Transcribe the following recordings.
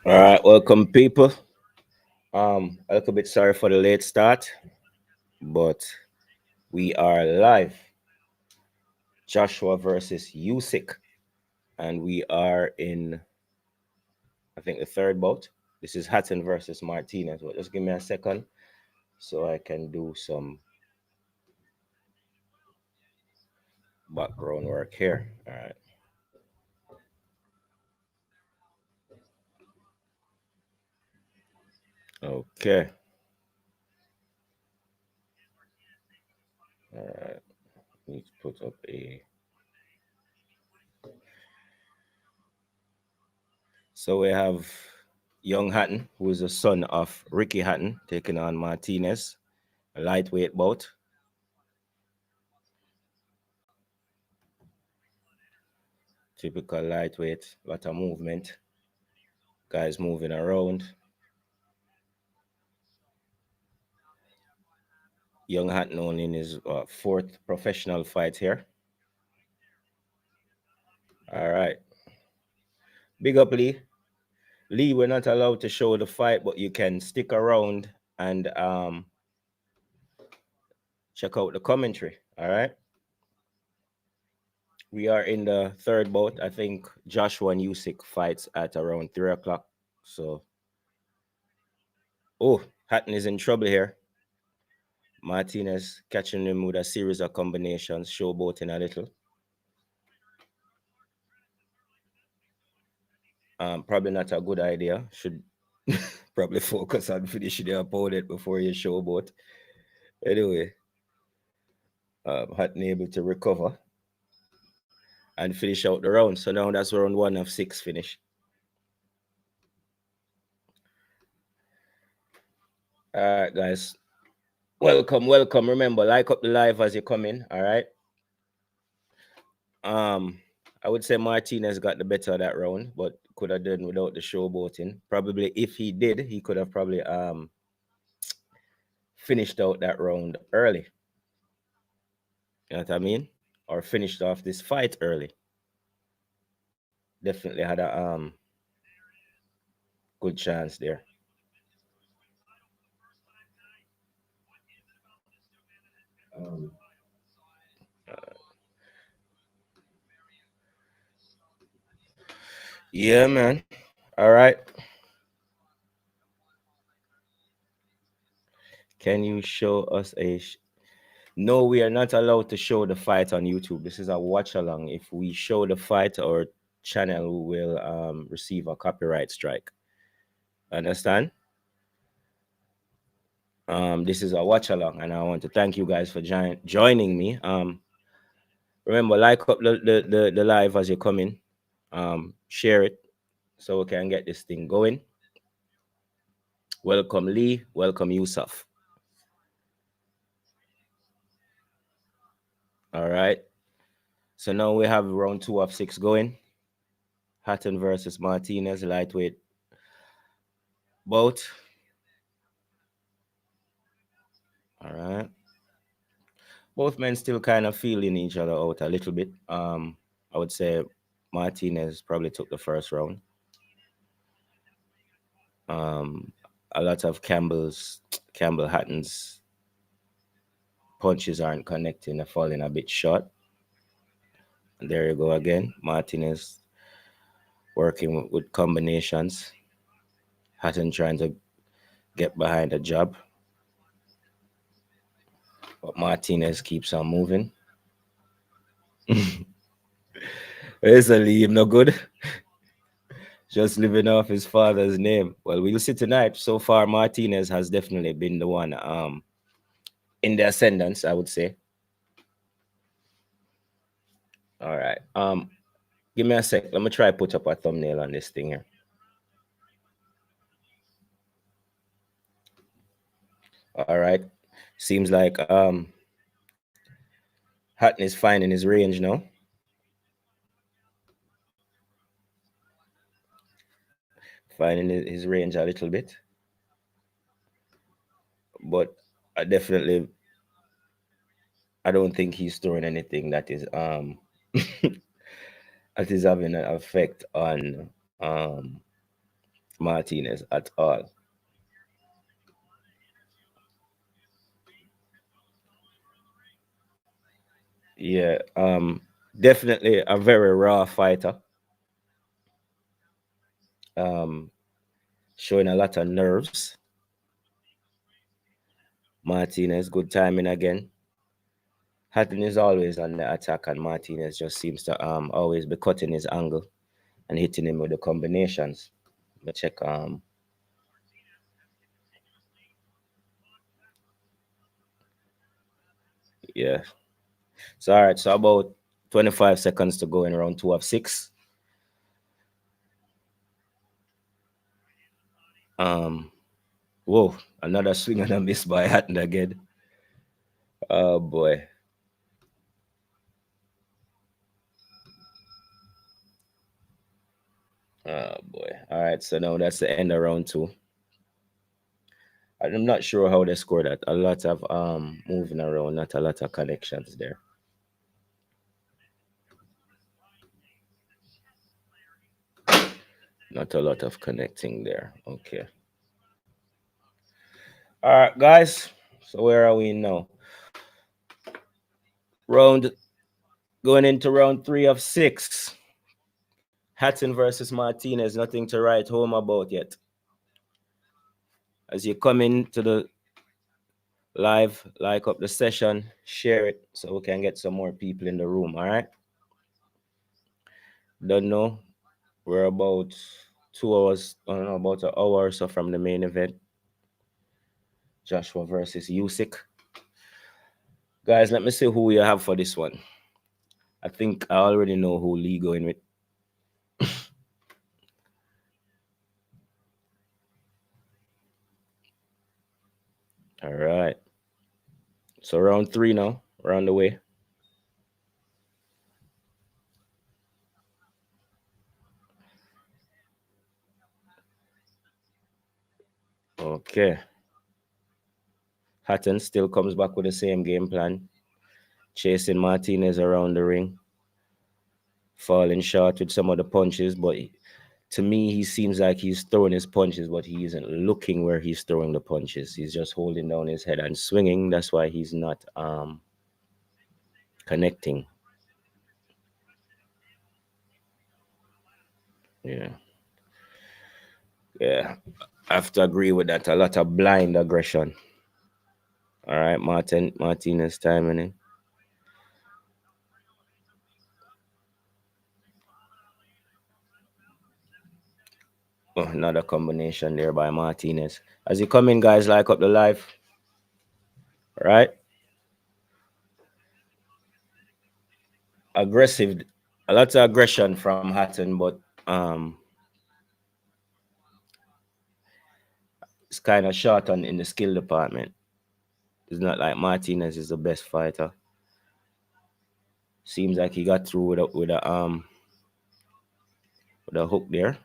All right, welcome people. A little bit sorry for the late start, but we are live. Joshua versus Usyk, and we are in, I think, the third bout. This is Hatton versus Martinez. But just give me a second so I can do some background work here. All right. Okay. All right. Need to put up a. So we have young Hatton, who is the son of Ricky Hatton, taking on Martinez, a lightweight bout. Typical lightweight, lot of movement. Guys moving around. Young Hatton only in his fourth professional fight here. All right. Big up, Lee. Lee, we're not allowed to show the fight, but you can stick around and check out the commentary. All right. We are in the third bout. I think Joshua and Usyk fights at around 3 o'clock. So, oh, Hatton is in trouble here. Martinez catching him with a series of combinations, showboating a little. Probably not a good idea. Should probably focus on finishing the opponent before you showboat. Anyway, Hatton able to recover and finish out the round. So now that's round one of six finish. All right, guys. Welcome, welcome. Remember, like up the live as you come in. All right. Um, I would say Martinez got the better of that round, but could have done without the showboating. Probably if he did, he could have probably finished out that round early. You know what I mean? Or finished off this fight early. Definitely had a good chance there. Um, yeah, man. All right. Can you show us a? No, we are not allowed to show the fight on YouTube. This is a watch along. If we show the fight, our channel will receive a copyright strike. Understand? This is a watch along, and I want to thank you guys for joining me. Remember, like up the live as you come in. Share it so we can get this thing going. Welcome Lee. Welcome Yusuf. All right. So now we have round two of six going. Hatton versus Martinez, lightweight bout. All right. Both men still kind of feeling each other out a little bit. I would say Martinez probably took the first round. Um, a lot of Campbell Hatton's punches aren't connecting, they're falling a bit short. And there you go again. Martinez working with combinations. Hatton trying to get behind a jab, but Martinez keeps on moving. Listen, him no good. Just living off his father's name. Well, we'll see tonight. So far, Martinez has definitely been the one in the ascendance, I would say. All right. Give me a sec. Let me try put up a thumbnail on this thing here. All right. Seems like Hatton is finding his range now. Finding his range a little bit. But I don't think he's throwing anything that is that is having an effect on Martinez at all. Yeah, definitely a very raw fighter. Um, Showing a lot of nerves. Martinez, good timing again. Hatton is always on the attack, and Martinez just seems to always be cutting his angle and hitting him with the combinations. But check yeah. So all right, so about 25 seconds to go in round two of six. Um Whoa, another swing and a miss by Hatton again. Oh boy. Oh boy. All right, so now that's the end of round two. I'm not sure how they scored that. A lot of moving around, not a lot of connections there. Not a lot of connecting there. Okay. All right, guys. So where are we now? Round Going into round three of six. Hatton versus Martinez. Nothing to write home about yet. As you come into the live, like up the session, share it so we can get some more people in the room. All right. Don't know. We're about 2 hours, I don't know, about an hour or so from the main event. Joshua versus Usyk. Guys, let me see who we have for this one. I think I already know who Lee going with. All right. So round three now, around the way. Okay. Hatton still comes back with the same game plan, chasing Martinez around the ring, falling short with some of the punches. But to me, he seems like he's throwing his punches, but he isn't looking where he's throwing the punches. He's just holding down his head and swinging. That's why he's not connecting. Yeah, yeah. I have to agree with that. A lot of blind aggression. All right, Martinez timing it. Oh, another combination there by Martinez. As you come in, guys, like up the live. All right, aggressive. A lot of aggression from Hatton, but it's kind of short on in the skill department. It's not like Martinez is the best fighter. Seems like he got through with a hook there.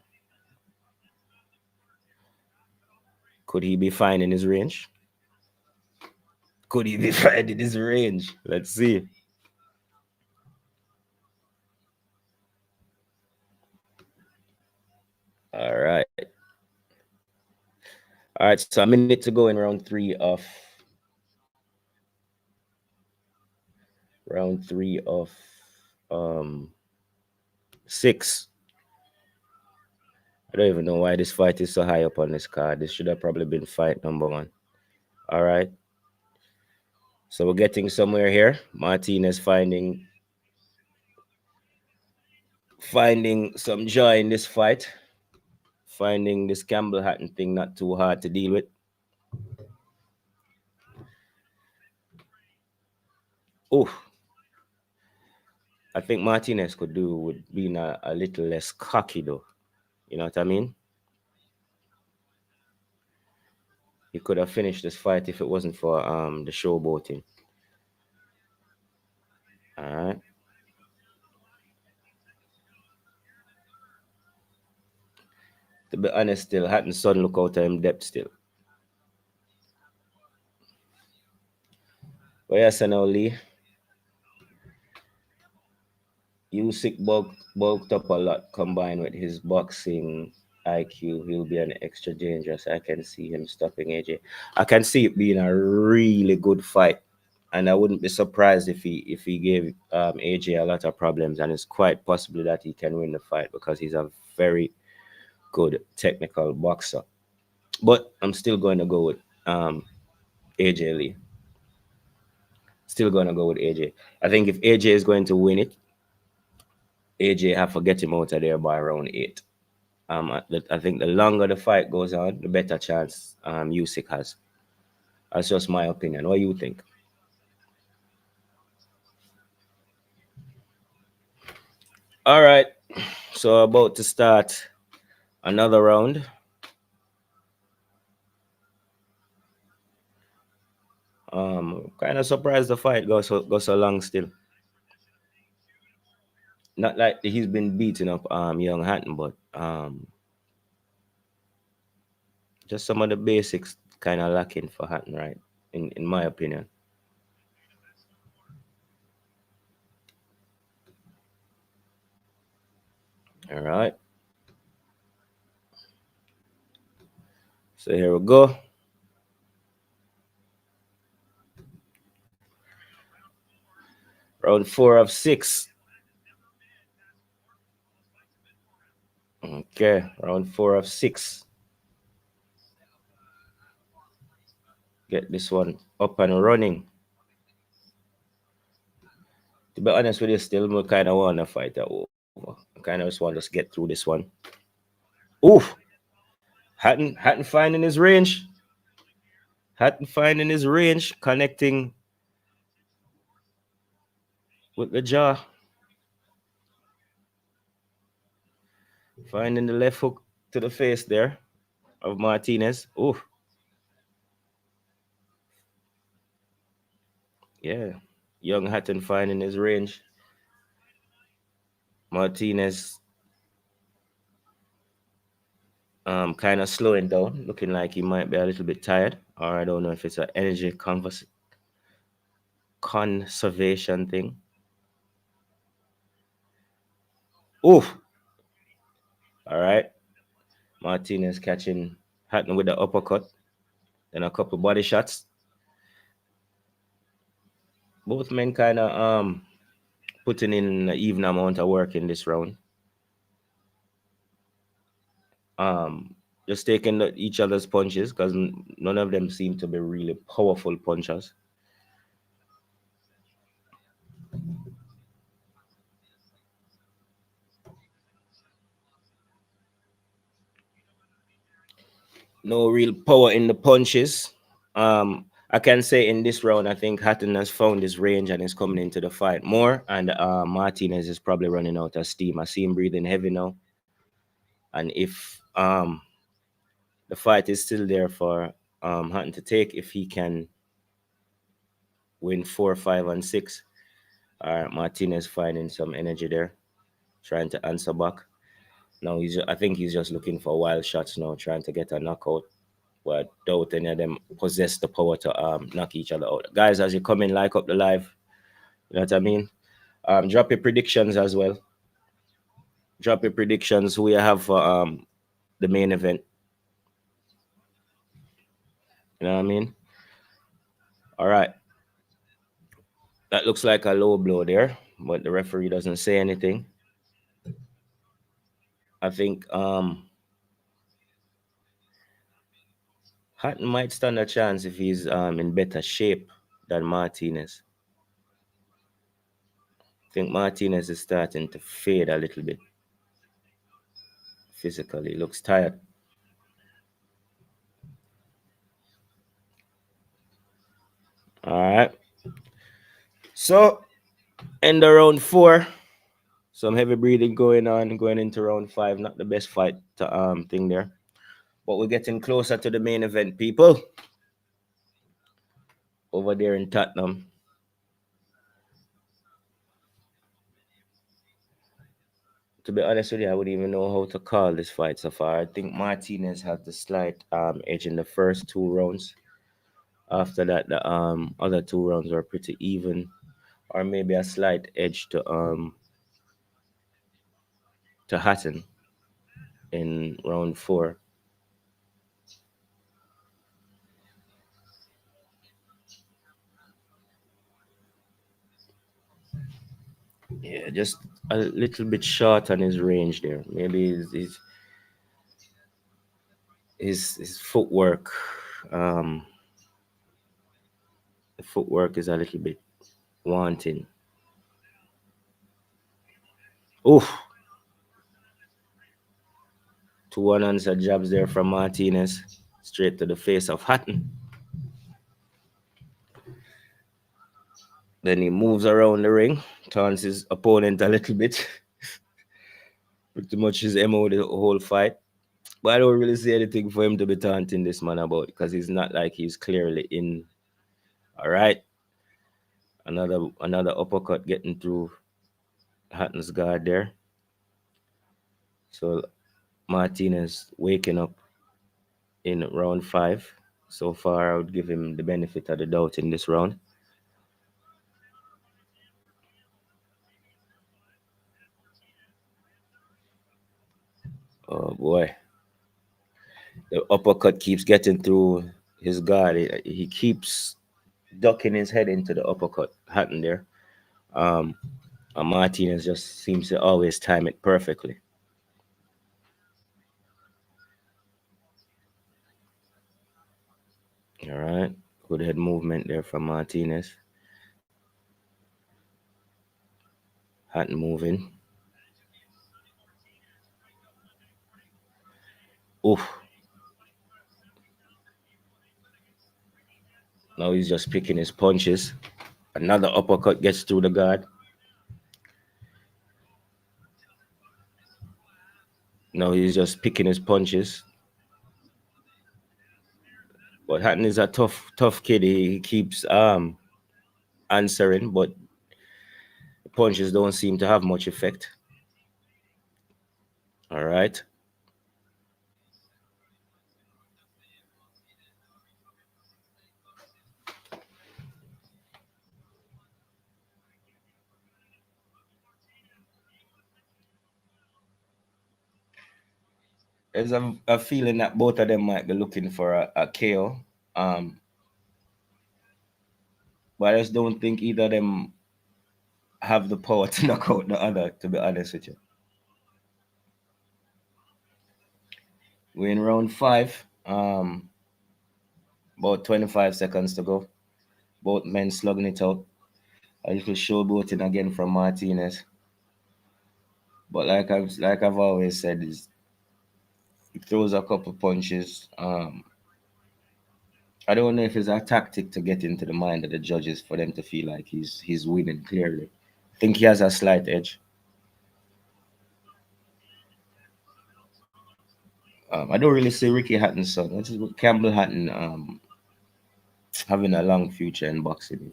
Could he be finding his range? Could he be finding his range? Let's see. All right. All right. So a minute to go in round three of um six. I don't even know why this fight is so high up on this card. This should have probably been fight number one. All right. So we're getting somewhere here. Martinez finding some joy in this fight. Finding this Campbell Hatton thing not too hard to deal with. Oh, I think Martinez could do with being a little less cocky though. You know what I mean? He could have finished this fight if it wasn't for the showboating. All right. To be honest, still Hatton's son look out of him depth still. But yes, I know Lee. Usyk bulked up a lot combined with his boxing. IQ, he'll be an extra dangerous. I can see him stopping AJ. I can see it being a really good fight, and I wouldn't be surprised if he gave AJ a lot of problems, and it's quite possible that he can win the fight because he's a very good technical boxer. But I'm still going to go with AJ Lee. Still going to go with AJ. I think if AJ is going to win it, AJ have to get him out of there by round 8. I think the longer the fight goes on, the better chance Usyk has. That's just my opinion. What do you think? All right. So about to start another round. Kind of surprised the fight goes so long still. Not like he's been beating up young Hatton, but just some of the basics kind of lacking for Hatton, right? In my opinion. All right. So here we go. Round 4 of 6. Okay, round 4 of 6. Get this one up and running. To be honest with you, still I kind of want to fight that over. I kind of just want to get through this one. Oof! Hatton finding his range. Hatton finding his range, connecting with the jaw. Finding the left hook to the face there of Martinez. Oof. Yeah. Young Hatton finding his range. Martinez kind of slowing down, looking like he might be a little bit tired. Or I don't know if it's an energy conservation thing. Oof. All right. Martinez catching Hatton with the uppercut. Then a couple body shots. Both men kind of putting in an even amount of work in this round. Just taking each other's punches because none of them seem to be really powerful punchers. No real power in the punches. I can say in this round, I think Hatton has found his range and is coming into the fight more, and Martinez is probably running out of steam. I see him breathing heavy now, and if the fight is still there for Hatton to take, if he can win 4, 5, and 6, Martinez finding some energy there, trying to answer back. No, I think he's just looking for wild shots now, trying to get a knockout. But doubt any of them possess the power to knock each other out. Guys, as you come in, like up the live. You know what I mean? Drop your predictions as well. Drop your predictions who you have for the main event. You know what I mean? All right. That looks like a low blow there, but the referee doesn't say anything. I think Hatton might stand a chance if he's in better shape than Martinez. I think Martinez is starting to fade a little bit physically. He looks tired. All right. So, end of round 4. Some heavy breathing going on, going into round 5. Not the best fight to thing there. But we're getting closer to the main event, people. Over there in Tottenham. To be honest with you, I wouldn't even know how to call this fight so far. I think Martinez had the slight edge in the first 2 rounds. After that, the other 2 rounds were pretty even, or maybe a slight edge to Hatton in round 4. Yeah, just a little bit short on his range there. Maybe his footwork, um, the footwork is a little bit wanting. Oof, two unanswered jabs there from Martinez, straight to the face of Hatton. Then he moves around the ring, taunts his opponent a little bit. Pretty much his MO the whole fight. But I don't really see anything for him to be taunting this man about because he's not like he's clearly in. All right, another uppercut getting through Hatton's guard there. So Martinez waking up in round 5. So far, I would give him the benefit of the doubt in this round. Oh boy, the uppercut keeps getting through his guard. He keeps ducking his head into the uppercut. Hatton there. Um, and Martinez just seems to always time it perfectly. All right, good head movement there from Martinez. Hatton moving. Oof. Now he's just picking his punches. Another uppercut gets through the guard. Now he's just picking his punches. But Hatton is a tough kid. He keeps answering, but the punches don't seem to have much effect. All right. There's a feeling that both of them might be looking for a KO. Um, but I just don't think either of them have the power to knock out the other, to be honest with you. We're in round 5. About 25 seconds to go. Both men slugging it out. A little showboating again from Martinez. But like I've always said, he throws a couple punches. I don't know if it's a tactic to get into the mind of the judges for them to feel like he's winning clearly. I think he has a slight edge. I don't really see Ricky Hatton's son. This is Campbell Hatton having a long future in boxing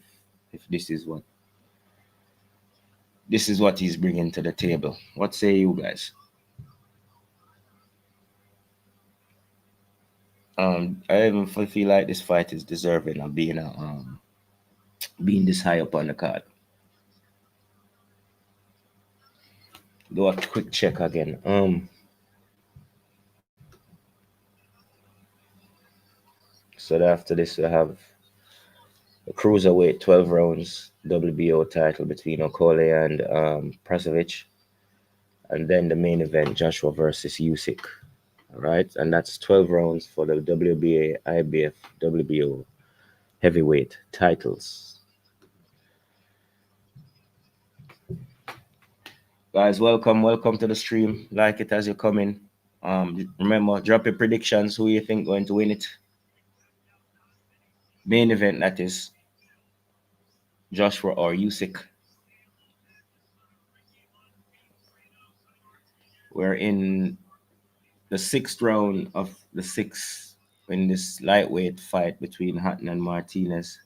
if this is what he's bringing to the table. What say you guys? I even feel like this fight is deserving of being this high up on the card. Do a quick check again. So after this we have the cruiserweight 12 rounds WBO title between Okole and Prasovic, and then the main event Joshua versus Usyk. All right, and that's 12 rounds for the WBA, IBF, WBO heavyweight titles. Guys, welcome to the stream. Like it as you come in. Remember, drop your predictions. Who you think going to win it? Main event, that is Joshua or Usyk. We're in the 6th round of the 6th in this lightweight fight between Hatton and Martinez.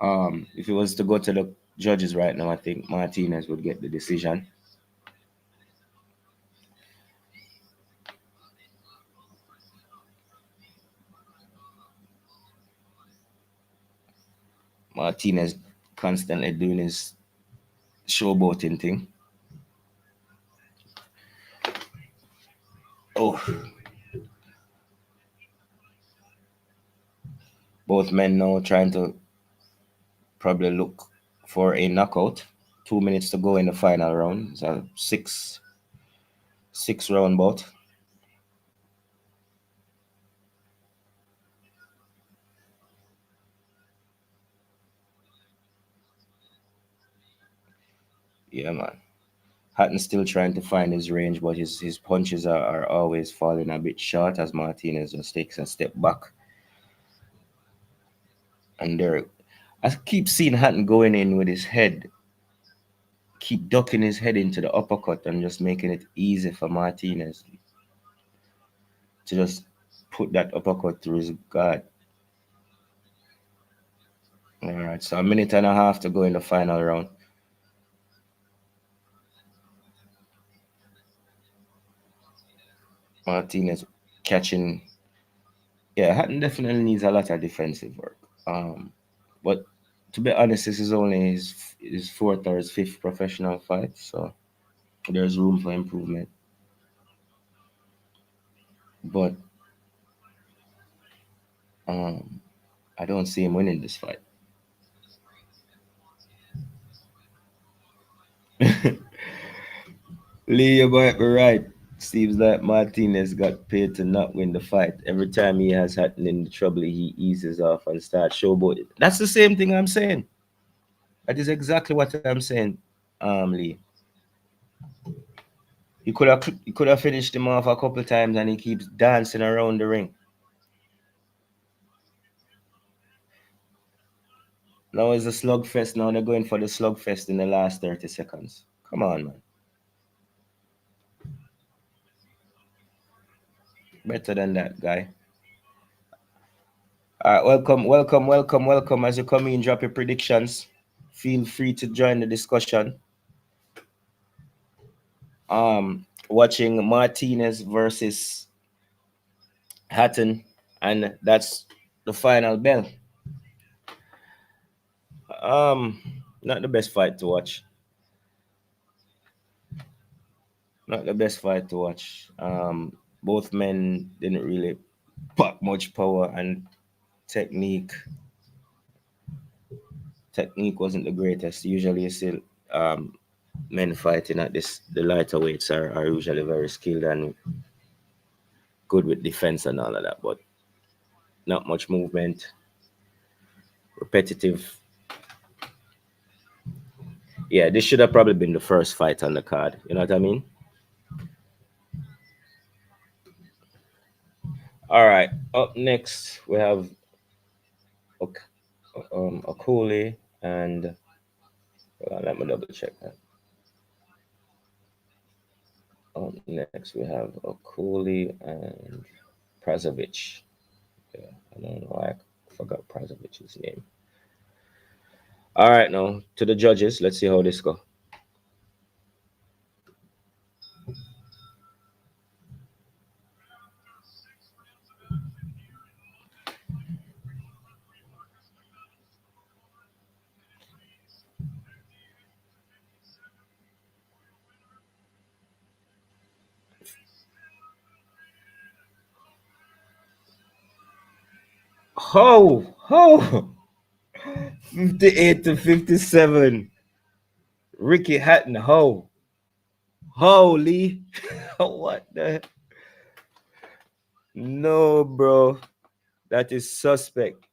If it was to go to the judges right now, I think Martinez would get the decision. Martinez constantly doing his showboating thing. Oh, both men now trying to probably look for a knockout. 2 minutes to go in the final round. It's a six round bout. Yeah, man. Hatton's still trying to find his range, but his punches are always falling a bit short as Martinez just takes a step back. And there, I keep seeing Hatton going in with his head, keep ducking his head into the uppercut and just making it easy for Martinez to just put that uppercut through his guard. All right, so a minute and a half to go in the final round. Martinez catching. Yeah, Hatton definitely needs a lot of defensive work. But to be honest, this is only his fourth or his fifth professional fight, so there's room for improvement. But um, I don't see him winning this fight. Lee, you might be right. Seems like Martinez got paid to not win the fight. Every time he has Hatton in the trouble, he eases off and starts showboating. That's the same thing I'm saying. That is exactly what I'm saying, Lee. He could have finished him off a couple times, and he keeps dancing around the ring. Now it's a slugfest. Now they're going for the slugfest in the last 30 seconds. Come on, man. Better than that, guy. All right, welcome, welcome, welcome, welcome. As you come in, drop your predictions. Feel free to join the discussion. Watching Martinez versus Hatton, and that's the final bell. Um, Not the best fight to watch. Not the best fight to watch. Both men didn't really pack much power, and technique technique wasn't the greatest. Usually, you see um, men fighting at the lighter weights are usually very skilled and good with defense and all of that, but not much movement, repetitive. Yeah, this should have probably been the first fight on the card. You know what I mean? All right. Up next, we have Ok- Okuli and let me double check that. Next, we have Okuli and Prazovic. Yeah, I don't know why I forgot Prazovic's name. All right, now to the judges. Let's see how this go. Ho! 58 to 57. Ricky Hatton, ho. Holy. What the? No, bro. That is suspect.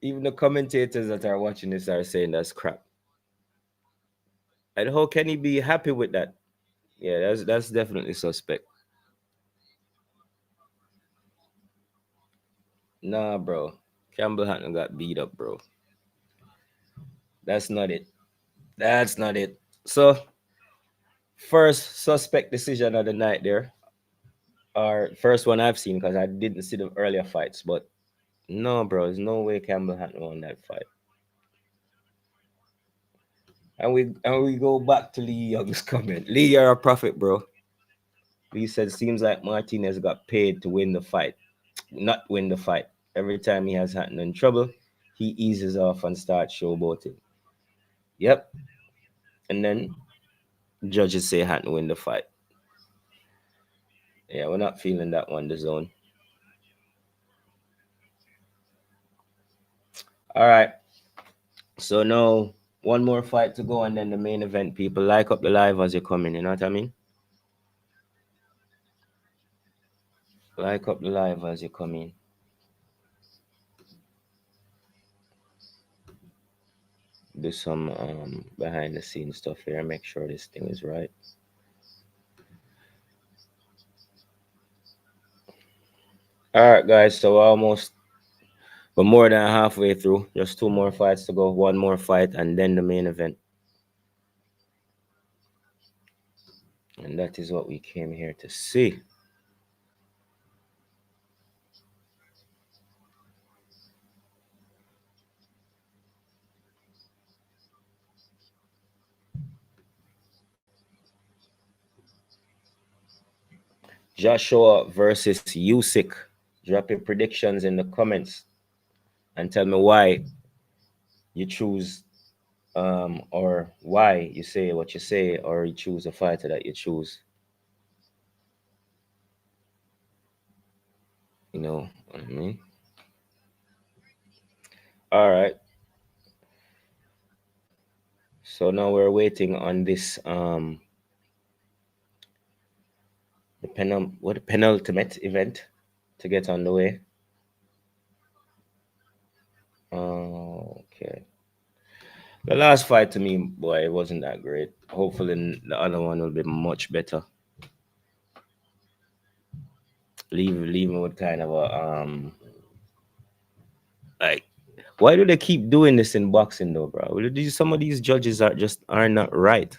Even the commentators that are watching this are saying that's crap. And how can he be happy with that? Yeah, that's definitely suspect. Nah, bro. Campbell Hatton got beat up, bro. That's not it. That's not it. So, first suspect decision of the night there, or first one I've seen because I didn't see the earlier fights, but no, bro, there's no way Campbell Hatton won that fight. And we go back to Lee Young's comment. Lee, you're a prophet, bro. Lee said, seems like Martinez got paid to win the fight, not win the fight. Every time he has Hatton in trouble, he eases off and starts showboating. Yep, and then judges say Hatton win the fight. Yeah, we're not feeling that one, the zone. All right. So now one more fight to go, and then the main event. People like up the live as you come in. You know what I mean? Like up the live as you come in. Do some behind the scenes stuff here. Make sure this thing is right. All right, guys. So we're more than halfway through. Just two more fights to go. One more fight, and then the main event. And that is what we came here to see. Joshua versus Usyk. Drop your predictions in the comments and tell me why you choose or why you say what you say, or you choose a fighter that you choose. You know what I mean? All right. So now we're waiting on this the penultimate event to get on the way. Okay. The last fight to me, boy, it wasn't that great. Hopefully the other one will be much better. Leave me with kind of a like, why do they keep doing this in boxing though, bro? Some of these judges are not right.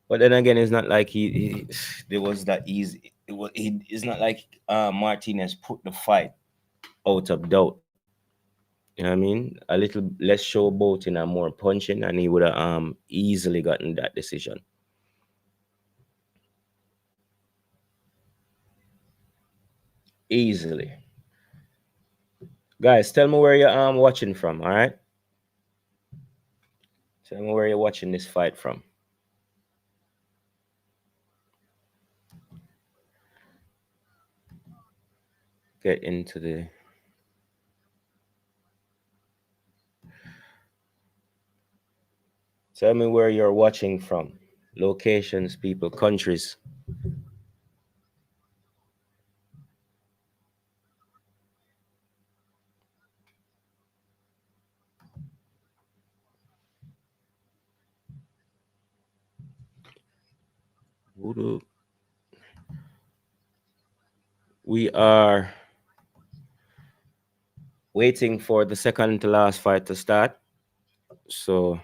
But then again, it's not like he there was that easy. It's not like Martinez put the fight out of doubt. You know what I mean? A little less showboating and more punching, and he would have easily gotten that decision. Easily. Guys, tell me where you're watching from, all right? Tell me where you're watching this fight from. Get into the Tell me where you're watching from. Locations, people, countries. We are waiting for the second to last fight to start. So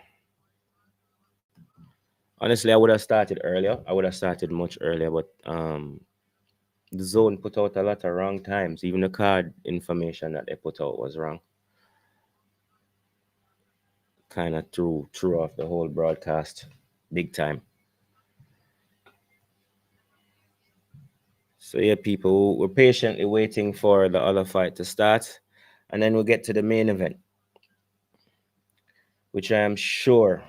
honestly, I would have started earlier. I would have started much earlier, but the zone put out a lot of wrong times. Even the card information that they put out was wrong. Kind of threw off the whole broadcast big time. So yeah, people, we're patiently waiting for the other fight to start, and then we'll get to the main event, which I am sure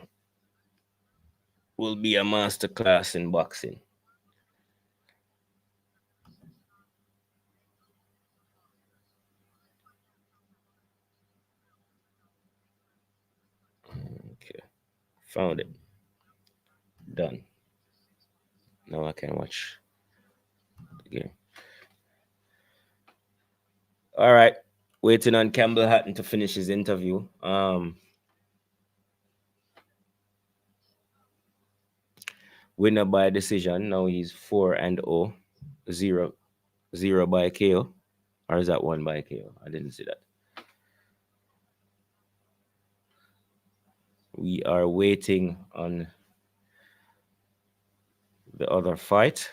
will be a masterclass in boxing. Okay, found it. Done. Now I can watch the game. All right, waiting on Campbell Hatton to finish his interview. Winner by decision. Now he's 4-0, 0 by KO, or is that 1 by KO? I didn't see that. We are waiting on the other fight.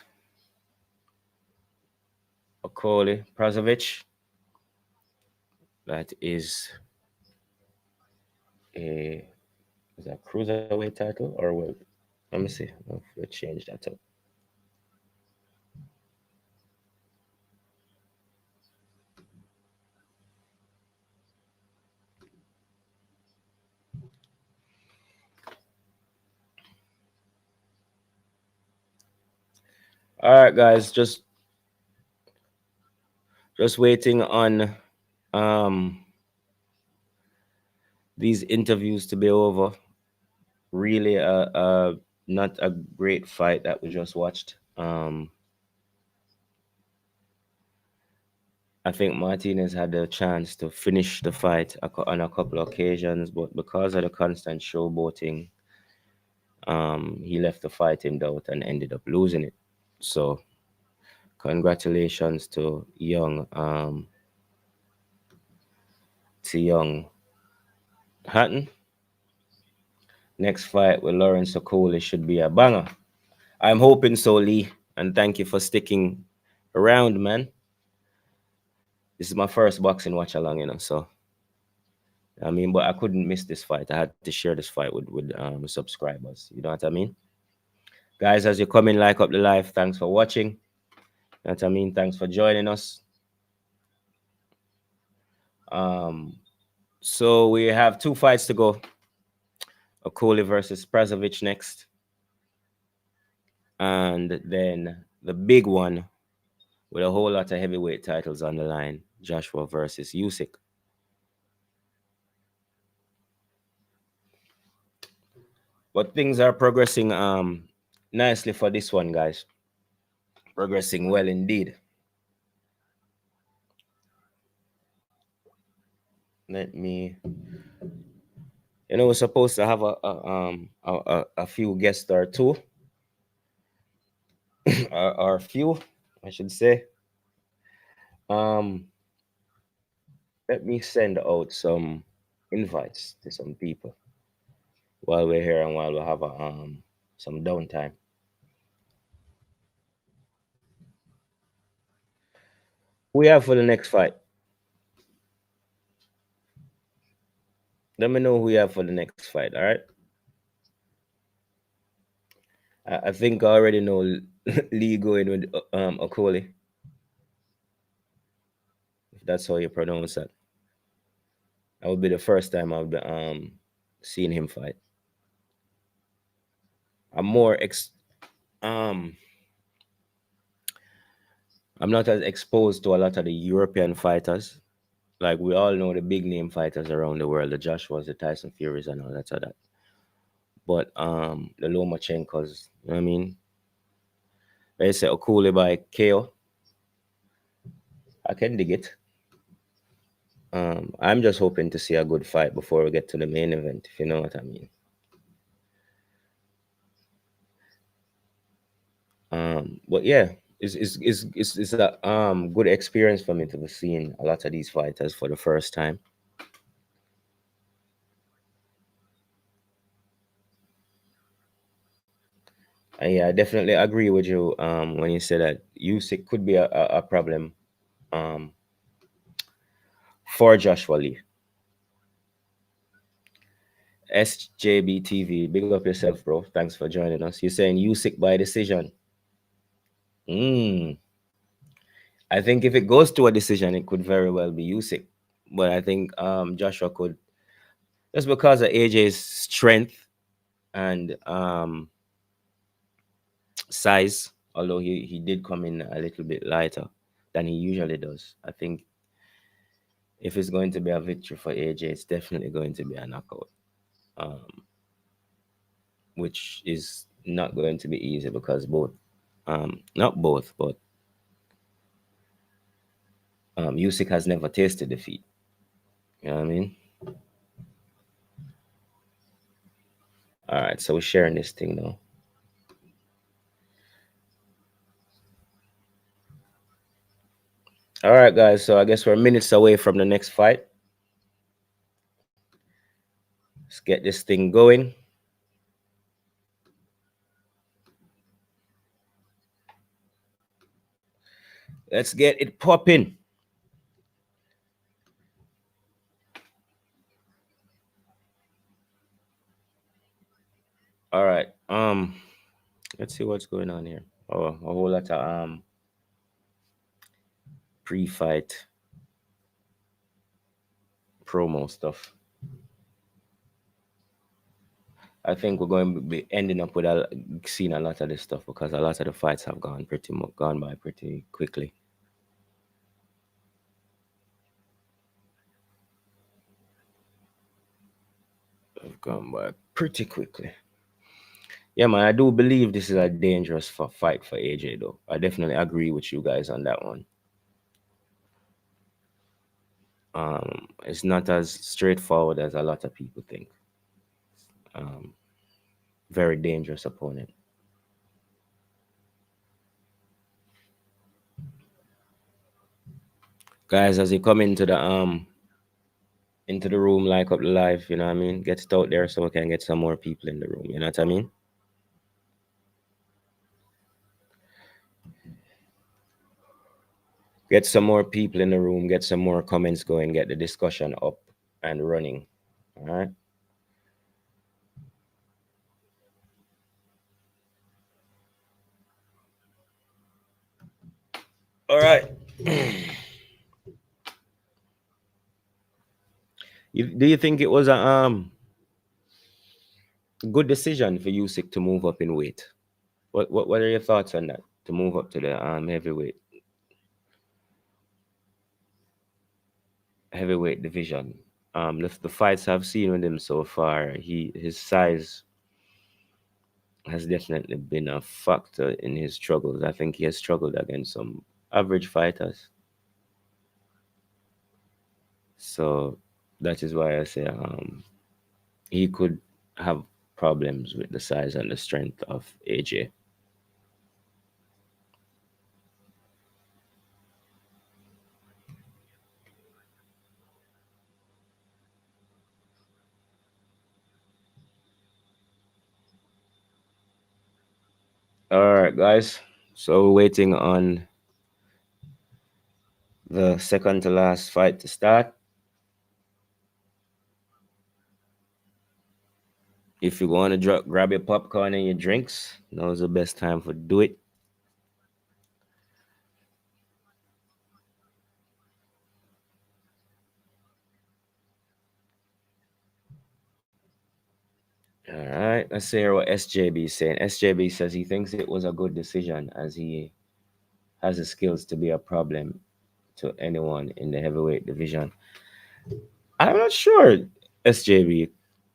Okoli Prazovic. That a is that cruiserweight title or what? Let me see. Let's change that up. All right, guys, just waiting on um these interviews to be over. Really, not a great fight that we just watched. I think Martinez had the chance to finish the fight on a couple of occasions, but because of the constant showboating, he left the fight in doubt and ended up losing it. So, congratulations to young Hatton. Next fight with Lawrence Okoli should be a banger. I'm hoping so, Lee, and thank you for sticking around, man. This is my first boxing watch along, so I mean, but I couldn't miss this fight. I had to share this fight with subscribers. You know what I mean? Guys, as you come in, like up the live, thanks for watching. You know what I mean? Thanks for joining us. Um, so we have two fights to go. Okoli versus Prazovic next. And then the big one with a whole lot of heavyweight titles on the line, Joshua versus Usyk. But things are progressing nicely for this one, guys. Progressing well indeed. Let me. We're supposed to have a few guests or two, or a few, I should say. Um, Let me send out some invites to some people while we're here and while we have some downtime. Who we have for the next fight? Let me know who we have for the next fight. All right. I think I already know Lee going with Okoli, if that's how you pronounce that. That would be the first time I've been seeing him fight. I'm more um I'm not as exposed to a lot of the European fighters. Like we all know the big name fighters around the world, the Joshua's, the Tyson Furies, and all that. But the Lomachenkos, you know what I mean? They say Okuli by KO. I can dig it. I'm just hoping to see a good fight before we get to the main event, if you know what I mean. But yeah, it's a good experience for me to be seeing a lot of these fighters for the first time. And yeah, I definitely agree with you when you say that Usyk could be a problem um, for Joshua Lee. SJBTV, big up yourself, bro. Thanks for joining us. You're saying Usyk by decision. Mm. I think if it goes to a decision, it could very well be Usyk. But I think Joshua could, just because of AJ's strength and size, although he did come in a little bit lighter than he usually does. I think if it's going to be a victory for AJ, it's definitely going to be a knockout, um, which is not going to be easy because not both, but Usyk has never tasted defeat. You know what I mean? All right, so we're sharing this thing now. All right, guys. So I guess we're minutes away from the next fight. Let's get this thing going. Let's get it popping. All right. Let's see what's going on here. Oh, a whole lot of pre-fight promo stuff. I think we're going to be ending up with seeing a lot of this stuff because a lot of the fights have gone by pretty quickly. Have gone by pretty quickly. Yeah, man, I do believe this is a dangerous fight for AJ, though. I definitely agree with you guys on that one. It's not as straightforward as a lot of people think. Um, Very dangerous opponent. Guys, as you come into the room, like up the live, you know what I mean? Get it out there so we can get some more people in the room, you know what I mean? Get some more people in the room, get some more comments going, get the discussion up and running. All right. All right. Do you think it was a good decision for Usyk to move up in weight? What are your thoughts on that? To move up to the heavyweight division. The fights I've seen with him so far, his size has definitely been a factor in his struggles. I think he has struggled against some average fighters. So that is why I say he could have problems with the size and the strength of AJ. All right, guys. So we're waiting on the second to last fight to start. If you want to grab your popcorn and your drinks, now's the best time for do it. All right, let's hear what SJB is saying. SJB says he thinks it was a good decision as he has the skills to be a problem to anyone in the heavyweight division. I'm not sure, SJB,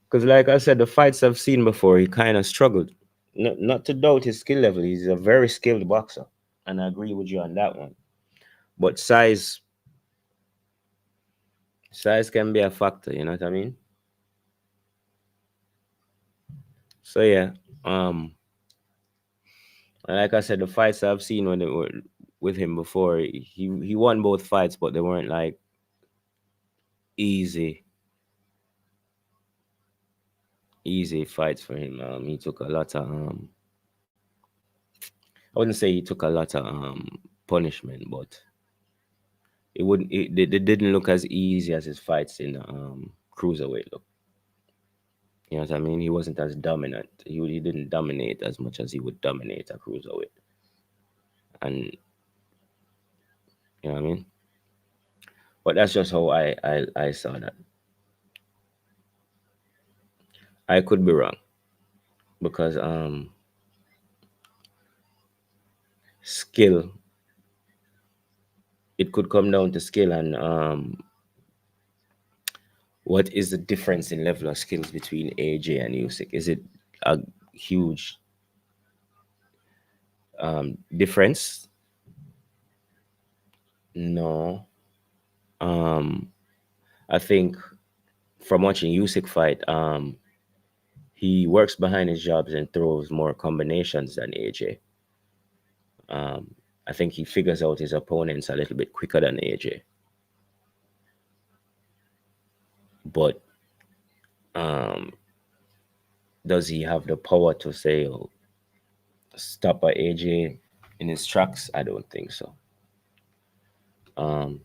because like I said, the fights I've seen before, he kind of struggled. Not to doubt his skill level, he's a very skilled boxer, and I agree with you on that one. But size can be a factor. You know what I mean? So yeah, um, like I said, the fights I've seen with him before, he won both fights, but they weren't like easy easy fights for him. He took a lot of I wouldn't say he took a lot of punishment, but it didn't look as easy as his fights in the cruiserweight look. You know what I mean? He wasn't as dominant. He didn't dominate as much as he would dominate a cruiserweight. And you know what I mean? But that's just how I saw that. I could be wrong because skill, it could come down to skill and what is the difference in level of skills between AJ and Usyk? Is it a huge difference? No. Um, I think from watching Usyk fight, he works behind his jobs and throws more combinations than AJ. Um, I think he figures out his opponents a little bit quicker than AJ. But um, does he have the power to say, oh, stop a AJ in his tracks? I don't think so. Um,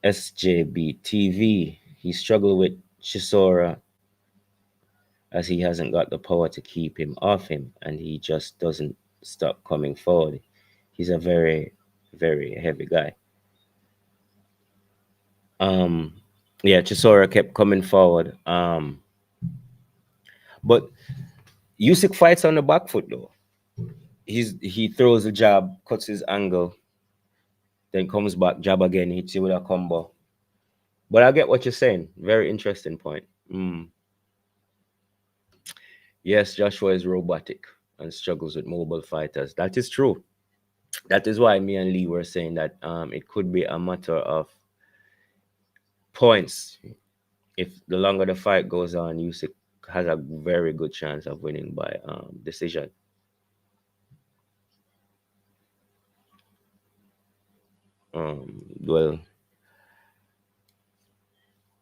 SJB TV, he struggled with Chisora as he hasn't got the power to keep him off him and he just doesn't stop coming forward. He's a very, very heavy guy. Um, yeah, Chisora kept coming forward. But Usyk fights on the back foot though. He throws a jab, cuts his angle, then comes back, jab again, hits you with a combo. But I get what you're saying. Very interesting point. Yes, Joshua is robotic and struggles with mobile fighters. That is true. That is why me and Lee were saying that it could be a matter of points. If the longer the fight goes on, Usyk has a very good chance of winning by decision. Well,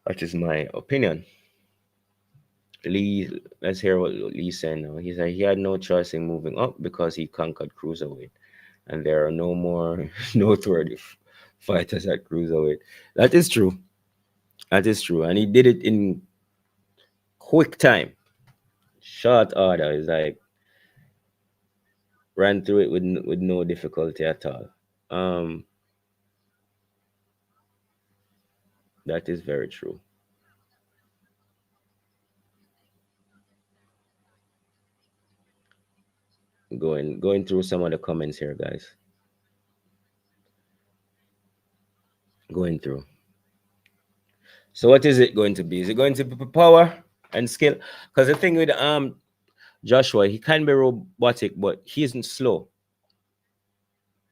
that is my opinion. Lee, let's hear what Lee said now. He said he had no choice in moving up because he conquered cruiserweight, and there are no more noteworthy fighters at cruiserweight. That is true. That is true, and he did it in quick time, short order. It's like ran through it with no difficulty at all. Um, that is very true. Going through some of the comments here, guys. Going through. So what is it going to be? Is it going to be power and skill? Because the thing with Joshua, he can be robotic, but he isn't slow.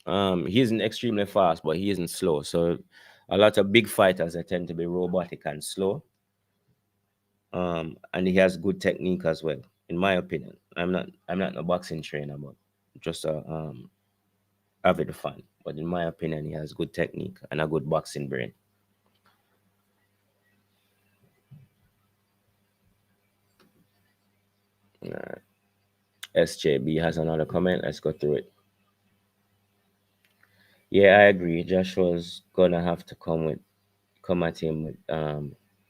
He isn't extremely fast, but he isn't slow. So a lot of big fighters they tend to be robotic and slow. And he has good technique as well, in my opinion. I'm not a boxing trainer, but just a avid fan. But in my opinion, he has good technique and a good boxing brain. SJB has another comment. Let's go through it. Yeah, I agree. Joshua's gonna have to come at him with,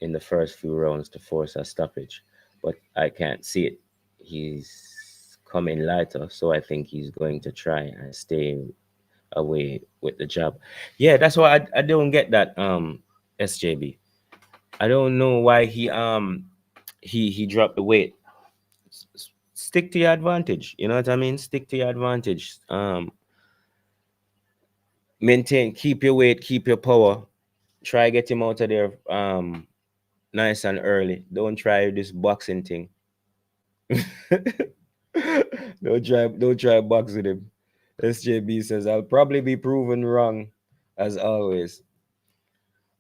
in the first few rounds to force a stoppage, but I can't see it. He's coming lighter, so I think he's going to try and stay away with the jab. Yeah, that's why I don't get that SJB. I don't know why he dropped the weight. Stick to your advantage. You know what I mean? Stick to your advantage. Maintain, keep your weight, keep your power. Try get him out of there nice and early. Don't try this boxing thing. don't try boxing him. SJB says I'll probably be proven wrong as always.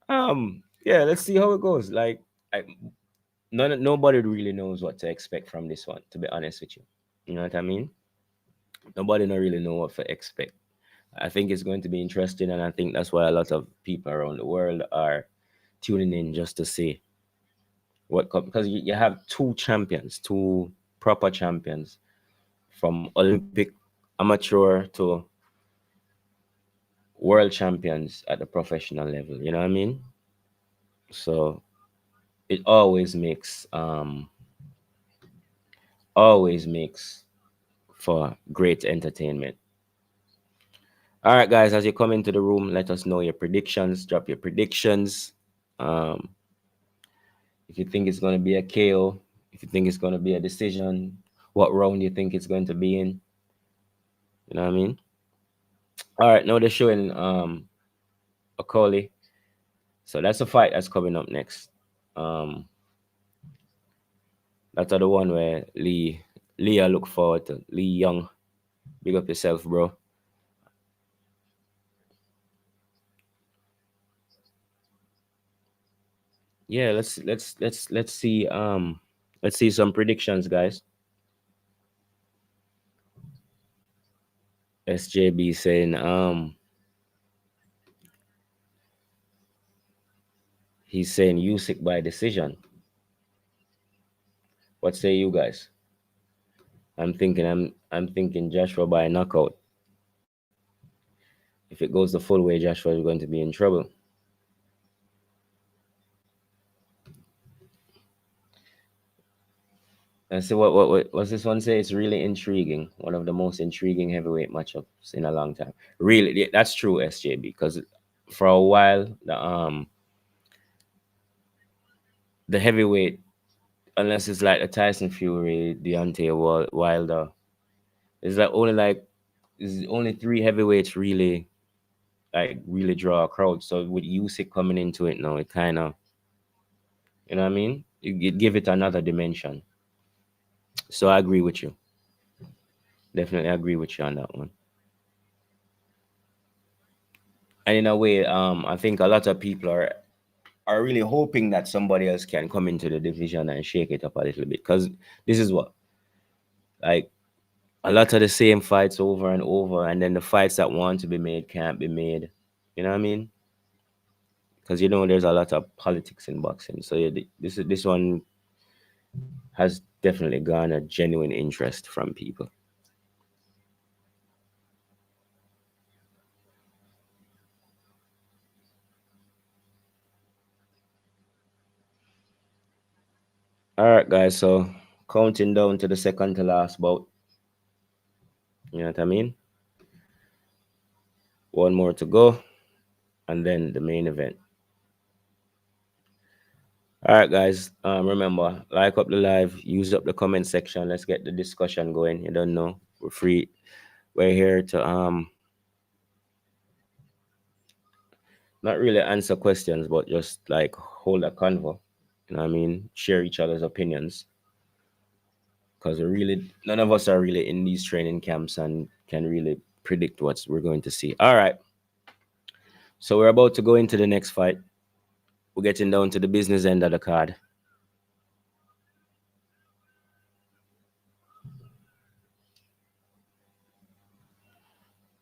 Yeah, let's see how it goes. Like I, nobody really knows what to expect from this one, to be honest with you. You know what I mean? Nobody don't really know what to expect. I think it's going to be interesting, and I think that's why a lot of people around the world are tuning in just to see because you have two champions, two proper champions from Olympic amateur to world champions at the professional level. You know what I mean? So it always makes for great entertainment. All right, guys, as you come into the room, let us know your predictions. Drop your predictions. Um, if you think it's going to be a KO, if you think it's going to be a decision, what round you think it's going to be in. You know what I mean? All right, now they're showing Okoli. So that's a fight that's coming up next. That's the one where Lee I look forward to. Lee Young. Big up yourself, bro. Yeah, let's see some predictions, guys. SJB saying he's saying Usyk by decision. What say you guys? I'm thinking Joshua by knockout. If it goes the full way, Joshua is going to be in trouble. And so what's this one say? It's really intriguing. One of the most intriguing heavyweight matchups in a long time. Really, yeah, that's true, SJB. Because for a while, the heavyweight unless it's like the Tyson Fury, Deontay Wilder. It's like it's only three heavyweights really really draw a crowd. So with Usyk coming into it now, it kind of, you know what I mean? You give it another dimension. So I agree with you. Definitely agree with you on that one. And in a way, I think a lot of people are really hoping that somebody else can come into the division and shake it up a little bit. Because this is what, like, a lot of the same fights over and over, and then the fights that want to be made can't be made. You know what I mean? Because there's a lot of politics in boxing. So yeah, this one has definitely garnered genuine interest from people. All right, guys. So counting down to the second to last bout. You know what I mean? One more to go, and then the main event. All right, guys. Remember, like up the live, use up the comment section. Let's get the discussion going. You don't know, we're free. We're here to not really answer questions, but just like hold a convo. You know what I mean? Share each other's opinions. Because none of us are really in these training camps and can really predict what we're going to see. All right. So we're about to go into the next fight. We're getting down to the business end of the card.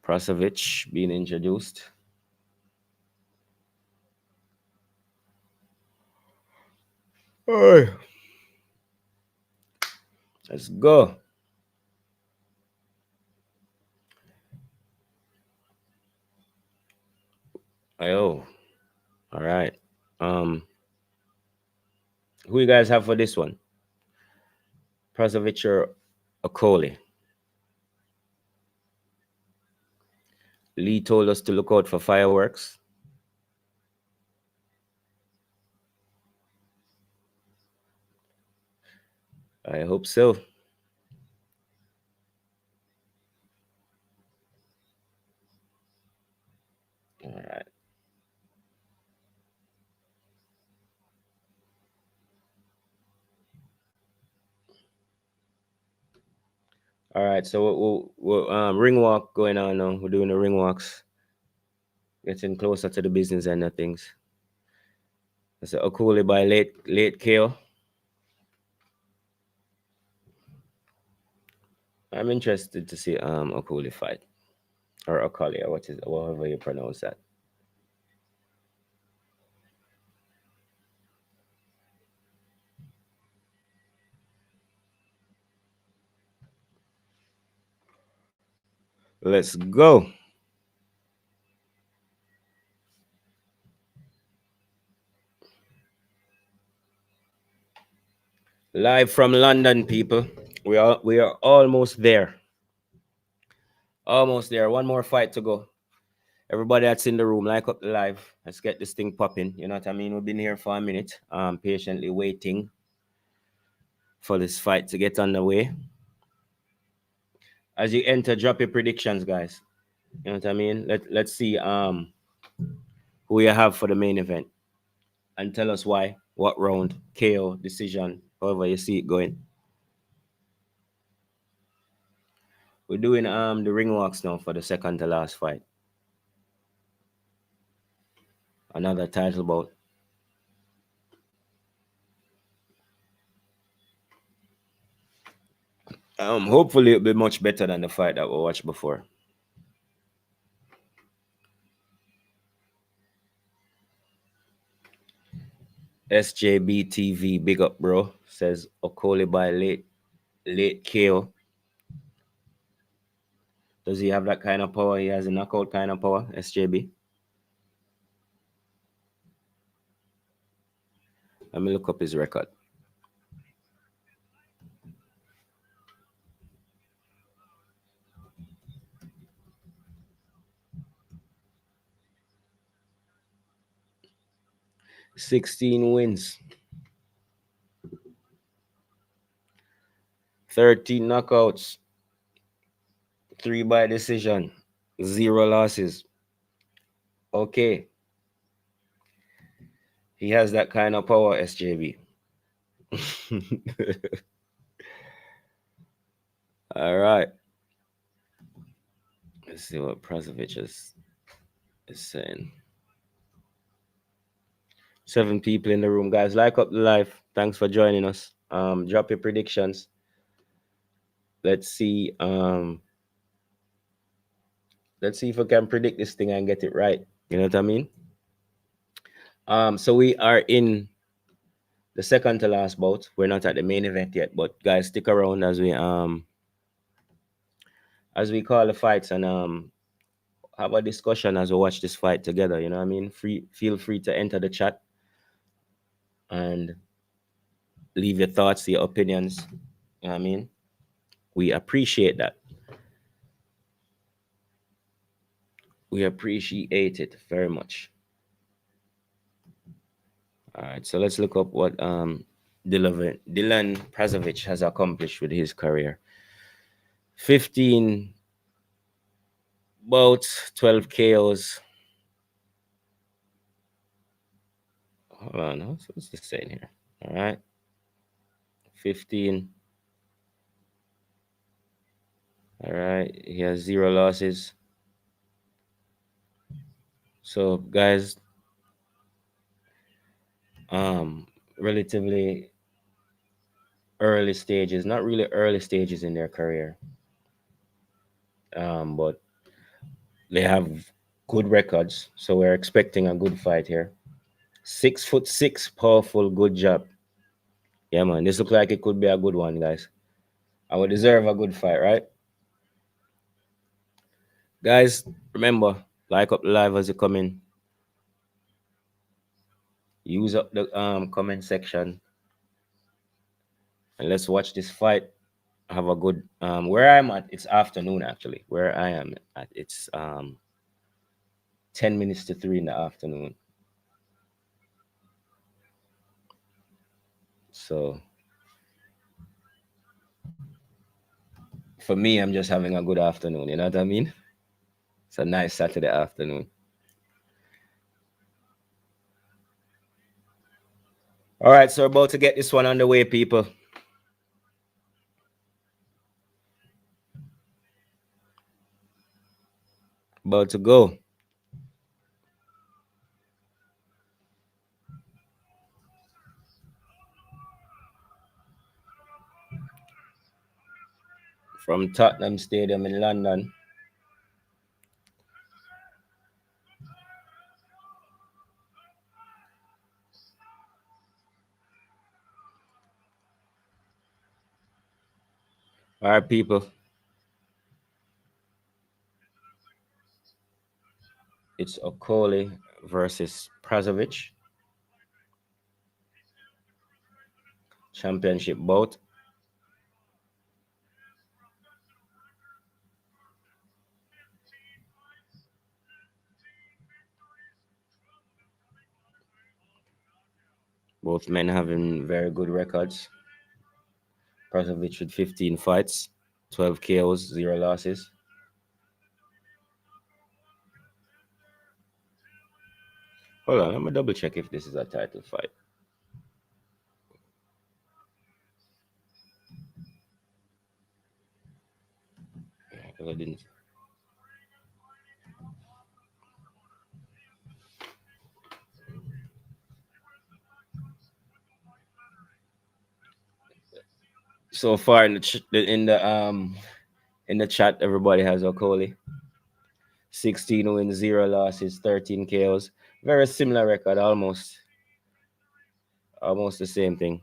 Prosovic being introduced. All right. Let's go. Ayo. All right. Um, who you guys have for this one? Prosovic or Okoli? Lee told us to look out for fireworks. I hope so. All right. All right. So we'll ring walk going on now. We're doing the ring walks, getting closer to the business end of things. That's Okoli by late KO. I'm interested to see Okoli fight or Okoli or however you pronounce that. Let's go. Live from London, people. We are almost there. Almost there. One more fight to go. Everybody that's in the room, like up the live. Let's get this thing popping. You know what I mean? We've been here for a minute, patiently waiting for this fight to get underway. As you enter, drop your predictions, guys. You know what I mean? Let's see who you have for the main event and tell us why, what round, KO, decision, however you see it going. We're doing the ring walks now for the second to last fight. Another title bout. Hopefully it'll be much better than the fight that we watched before. SJB TV, big up, bro. Says Okoli by late KO. Does he have that kind of power? He has a knockout kind of power, SJB. Let me look up his record. 16 wins. 13 knockouts, 3 by decision, 0 losses. Okay, he has that kind of power, SJB. All right. Let's see what Prazovic is saying. 7 people in the room, guys. Like up the live. Thanks for joining us. Drop your predictions. Let's see. Let's see if we can predict this thing and get it right. You know what I mean? So we are in the second to last bout. We're not at the main event yet, but guys, stick around as we call the fights and have a discussion as we watch this fight together. You know what I mean? Feel free to enter the chat and leave your thoughts, your opinions. You know what I mean? We appreciate that. We appreciate it very much. All right, so let's look up what Dylan Prazovic has accomplished with his career. 15 bouts, 12 KOs. Hold on, what's this saying here? All right, 15. All right, he has 0 losses. So, guys, relatively early stages, not really early stages in their career, but they have good records. So we're expecting a good fight here. 6'6", powerful, good job. Yeah, man, this looks like it could be a good one, guys. I would deserve a good fight, right? Guys, remember, like up the live as you come in. Use up the comment section. And let's watch this fight. Have a good where I'm at, it's afternoon actually. Where I am at, it's 10 minutes to 3 in the afternoon. So for me, I'm just having a good afternoon, you know what I mean? It's a nice Saturday afternoon. All right, so we're about to get this one underway, people. About to go. From Tottenham Stadium in London. All right, people. It's Okoli versus Prazovic. Championship bout. Both men having very good records. Prazovic with 15 fights, 12 KOs, 0 losses. Hold on, let me double check if this is a title fight. I didn't. So far in the chat, everybody has Okoli. 16 wins, 0 losses, 13 KOs. Very similar record, almost the same thing.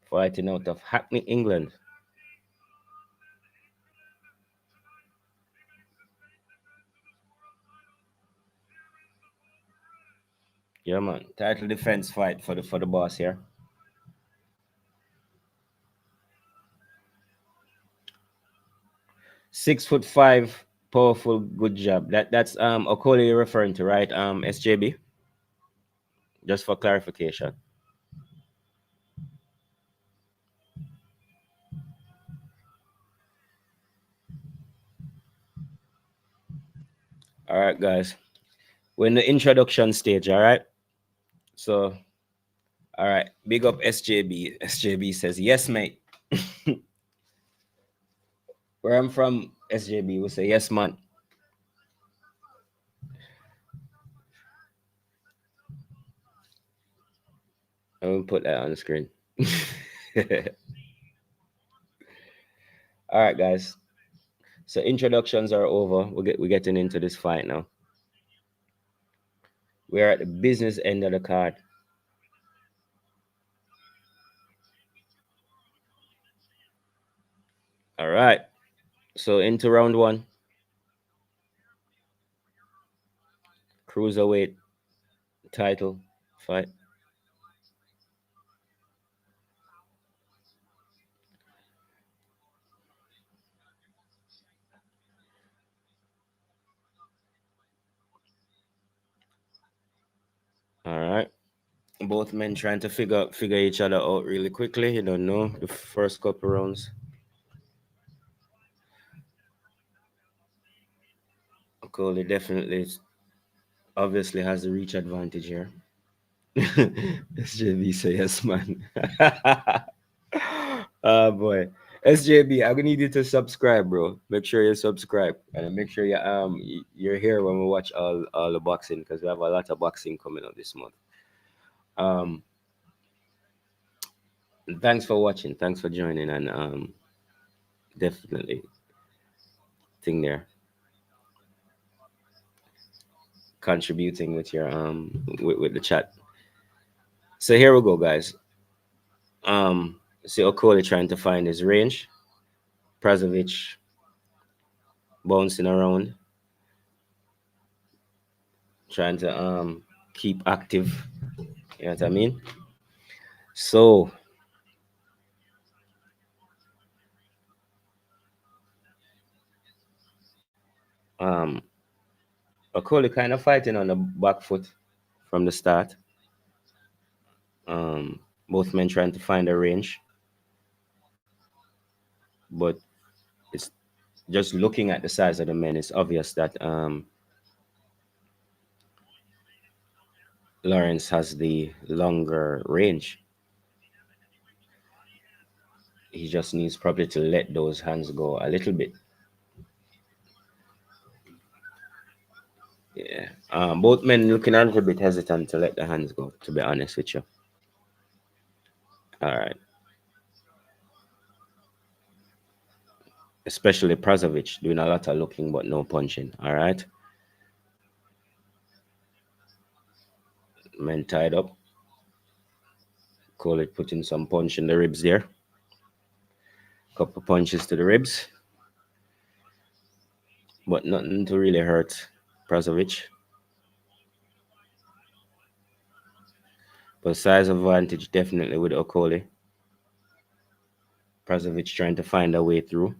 Fighting out of Hackney, England. Yeah, man. Title defense fight for the boss here. 6'5", powerful, good job. That's Okoli you're referring to, right? SJB. Just for clarification. All right, guys. We're in the introduction stage. All right. So, all right. Big up SJB. SJB says yes, mate. Where I'm from, SJB will say yes, man. I will put that on the screen. All right, guys. So introductions are over. We're getting into this fight now. We're at the business end of the card. All right. So into round one, cruiserweight title fight. All right. Both men trying to figure each other out really quickly. You don't know the first couple rounds. Coley definitely obviously has the reach advantage here. SJB say yes, man. Oh boy. SJB, I need you to subscribe, bro. Make sure you subscribe and make sure you're here when we watch all the boxing because we have a lot of boxing coming up this month. Um, thanks for watching. Thanks for joining and definitely thing there contributing with your with the chat. So here we go, guys. See Okoli trying to find his range. Prazovic bouncing around, trying to keep active. You know what I mean? So um Okoli kind of fighting on the back foot from the start. Both men trying to find a range, but it's just looking at the size of the men, it's obvious that Lawrence has the longer range. He just needs probably to let those hands go a little bit. Yeah. Both men looking a little bit hesitant to let the hands go, to be honest with you. All right. Especially Prazovic doing a lot of looking but no punching. All right. Men tied up. Call it putting some punch in the ribs there. Couple punches to the ribs, but nothing to really hurt Prazovic. But size advantage definitely with Okoli. Prazovic trying to find a way through.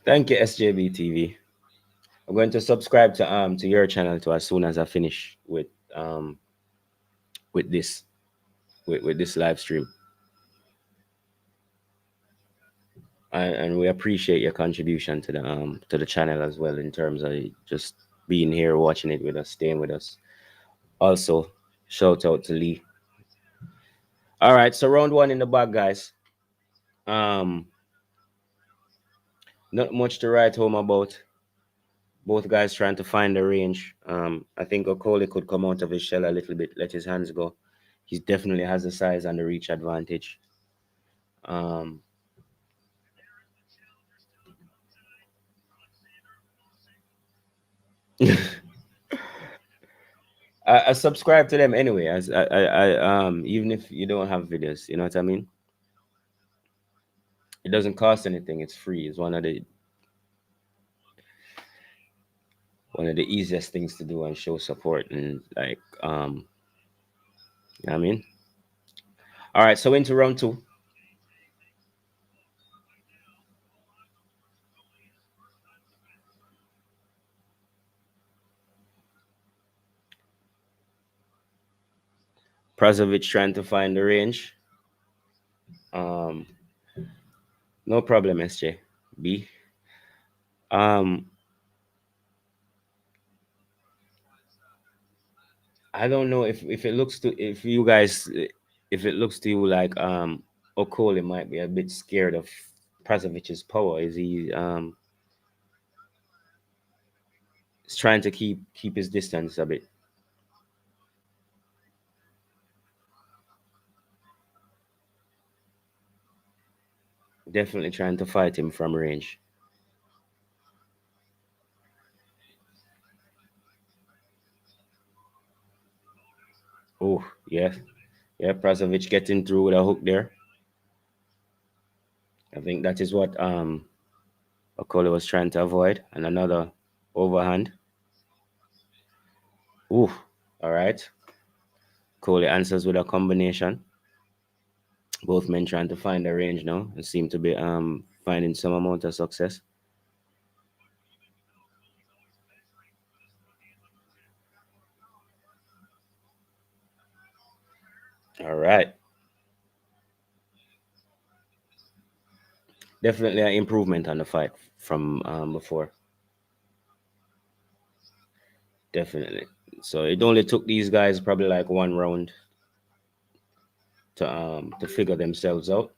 Thank you, SJB TV. I'm going to subscribe to your channel too as soon as I finish with this with this live stream. And we appreciate your contribution to the channel as well in terms of just being here, watching it with us, staying with us. Also, shout out to Lee. All right, so round one in the bag, guys. Um, not much to write home about. Both guys trying to find the range. I think Okoli could come out of his shell a little bit, let his hands go. He definitely has the size and the reach advantage. Um, I subscribe to them anyway, as even if you don't have videos, you know what I mean. It doesn't cost anything; it's free. It's one of the easiest things to do and show support and like you know what I mean. All right, so into round two. Prazovic trying to find the range. Um, no problem, SJ. B. Um, I don't know if it looks to if you guys if it looks to you like Okoli might be a bit scared of Prasovic's power. Is he is trying to keep his distance a bit? Definitely trying to fight him from range. Oh yeah, yeah. Prasovic getting through with a hook there. I think that is what Okoli was trying to avoid, and another overhand. Ooh, all right. Coley answers with a combination. Both men trying to find a range now and seem to be finding some amount of success. All right. Definitely an improvement on the fight from before. Definitely. So it only took these guys probably like one round to figure themselves out.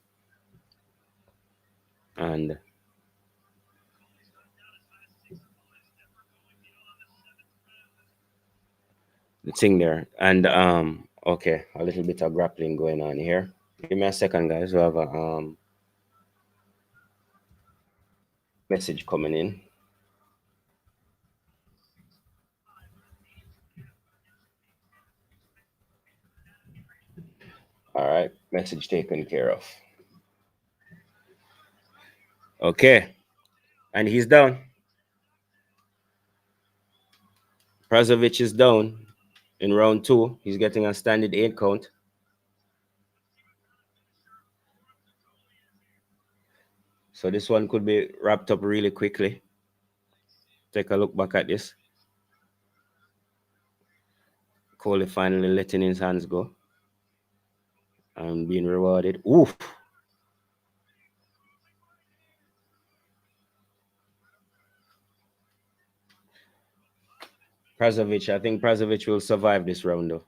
And the thing there. And okay, a little bit of grappling going on here. Give me a second, guys. We have a message coming in. All right, message taken care of. Okay, and he's down. Prazovic is down in round two. He's getting a standard 8 count. So this one could be wrapped up really quickly. Take a look back at this. Coley finally letting his hands go and being rewarded. Oof. Prazovic, I think Prazovic will survive this round though.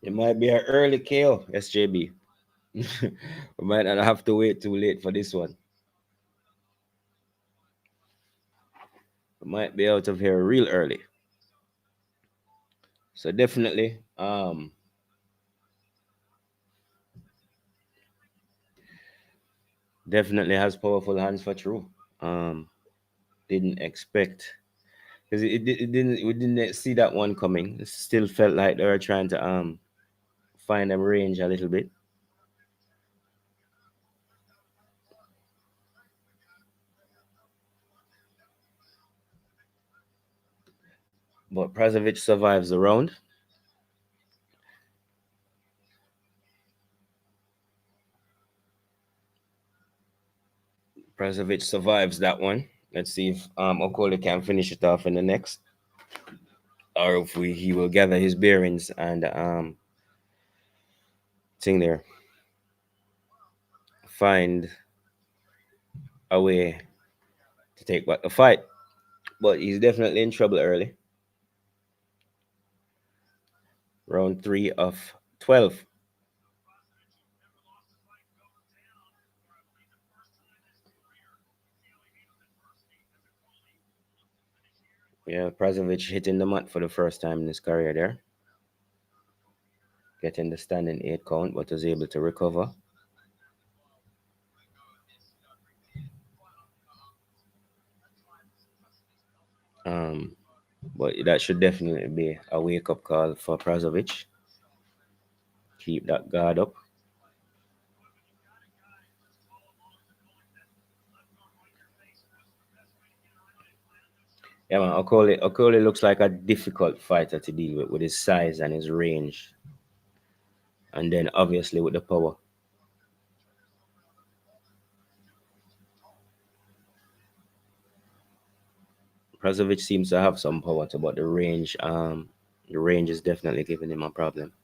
It might be an early KO, SJB. We might not have to wait too late for this one. We might be out of here real early. So definitely has powerful hands for true. Um, didn't expect because it didn't we didn't see that one coming. It still felt like they were trying to find them range a little bit. But Prazovic survives the round. Prazovic survives that one. Let's see if Okoli can finish it off in the next, or if he will gather his bearings and thing there, find a way to take back the fight. But he's definitely in trouble early. Round three of 12. Yeah, Prazovic hitting the mat for the first time in his career there, getting the standing 8 count, but was able to recover. Um, but that should definitely be a wake up call for Prazovic. Keep that guard up. Yeah, man, Okoli looks like a difficult fighter to deal with his size and his range, and then obviously with the power. Prazovic seems to have some power to, but the range is definitely giving him a problem.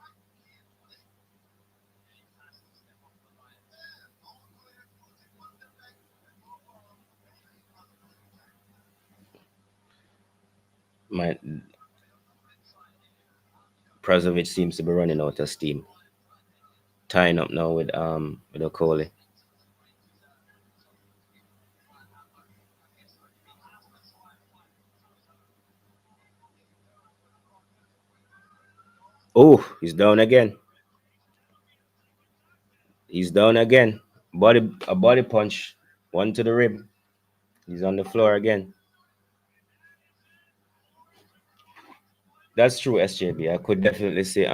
My Prazovic seems to be running out of steam. Tying up now with Okoli. Oh, he's down again. He's down again. Body punch. One to the rib. He's on the floor again. That's true, SJB. I could definitely say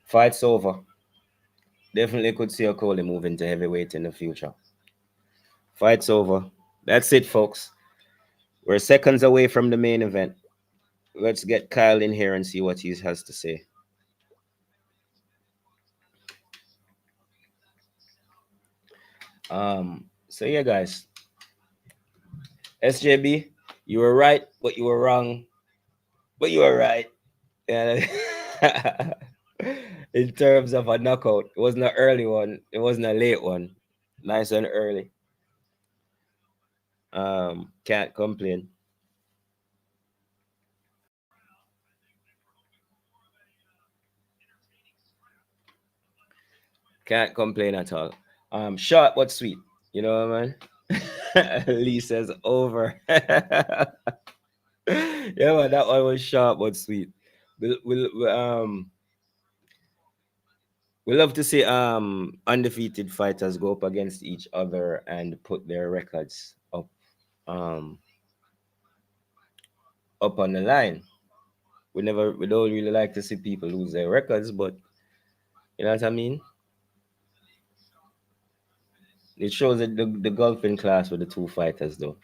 fight's over. Definitely could see Okoli move into heavyweight in the future. Fight's over. That's it, folks. We're seconds away from the main event. Let's get Kyle in here and see what he has to say. So yeah, guys. SJB, you were right, but you were wrong. But you were right. Yeah. In terms of a knockout, it wasn't an early one. It wasn't a late one. Nice and early. Can't complain. Can't complain at all. Short but sweet. You know what I mean? Lee says over. Yeah, man, that one was short but sweet. We love to see undefeated fighters go up against each other and put their records um up on the line. We don't really like to see people lose their records, but you know what I mean? It shows that the golfing class with the two fighters though.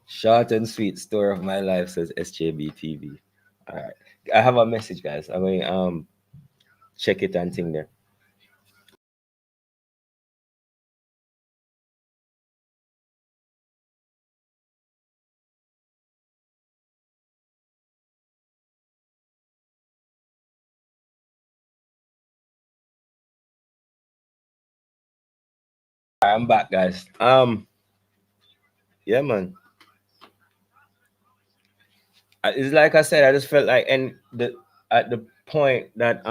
Short and sweet story of my life, says SJB TV. All right. I have a message, guys. I'm going check it and thing there. I'm back, guys. Yeah, man. It's like I said, I just felt like and the at the point that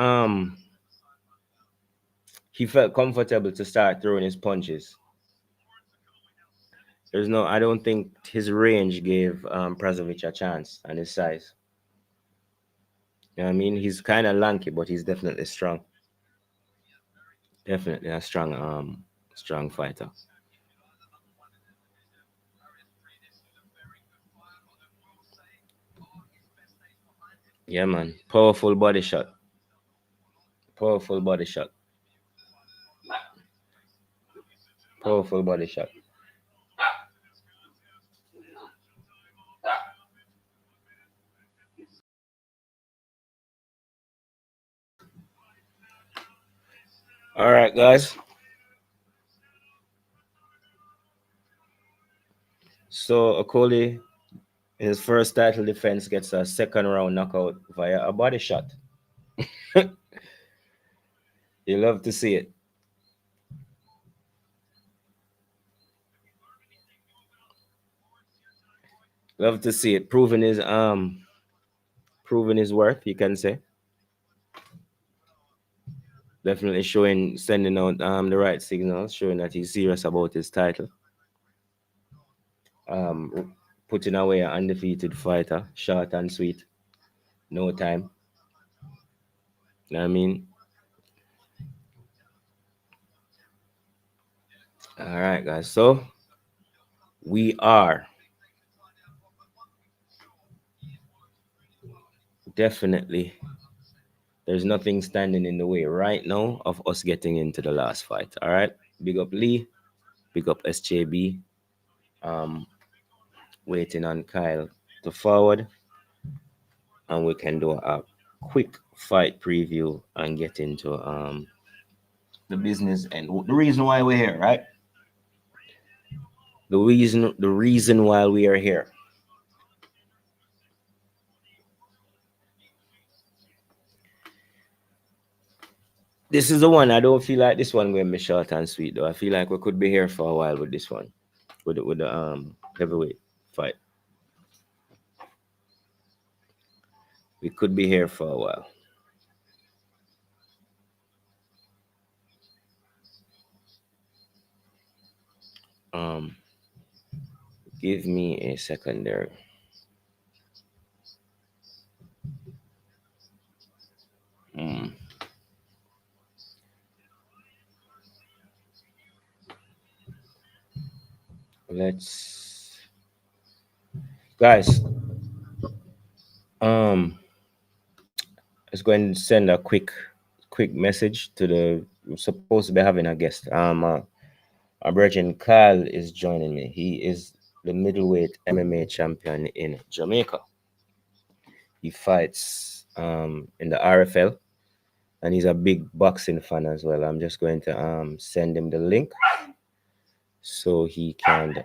he felt comfortable to start throwing his punches. I don't think his range gave Prazovic a chance and his size. You know what I mean? He's kind of lanky, but he's definitely strong. Definitely a strong fighter. Yeah, man. Powerful body shot. Powerful body shot. Powerful body shot. All right, guys. So Okoli, in his first title defense, gets a second round knockout via a body shot. You love to see it. Love to see it. Proving his worth, you can say. Definitely sending out the right signals, showing that he's serious about his title. Putting away an undefeated fighter, short and sweet, no time. You know what I mean? All right, guys. So we are definitely there's nothing standing in the way right now of us getting into the last fight. All right. Big up Lee, big up SJB. Um, Waiting on Kyle to forward, and we can do a quick fight preview and get into the business and the reason why we're here, right? The reason why we are here. This is the one. I don't feel like this one going to be short and sweet though. I feel like we could be here for a while with this one, with the heavyweight fight. We could be here for a while. Um, give me a second there. Hmm. Let's, guys. Um, let's go and send a quick message to the. We're supposed to be having a guest. Our Virgin Kyle is joining me. He is the middleweight MMA champion in Jamaica. He fights in the RFL, and he's a big boxing fan as well. I'm just going to send him the link so he can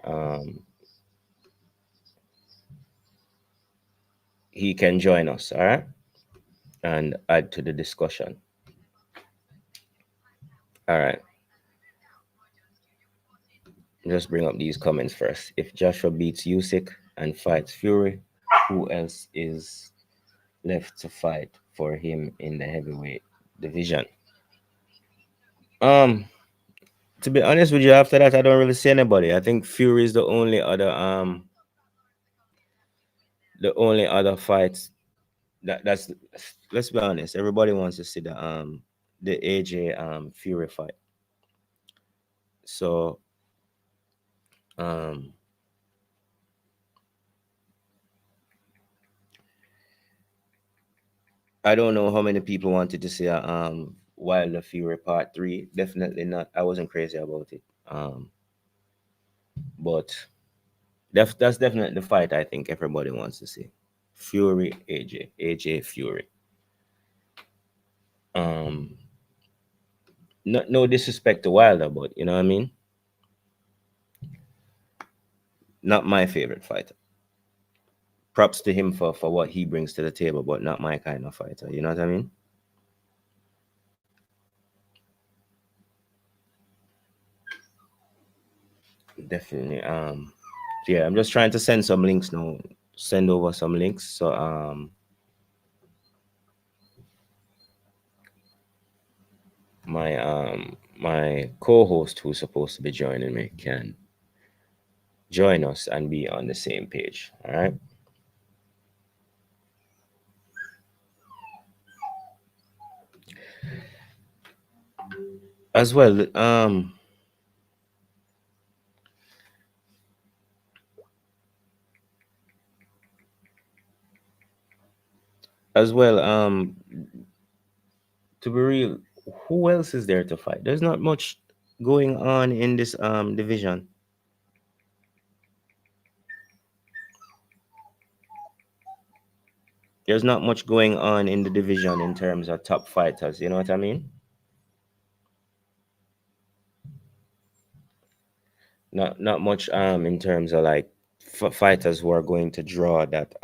join us, all right, and add to the discussion. All right. Just bring up these comments first. If Joshua beats Usyk and fights Fury, who else is left to fight for him in the heavyweight division? Um, to be honest with you, after that, I don't really see anybody. I think Fury is the only other fight that's. Let's be honest. Everybody wants to see the AJ Fury fight. So um I don't know how many people wanted to see Wilder Fury Part 3. Definitely not. I wasn't crazy about it. But that's definitely the fight I think everybody wants to see. Fury AJ Fury. Um no disrespect to Wilder, but you know what I mean? Not my favorite fighter. Props to him for what he brings to the table, but not my kind of fighter. You know what I mean? Definitely. Yeah, I'm just trying to send some links now. Send over some links. So my co-host who's supposed to be joining me can join us and be on the same page. All right. As well, as well, to be real, who else is there to fight? There's not much going on in this division. There's not much going on in the division in terms of top fighters. You know what I mean? Not much in terms of like fighters who are going to draw that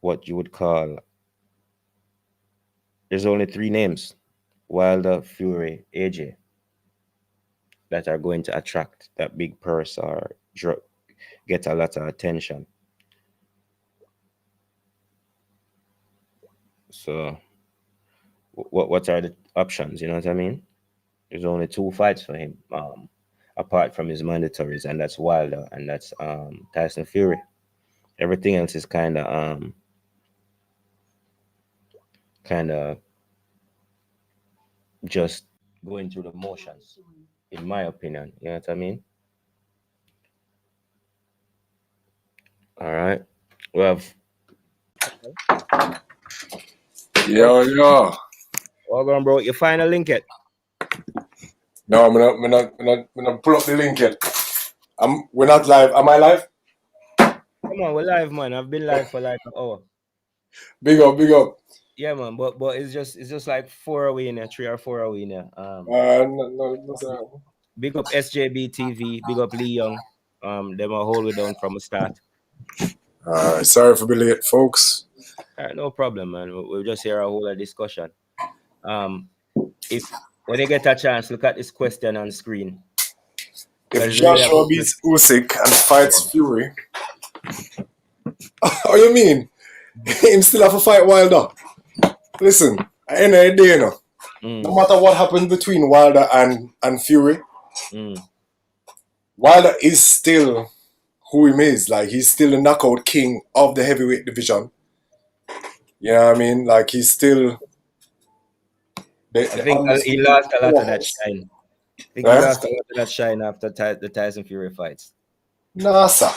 what you would call. There's only three names: Wilder, Fury, AJ, that are going to attract that big purse or get a lot of attention. So, what are the options? You know what I mean? There's only two fights for him, apart from his mandatories, and that's Wilder and that's Tyson Fury. Everything else is kind of just going through the motions, in my opinion. You know what I mean? All right. We have. Yo. Hold on, bro. You find a link yet? No, I'm not pull up the link yet. We're not live. Am I live? Come on, we're live, man. I've been live for like an hour. Big up. Yeah, man. But it's just like 4 away now, 3 or 4 away now. No. Big up SJB TV. Big up Lee Young. Them are hold it down from the start. Sorry for being late, folks. All right, no problem, man. We'll just hear a whole discussion. If when you get a chance, look at this question on screen. If Joshua beats Usyk and fights Fury, Oh, you mean him still have to fight Wilder? Listen, at the end of the day, no matter what happens between Wilder and Fury, Wilder is still who he is. Like, he's still the knockout king of the heavyweight division. You know what I mean? Like, he's still I think he lost a lot of that shine. I think he lost a lot of that shine after the Tyson Fury fights. Nah, sir.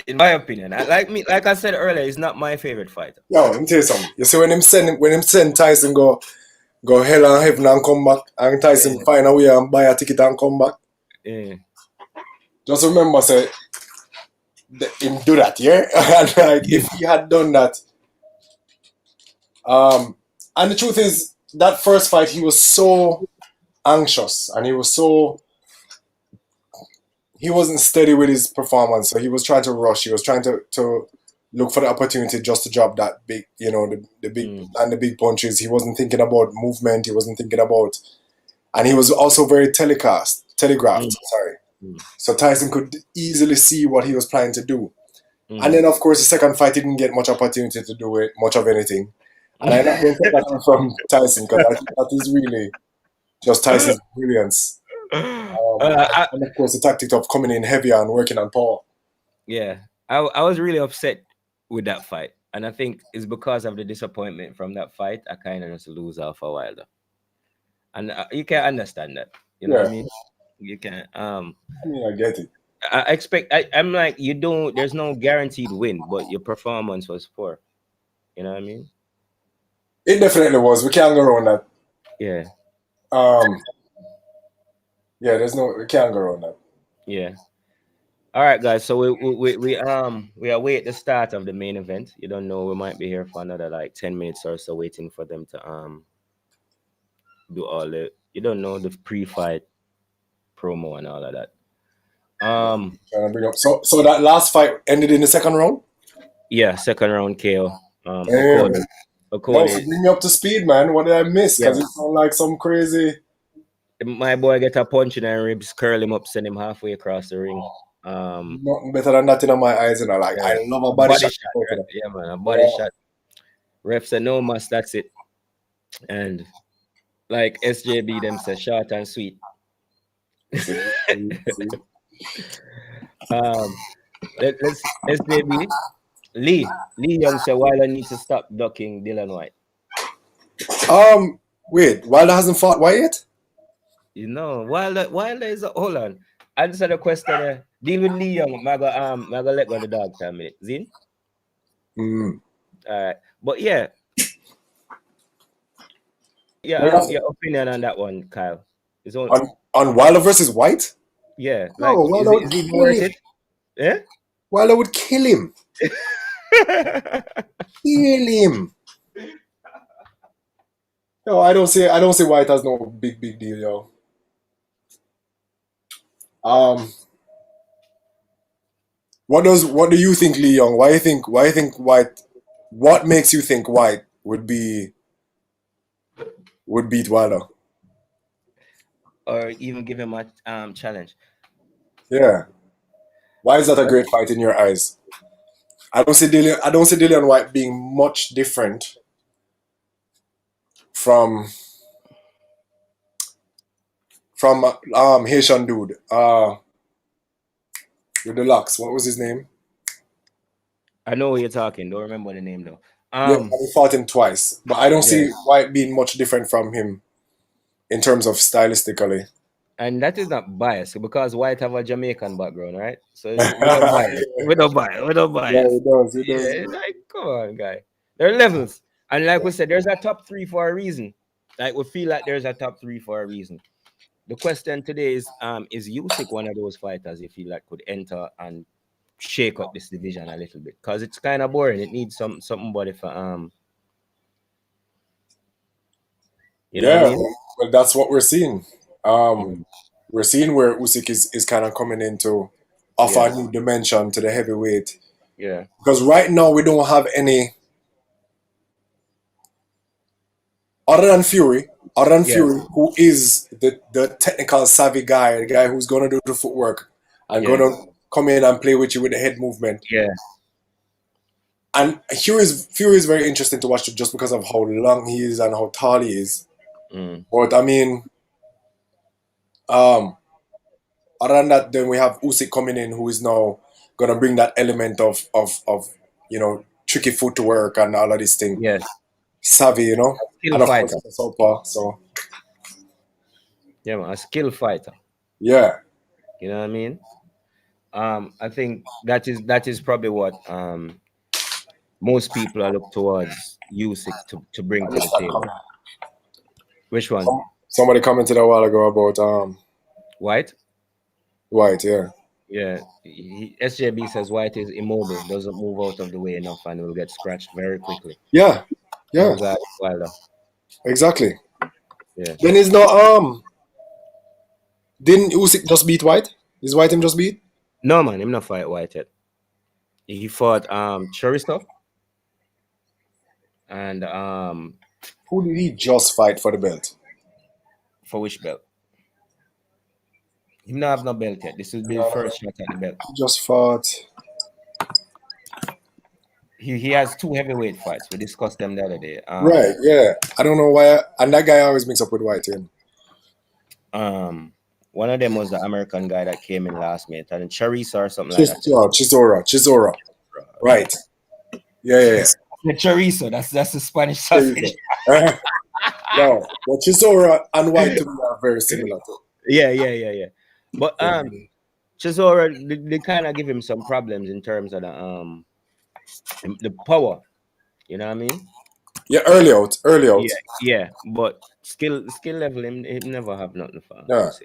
In my opinion, like I said earlier, he's not my favorite fighter. Yo, let me tell you something. You see, when him send Tyson go hell and heaven and come back, and Tyson find a way and buy a ticket and come back. Yeah. Just remember, say, him do that, yeah? And like, if he had done that, and the truth is, that first fight, he was so anxious, and he wasn't steady with his performance, so he was trying to rush. He was trying to look for the opportunity just to drop that big, the big and the big punches. He wasn't thinking about movement. He wasn't thinking about, and he was also very telegraphed. Sorry. So Tyson could easily see what he was planning to do. And then, of course, the second fight, he didn't get much opportunity to do much of anything. And I don't take that from Tyson, because I think that is really just Tyson's brilliance. And of course, the tactic of coming in heavier and working on power. Yeah, I was really upset with that fight, and I think it's because of the disappointment from that fight. I kind of just lose off a Wilder, and you can't understand that. You know what I mean? You can't. I mean, I get it. I expect. I'm like, you don't. There's no guaranteed win, but your performance was poor. You know what I mean? It definitely was. We can't go around that. Yeah. Yeah, we can't go around that. Yeah. All right, guys. So we await the start of the main event. You don't know, we might be here for another like 10 minutes or so, waiting for them to do all the, you don't know, the pre-fight promo and all of that. Trying to bring up. So that last fight ended in the second round? Yeah, second round KO. No, so bring me up to speed, man. What did I miss? Because it sounds like some crazy. My boy get a punch in the ribs, curl him up, send him halfway across the ring. Nothing better than that in my eyes, Like, I love a body shot. Right? Yeah, man, a body shot. Ref said no mas, that's it. And like SJB them say, short and sweet. Let's SJB. Lee Young said Wilder needs to stop ducking Dylan White. Wait, Wilder hasn't fought White yet? You know, Wilder is hold on. Answer the question. Deal with Lee Young. I go let go of the dog for a minute. Zin? All right. But yeah. Yeah, your opinion on that one, Kyle. Is on Wilder versus White? Yeah. No, like, Wilder would is it worth it? Yeah? Wilder would kill him. Kill him. No, I don't see White as no big deal, yo. What do you think, Lee Young? Why you think White? What makes you think White would beat Wilder? Or even give him a challenge? Yeah. Why is that a great fight in your eyes? I don't see Dillian White being much different from Haitian dude. With the locks. What was his name? I know what you're talking. Don't remember the name though. We fought him twice, but I don't see White being much different from him in terms of stylistically. And that is not biased because White have a Jamaican background, right? So we don't bias. Yeah, it does. Yeah, like, come on, guy. There are levels, and like we said, there's a top 3 for a reason. Like, we feel like there's a top 3 for a reason. The question today is Usyk one of those fighters you feel like could enter and shake up this division a little bit? Because it's kind of boring. It needs somebody for you know what I mean? Well, that's what we're seeing. We're seeing where Usyk is kind of coming in to offer a new dimension to the heavyweight. Yeah. Because right now we don't have any other than Fury, who is the technical savvy guy, the guy who's gonna do the footwork and gonna come in and play with you with the head movement. Yeah. And Fury is very interesting to watch just because of how long he is and how tall he is. Mm. But I mean, um, other than that, then we have Usyk coming in, who is now gonna bring that element of tricky footwork and all of this thing, Yes, savvy, skill and of course fighter. he's a southpaw. So Yeah, man, a skill fighter. yeah, You know what I mean? I think that is probably what most people are look towards Usyk to bring I to the missed that table. comment. Which one? Somebody commented a while ago about White? White. Yeah, Yeah. SJB says White is immobile, doesn't move out of the way enough, and will get scratched very quickly. yeah, Same yeah, regard Wilder. exactly. Yeah. Then is no didn't Usyk just beat White? Is White him just beat? No man, him not fight White yet. He fought Chorizo and Who did he just fight for the belt? for which belt? Him not have no belt yet. This will be his first shot at the belt. He just fought. He has two heavyweight fights. We discussed them the other day. Right, yeah. I don't know why. And that guy always mix up with White. Him. Um one of them was the American guy that came in last minute, and Chorizo or something like that. Chisora. Right. Yeah, yeah, yeah. The chorizo, that's the Spanish There you go. sausage. No, but Chisora and White to me are very similar too. Yeah. But Yeah. Chisora, they kind of give him some problems in terms of the power. You know what I mean? Yeah, early out, early out. Yeah. But skill level, him never have nothing for Yeah. Usyk.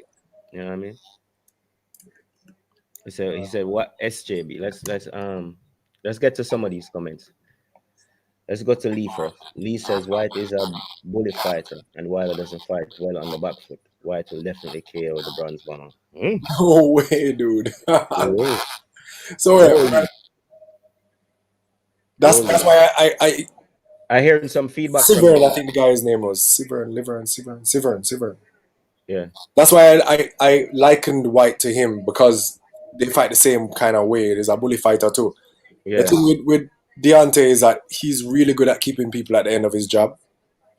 You know what I mean? He said what SJB? Let's get to some of these comments. Let's go to Lee first. Lee says White is a bully fighter, and Wilder doesn't fight well on the back foot. White will definitely KO the bronze bomber. No way, dude. Oh, So yeah, holy, that's holy. why I I heard some feedback from Sivern, you. I think the guy's name was Sivern. Yeah, That's why I likened White to him because they fight the same kind of way. There's a bully fighter too. The yeah. thing with Deontay is that he's really good at keeping people at the end of his job,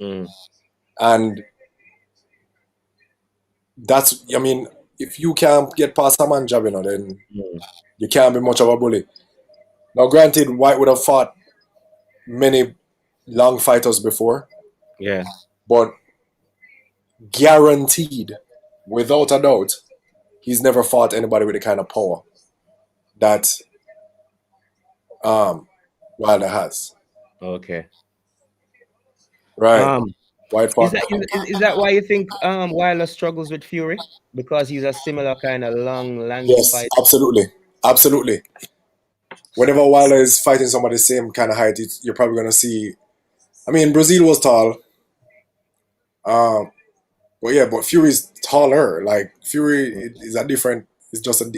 Mm, and that's I mean, if you can't get past a man job, then mm, you can't be much of a bully. Now, granted, White would have fought many long fighters before, yeah. but guaranteed, without a doubt, he's never fought anybody with the kind of power that um, Wilder has. Okay. Right. Um, White is fought. that is that why you think Wilder struggles with Fury? Because he's a similar kind of long, lanky Yes, fight. absolutely. Absolutely. Whenever Wilder is fighting somebody the same kind of height, you're probably going to see. I mean, Brazil was tall. Um, but yeah, but Fury's taller. Like, Fury is a different. It's just a.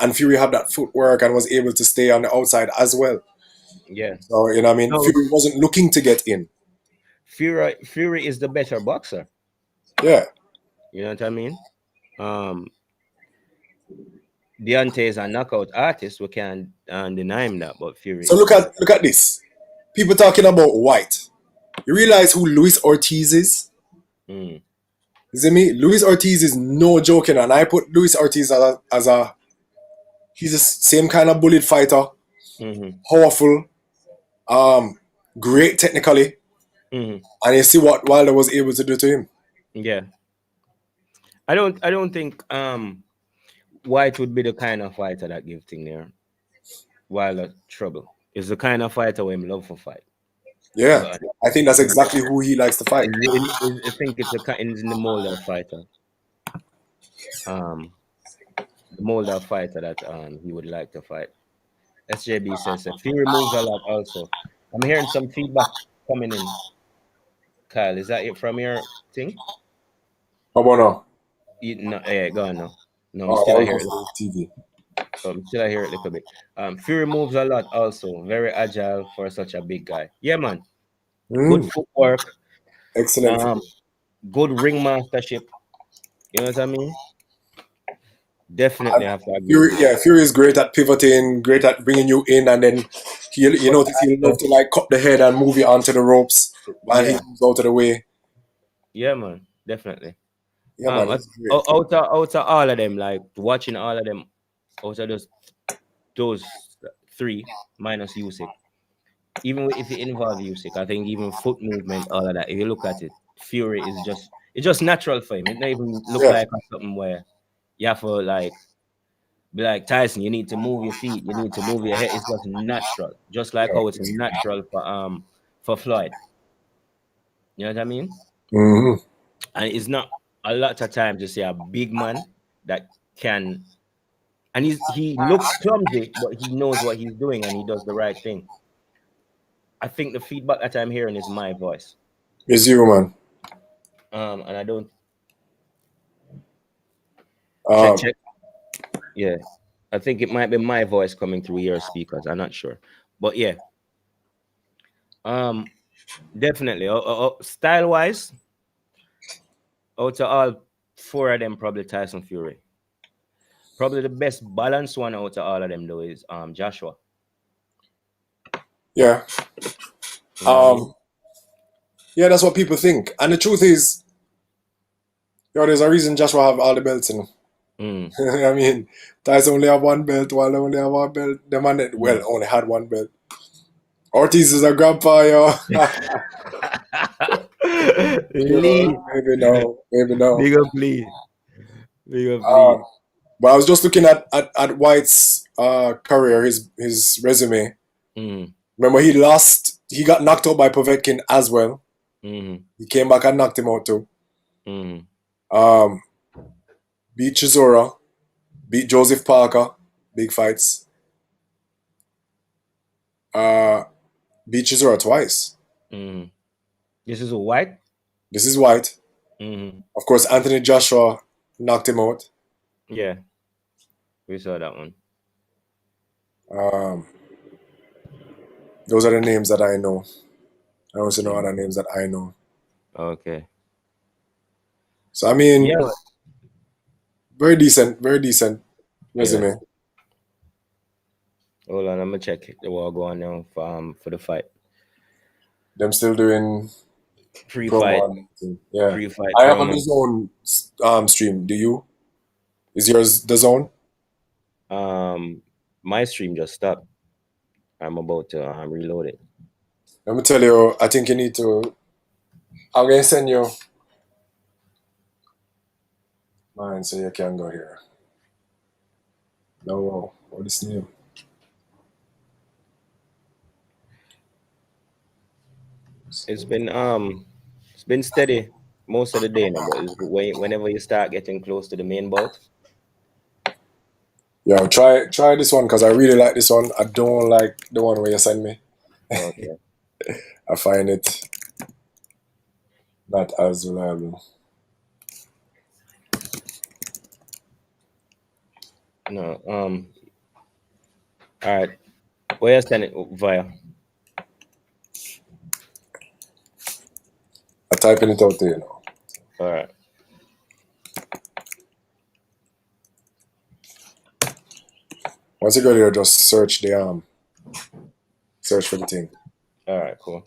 And Fury had that footwork and was able to stay on the outside as well. Yeah. So, what I mean? No, Fury wasn't looking to get in. Fury is the better boxer. Yeah. You know what I mean? Um, Deontay is a knockout artist. We can't deny him that, but Fury So is the look at this. People talking about White. You realize who Luis Ortiz is? mm, You see me? Luis Ortiz is no joking, and I put Luis Ortiz as a he's the same kind of bullet fighter, hmm powerful, um, great technically, hmm and you see what Wilder was able to do to him. yeah. I don't think White would be the kind of fighter that give thing there Wilder trouble. Is the kind of fighter where him love for fight. To be Yeah, honest. I think that's exactly who he likes to fight. I think it's in the mold of fighter. Um, the mold of fighter that he would like to fight. SJB says Fury moves a lot also. I'm hearing some feedback coming in. Kyle, is that it from your thing? How about now? No, yeah, go on now. No, I'm Oh, still that here. was on TV. I'm still here a little bit. Fury moves a lot also. Very agile for such a big guy. Yeah, man. Good Mm, footwork. excellent. Um, good ring mastership. You know what I mean? Definitely And have to agree with you. Fury is great at pivoting, great at bringing you in, and then you But notice he'll love to like cut the head and move you onto the ropes while he yeah, moves out of the way. yeah, man, definitely. Yeah, man, Out he's great. out of all of them, like watching all of them, out of those three minus Usyk, even if it involves Usyk, I think even foot movement, all of that. If you look at it, Fury is just it's just natural for him. It don't even look Yeah, like something where you have to like be like Tyson. You need to move your feet. You need to move your head. It's just natural, just like yeah. how it's natural for Floyd. You know what I mean? Hmm. And it's not a lot of times you see a big man that can, and he looks clumsy, but he knows what he's doing and he does the right thing. I think the feedback that I'm hearing is my voice. It's you, man. And I don't check Um, check. Yeah, I think it might be my voice coming through your speakers. I'm not sure, but yeah, um, definitely. Style wise, out of all four of them, probably Tyson Fury. Probably the best balanced one out of all of them though is Joshua. yeah, You know what I um, mean? yeah. That's what people think, and the truth is, there's a reason Joshua have all the belts in him. Mm, I mean, Tyson only have one belt, while they only have one belt. The man that mm. only had one belt. Ortiz is a grandpa, yo. Lee, Maybe no, maybe no. big up Lee, big up Um, Lee. but I was just looking at White's career, his resume. Mm, Remember, he lost. He got knocked out by Povetkin as well. mm, He came back and knocked him out too. mm, Um, beat Chisora, beat Joseph Parker, big fights. Uh, beat Chisora twice. mm. This is a white. This is White. Mm, Of course, Anthony Joshua knocked him out. yeah, we saw that one. Um, those are the names that I know. I also know Mm, other names that I know. okay. So I mean, Yeah, very decent yeah. resume. Hold on, I'm gonna check the war going now for the fight. Them still doing promo Pre-fight, and everything. Yeah, pre-fight I have a promo. DAZN stream. Do you? Is yours DAZN? Um, my stream just stopped. I'm about to reload it. Let me tell you. I think you need to. I'm gonna send you mine so you can go here. No, what is new? It's been steady most of the day now, but whenever you start getting close to the main bout, Yeah, try this one because I really like this one. I don't like the one where you send me. okay. I find it not as reliable. No, all right. Where you send it via? I'm typing it out there now. All right, Once you go there, just search for the thing. all right, cool.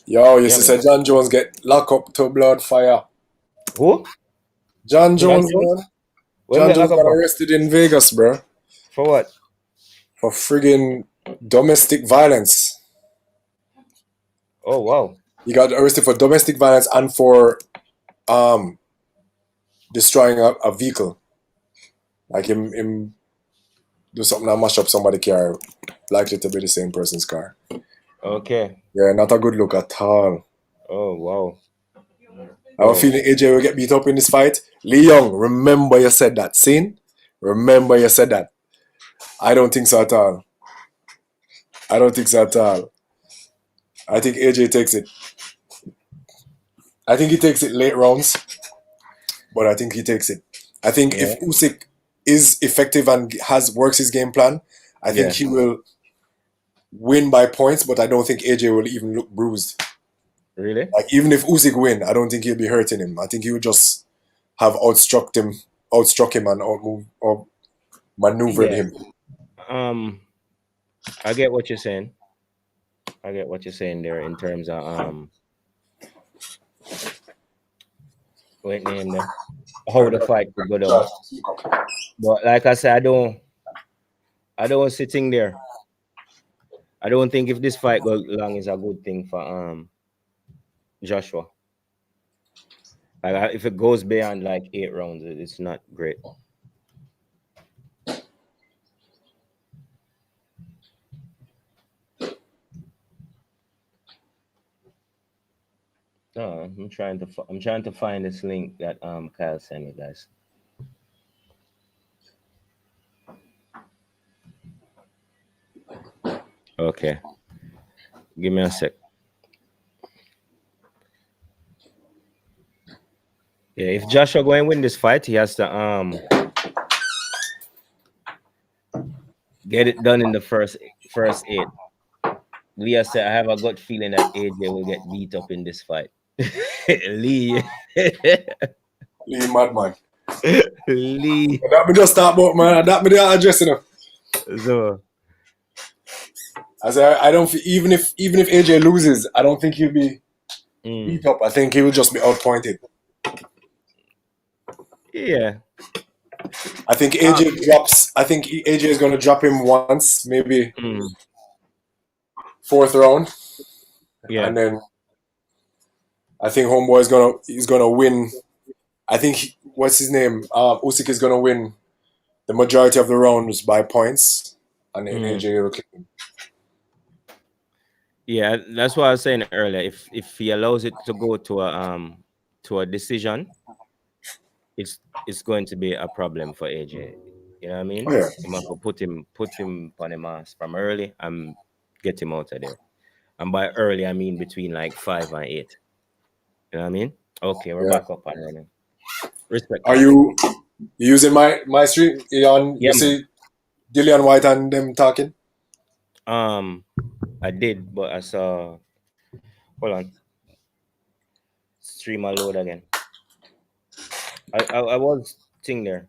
Yo, you Yeah, see, man. said John Jones get locked up to blood fire. Who? John John Jones, Jones? man. When John get Jones locked up got for? arrested in Vegas, bro, For what? for friggin' domestic violence. Oh wow. He got arrested for domestic violence and for um destroying a vehicle. Like him do something that mash up somebody's car, likely to be the same person's car. Okay. Yeah, not a good look at all. Oh wow. I have a Oh feeling AJ will get beat up in this fight. Lee Young, remember you said that. Scene? Remember you said that. I don't think so at all. I don't think so at all. I think AJ takes it. I think he takes it late rounds, but I think he takes it. I think yeah. if Usyk is effective and has works his game plan, I think Yeah. he will win by points, but I don't think AJ will even look bruised. Really? Like even if Usyk win, I don't think he'll be hurting him. I think he would just have outstruck him and outmove or maneuvered Yeah. him. Um, I get what you're saying. I get what you're saying there in terms of what name them, how the fight could go down. But like I said, I don't sitting there. I don't think if this fight goes long is a good thing for Joshua. Like if it goes beyond like 8 rounds, it's not great. No, I'm trying to find this link that Kyle sent me, guys. Okay, give me a sec. Yeah, if Joshua going to win this fight, he has to get it done in the first 8. Leah said, I have a gut feeling that AJ will get beat up in this fight. Lee. Lee madman. Lee. That me just talk about, man. That me they are addressing him. So As I don't even if AJ loses, I don't think he'll be beat up. I think he will just be outpointed. yeah. I think AJ drops. I think AJ is going to drop him once, maybe Mm, 4th round, yeah. and then I think Homeboy is gonna win. I think what's his name? Usyk is gonna win the majority of the rounds by points, and then AJ will kick him. Yeah, that's what I was saying earlier. If he allows it to go to a decision, it's going to be a problem for AJ. You know what I mean? Oh yeah, He must go put him on the mask from early and get him out of there. And by early I mean between like 5 and 8. You know what I mean? Okay, we're yeah. back up and running. Respect, Are Kyle. you using my stream? Yeah, You man. see Dillian White and them talking? Um, I did, but I saw. Hold on. Stream a load again. I was thing there.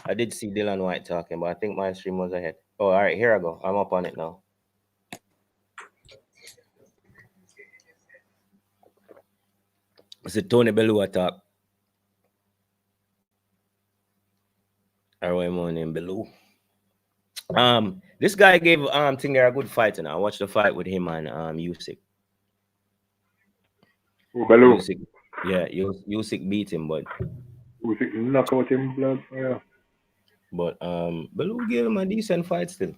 I did see Dylan White talking, but I think my stream was ahead. Oh, all right, here I go. I'm up on it now. It's a Tony Bellew talk. Or what my name Bellew. This guy gave thing there a good fight, and I watched the fight with him and Usyk. Baloo. Usyk, yeah, Usyk beat him, Usyk knock out him blood. Yeah. but Bellew gave him a decent fight still.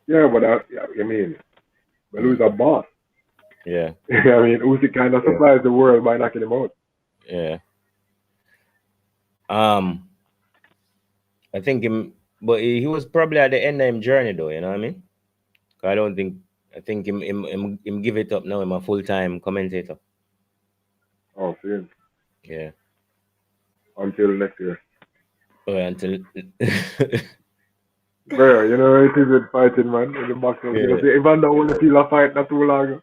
Yeah, but I mean, Baloo's a boss. Yeah, I mean, Usyk kind of surprised the world by knocking him out. yeah. I think him, but he was probably at the end of his journey, though. You know what I mean? I don't think. I think him give it up now. I'm a full time commentator. Oh, see. Yeah. Until next year. Oh, until. Bro, you know it is with fighting, man. In the boxing, Yeah. you know, even though only feel a fight not too long.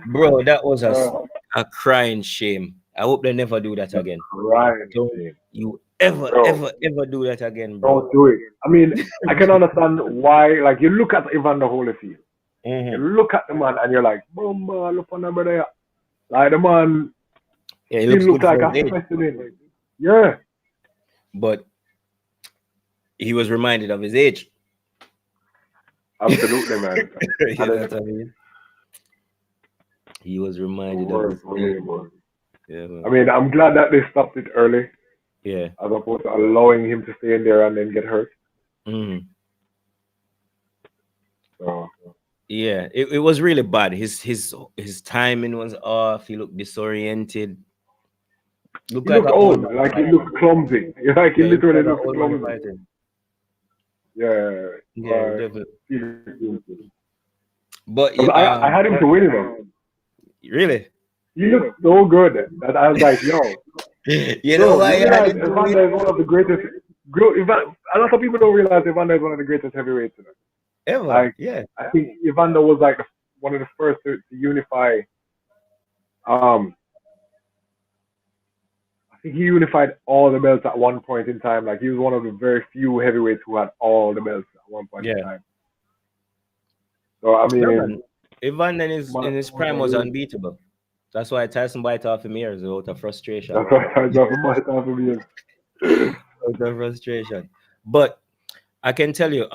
Bro, that was a crying shame. I hope they never do that again. Right. Don't you ever, Bro. ever do that again, bro. Don't do it. I mean, I can understand why. Like, you look at Evander Holyfield, you look at the man, and you're like, boom, look on the brother. Like, the man Yeah, he still looks look good like for a his age. specimen. Yeah. But he was reminded of his age. Absolutely, man. You know what I mean? He was reminded of his age. Yeah, man. I mean, I'm glad that they stopped it early, Yeah. as opposed to allowing him to stay in there and then get hurt. Mhm. So, Yeah, it was really bad. His timing was off. He looked disoriented. Looked he like looked an old, old like he fighter. looked clumsy. Like he Yeah, he looked literally like an looked old man clumsy. fighting. Yeah. Yeah, definitely. But I had him to win him. really, He looked so good that I was like, yo, you bro, know why you you had realize it to Evander win? is one of the greatest. A lot of people don't realize Evander is one of the greatest heavyweights. Ever? Like, Yeah. I think Evander was like one of the first to unify. I think he unified all the belts at one point in time. Like he was one of the very few heavyweights who had all the belts at one point in Yeah. time. So I Yeah, mean, man. Evander in his prime was unbeatable. That's why Tyson bite off him ears out of frustration. that's why I got my time for me. Out of frustration. But I can tell you,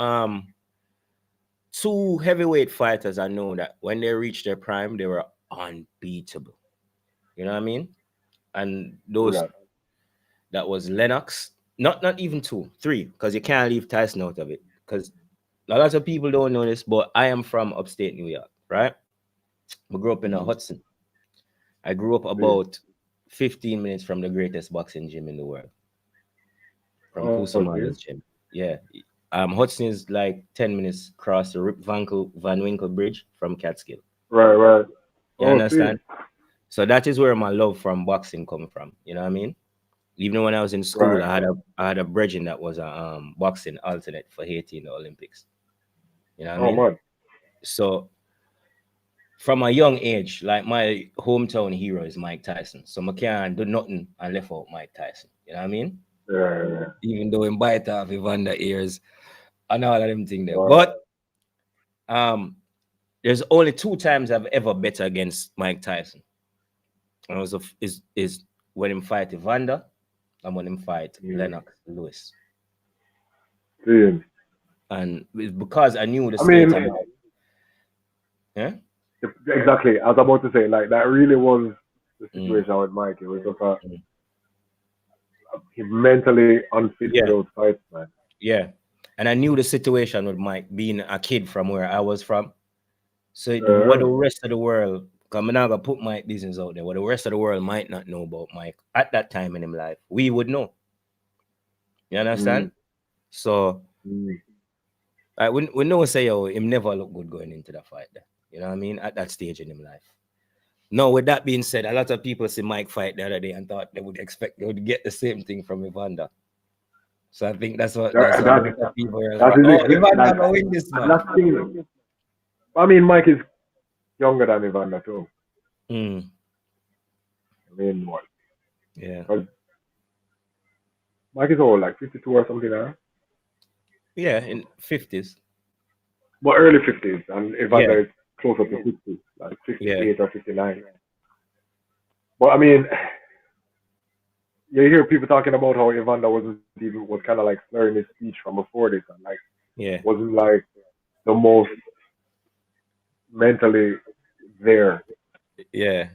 two heavyweight fighters I know that when they reached their prime, they were unbeatable. You know what I mean? And those that was Lennox. Not even two, three, because you can't leave Tyson out of it. Because a lot of people don't know this, but I am from upstate New York, right? I grew up in a Hudson. I grew up about 15 minutes from the greatest boxing gym in the world, from Kusumala's gym. Yeah. Hudson is like 10 minutes across the Rip Van Winkle Bridge from Catskill. Right. You understand? So that is where my love from boxing come from. You know what I mean? Even when I was in school, I had a brethren that was a boxing alternate for Haiti in the Olympics. You know what I mean? Man. So from a young age, like my hometown hero is Mike Tyson. So I can't do nothing and left out Mike Tyson. You know what I mean? Yeah. Even though in bite off Evander ears and all of them things there. But there's only 2 times I've ever bet against Mike Tyson. And it was is when him fight Evander and when him fight Lennox Lewis. And it's because I knew the state of mind. Yeah? Exactly. I was about to say, like, that really was the situation with Mike. It was just he's mentally unfit for those fights, man. Yeah. And I knew the situation with Mike being a kid from where I was from. So what the rest of the world, because I'm not going to put Mike business out there, what the rest of the world might not know about Mike at that time in his life, we would know. You understand? So we know say, him never look good going into the fight there. You know what I mean? At that stage in his life. Now, with that being said, a lot of people see Mike fight the other day and thought they would get the same thing from Evander. So I think that's what people are like, Evander will win this match. I mean, Mike is younger than Evander too. I mean, what? Yeah. Mike is old, like 52 or something, huh? Yeah, in 50s. But early 50s, and Evander is closer to 50, like 58 or 59. But I mean, you hear people talking about how Evander was kind of like slurring his speech from before this, and like wasn't like the most mentally there. Yeah.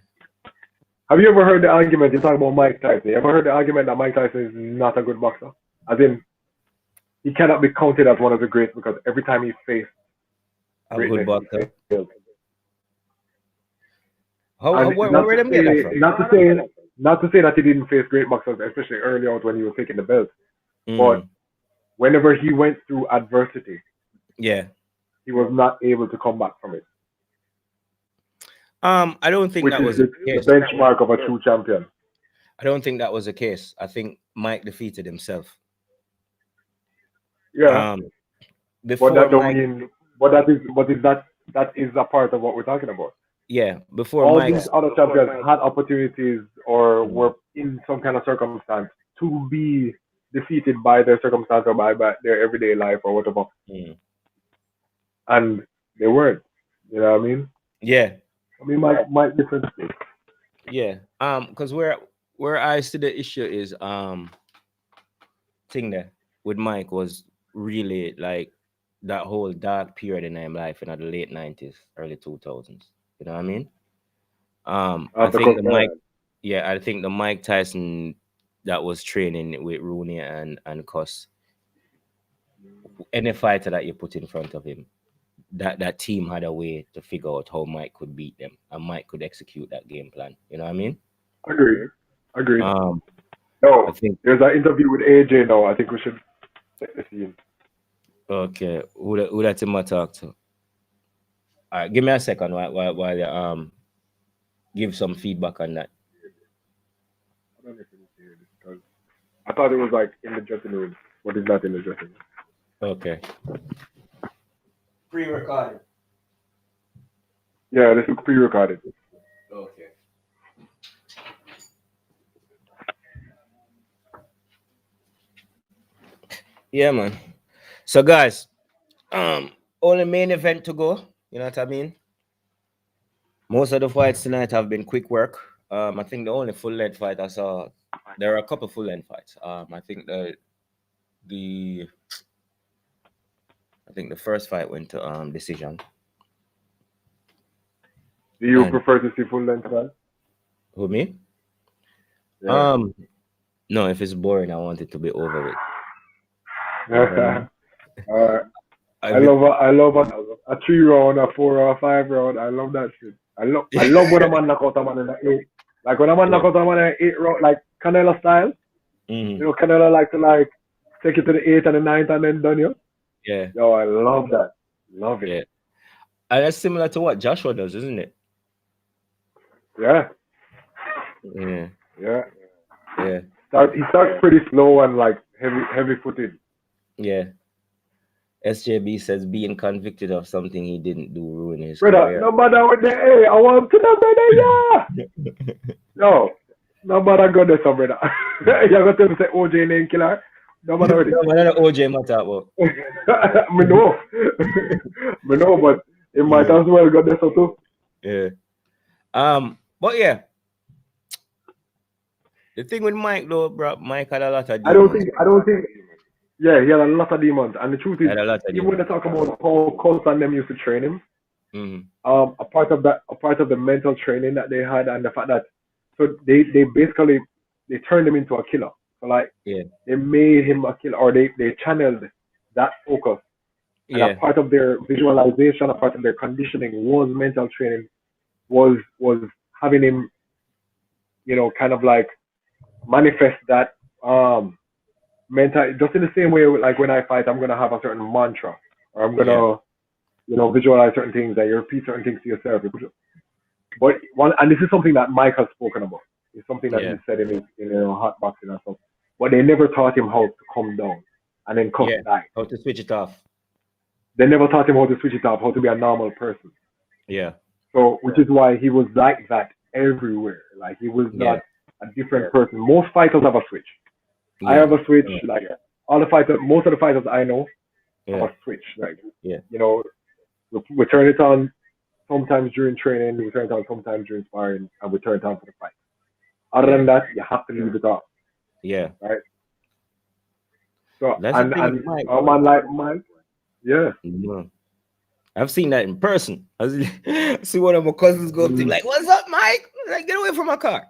Have you ever heard the argument? You talk about Mike Tyson. You ever heard the argument that Mike Tyson is not a good boxer? As in, he cannot be counted as one of the greats because every time he faced a good boxer. Where them get that from? Not to say that he didn't face great boxers, especially early out when he was taking the belt. But whenever he went through adversity, he was not able to come back from it. I don't think that was the benchmark of a true champion. I don't think that was the case. I think Mike defeated himself. Yeah. Before but that is a part of what we're talking about. Yeah. Before all Mike's, these other champions had opportunities or were in some kind of circumstance to be defeated by their circumstance or by their everyday life or whatever. And they weren't. You know what I mean? Yeah. I mean, Mike different. Yeah. Because where I see the issue is thing there with Mike was really like that whole dark period in his life in the late 90s, early 2000s. You know what I mean? I think the Mike Tyson that was training with Rooney and Cuss, any fighter that you put in front of him, that team had a way to figure out how Mike could beat them and Mike could execute that game plan. You know what I mean? Agreed. I think there's an interview with AJ now. I think we should take the scene. Okay, who that him talk to? All right, give me a second while you give some feedback on that. I don't know if you need to hear this because I thought it was like in the dressing room, but it's not in the dressing room. Okay. Pre-recorded. Yeah, this is pre-recorded. Okay. Yeah, man. So, guys, only main event to go. You know what I mean? Most of the fights tonight have been quick work. I think the only full length fight I saw, there are a couple full length fights. I think the I think the first fight went to decision. Do you And prefer to see full length, man? who me? Yeah. No, if it's boring, I want it to be over with. I love a 3 round, a 4 or a 5 round. I love that shit. I love when a man knock out a man in the 8. Like when a man knock out a man in the 8 round, like Canelo style. Mm-hmm. You know, Canelo like to like take it to the 8th and the 9th and then done you. Yeah. Yo, I love that. Love it. Yeah. And that's similar to what Joshua does, isn't it? Yeah. Yeah. Yeah. Yeah. He starts pretty slow and like heavy footed. Yeah. SJB says being convicted of something he didn't do ruin his Brother, career. no matter what I want to know, brother, yeah. No, no matter God, that's brother. You're going to tell me say OJ name killer. No matter what. No, man, OJ matter about. Me know. Me know, but it might as well go there too. Yeah. But yeah. The thing with Mike though, bro, Mike had a lot of demons. I don't think. Yeah, he had a lot of demons, and the truth is, even when they talk about how Coach and them used to train him, a part of the mental training that they had, and the fact that so they basically they turned him into a killer. So like they made him a killer, or they channeled that focus. And a part of their visualization, a part of their conditioning was mental training, was having him, you know, kind of like manifest that mental, just in the same way like when I fight, I'm gonna have a certain mantra, or I'm gonna, you know, visualize certain things and you repeat certain things to yourself. But and this is something that Mike has spoken about. It's something that he said in his hot boxing and stuff. But they never taught him how to come down and then come back. How to switch it off. They never taught him how to switch it off, how to be a normal person. Yeah. So which is why he was like that everywhere. Like he was not a different person. Most fighters have a switch. I have a switch. Like all the fighters, most of the fighters I know have a switch. Like you know, we turn it on sometimes during training, we turn it on sometimes during sparring, and we turn it on for the fight. Other than that, you have to leave it off. Yeah. Right. So that's and a man like Mike, I've seen that in person. I see one of my cousins go up to him like, "What's up, Mike?" Like, "Get away from my car."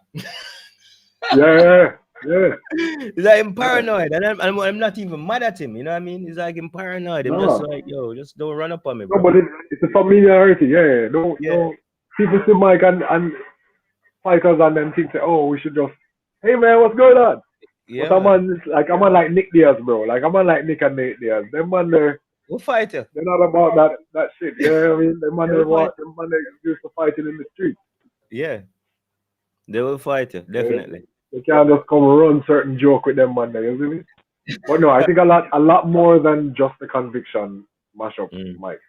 Yeah. He's like, I'm paranoid, and I'm not even mad at him. You know what I mean? He's like, I'm paranoid. I'm just like, yo, just don't run up on me, bro. No, but it's a familiarity. Yeah. No. People see Mike and fighters and then think, oh, we should just, hey man, what's going on? Yeah. But I'm on like Nick Diaz, bro. Like I'm on like Nick and Nate Diaz. Them man there. We'll fight you. They're not about that shit. You know what I mean? Them man they used to fighting in the street. Yeah. They will fight you, definitely. They can't just come run certain joke with them man there, you see me? But no, I think a lot more than just the conviction mashup, Mike.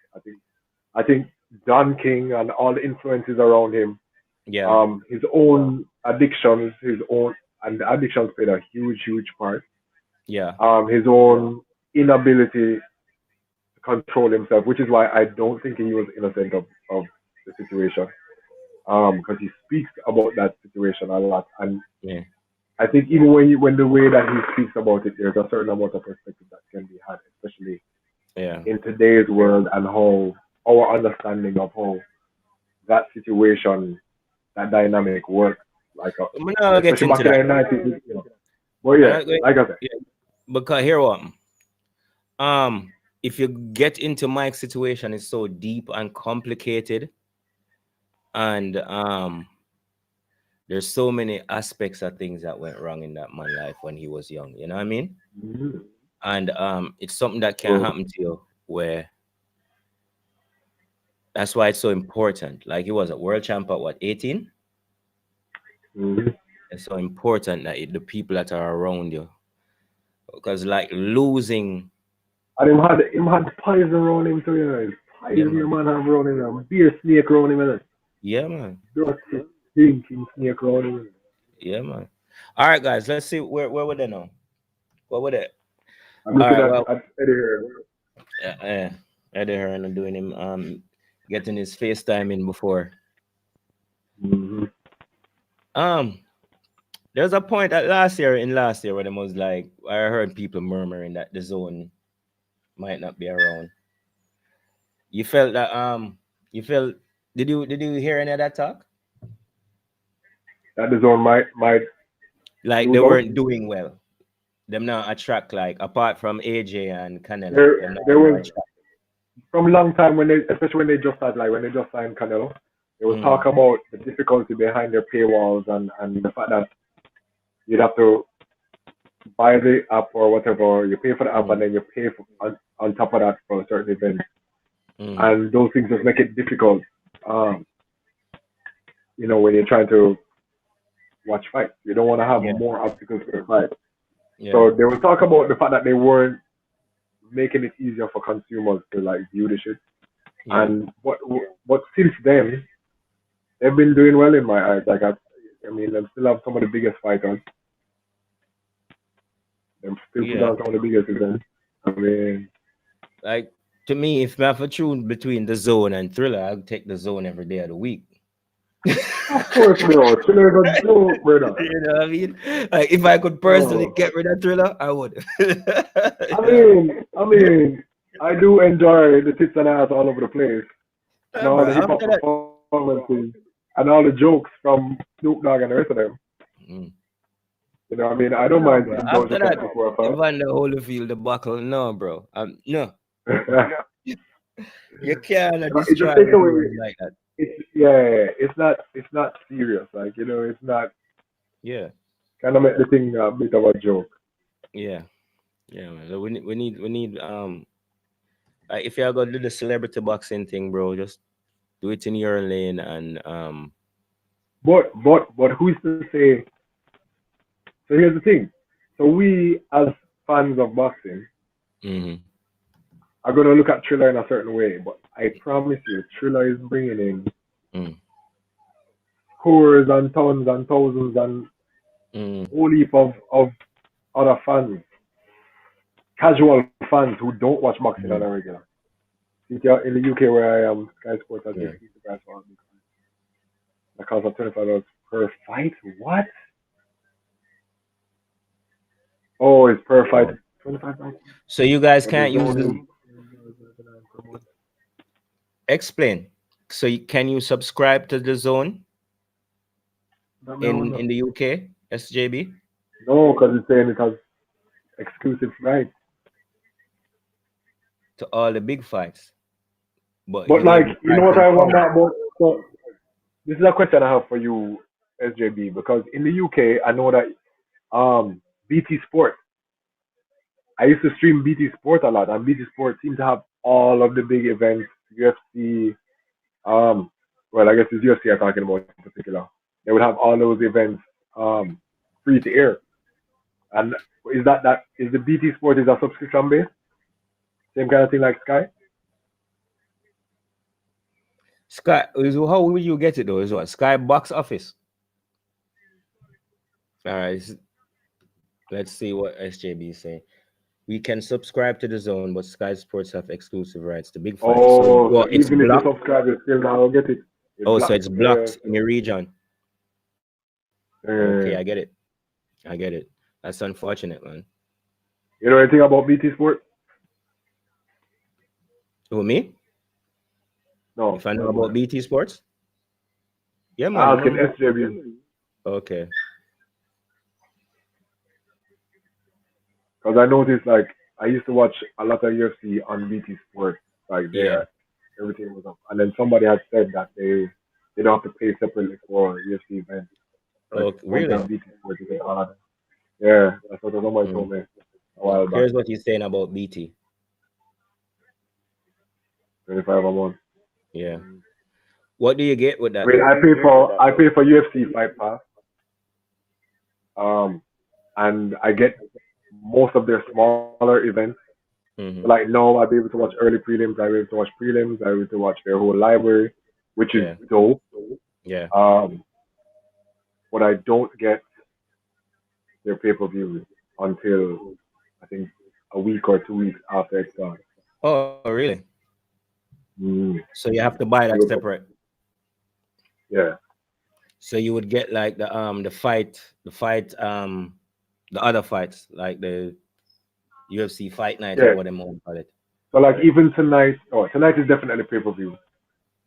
I think Don King and all the influences around him, his own addictions, and the addictions played a huge part. Yeah. His own inability to control himself, which is why I don't think he was innocent of the situation. Because he speaks about that situation a lot, and I think even when the way that he speaks about it, there's a certain amount of perspective that can be had, especially in today's world and how our understanding of how that situation, that dynamic works. Like, especially back in the 90s. You know. Well, like I said. Because here what? If you get into Mike's situation, it's so deep and complicated. And there's so many aspects of things that went wrong in that man's life when he was young. You know what I mean? Mm-hmm. And it's something that can happen to you where that's why it's so important. Like he was a world champ at what, 18? Mm-hmm. It's so important that the people that are around you, because like losing. And him had poison around him too, you know. Poison the man have around him, beer snake around him, Yeah, man. Dirty thinking snake around. Yeah, man. All right, guys. Let's see where were they now? What were they? I'm All looking right. Well, at Eddie here. uh, Eddie Hearn doing him getting his FaceTime in before. Mm-hmm. Um, there's a point at last year when it was like I heard people murmuring that the zone might not be around. You felt that you felt did you hear any of that talk? That the zone might Like they lose out. weren't doing well. Them not attract like apart from AJ and Canelo, them not There really was attract. from a long time when they, especially when they just had like when they just signed Canelo, they was Mm, talk about the difficulty behind their paywalls and the fact that you'd have to buy the app or whatever, you pay for the app mm, and then you pay for, on top of that for a certain event, mm, and those things just make it difficult. Um, when you're trying to watch fights, you don't want to have yeah, more obstacles for the fight. yeah, So they will talk about the fact that they weren't making it easier for consumers to like view the shit. yeah, And but since then, they've been doing well in my eyes. Like I mean, they still have some of the biggest fighters. They still put yeah. on some of the biggest events. I mean, Like to me, if I have to choose between the zone and Thriller, I'll take the zone every day of the week. of course, bro. Thriller is a joke, brother. You know what I mean? Like if I could personally Bro. get rid of Thriller, I would. I You know? mean, I mean, I do enjoy the tits and ass all over the place, and Nah, all bro. the hip hop After that, performances, and all the jokes from Snoop Dogg and the rest of them. mm. You know, what I mean, I don't No, mind bro. seeing After Doja Cat that, before a Evander Holyfield, the buckle. No, bro. No, fight. you cannot It just destroy takes the away. zone like that. It's yeah. It's not serious. Like it's not Yeah, kind of make the thing a bit of a joke. yeah, yeah, man. So we need like if you're gonna do the celebrity boxing thing, bro, just do it in your lane and But who's to say? So here's the thing. So we as fans of boxing mhm, are gonna look at Thriller in a certain way. But I promise you, Thriller is bringing in mm, scores and tons and thousands and mm, whole heap of other fans, casual fans who don't watch boxing on a mm, regular. In the UK where I am, Sky Sports has yeah. exclusive rights for the cost of $25 per fight. What? Oh, it's per fight. Wow. 25 So you guys but the can't use zone the is explain. So can you subscribe to the zone no, in the UK, SJB, no, because it's saying it has exclusive rights. to all the big fights, but But you need like, the you know price what in I wonder pounds. about? So this is a question I have for you, SJB, because in the UK I know that BT Sport. I used to stream BT Sport a lot, and BT Sport seemed to have all of the big events, UFC. Um, well, I guess it's UFC I'm talking about in particular. They would have all those events free to air. And is the BT Sport is a subscription based, same kind of thing like Sky? Sky, how will you get it though? Is what Sky box office. All right, let's see what SJB is saying. We can subscribe to the zone, but Sky Sports have exclusive rights to big fights. So Oh, so it's even if you blocked. subscribe, you still not get it. It's Oh, so black. it's blocked in your region. Okay, Uh, I get it. I get it. That's unfortunate, man. you know anything about BT Sport? Who me? No, If I know never about mind. BT Sports? Yeah, man. I'm asking Remember? SJB Okay. because I noticed like I used to watch a lot of UFC on BT Sport, like Yeah. there everything was up, and then somebody had said that they don't have to pay separately for UFC events. Like Oh, once you really? have BT Sport, you get all of them. Yeah, that's what somebody told Mm. me a while back. Here's what he's saying about BT. 25 a month. Yeah. What do you get with I that mean, though? I pay for UFC Fight Pass, um, and I get most of their smaller events. So Mm-hmm. like now I'll be able to watch early prelims, I'll be able to watch prelims, I'll be able to watch their whole library. which is dope. Yeah. But I don't get their pay-per-views until I think a week or 2 weeks after it's done. Oh, really? So you have to buy that separate. Yeah. So you would get like the the other fights, like the UFC fight night or Yeah. whatever you call it. So like even tonight, tonight is definitely pay-per-view.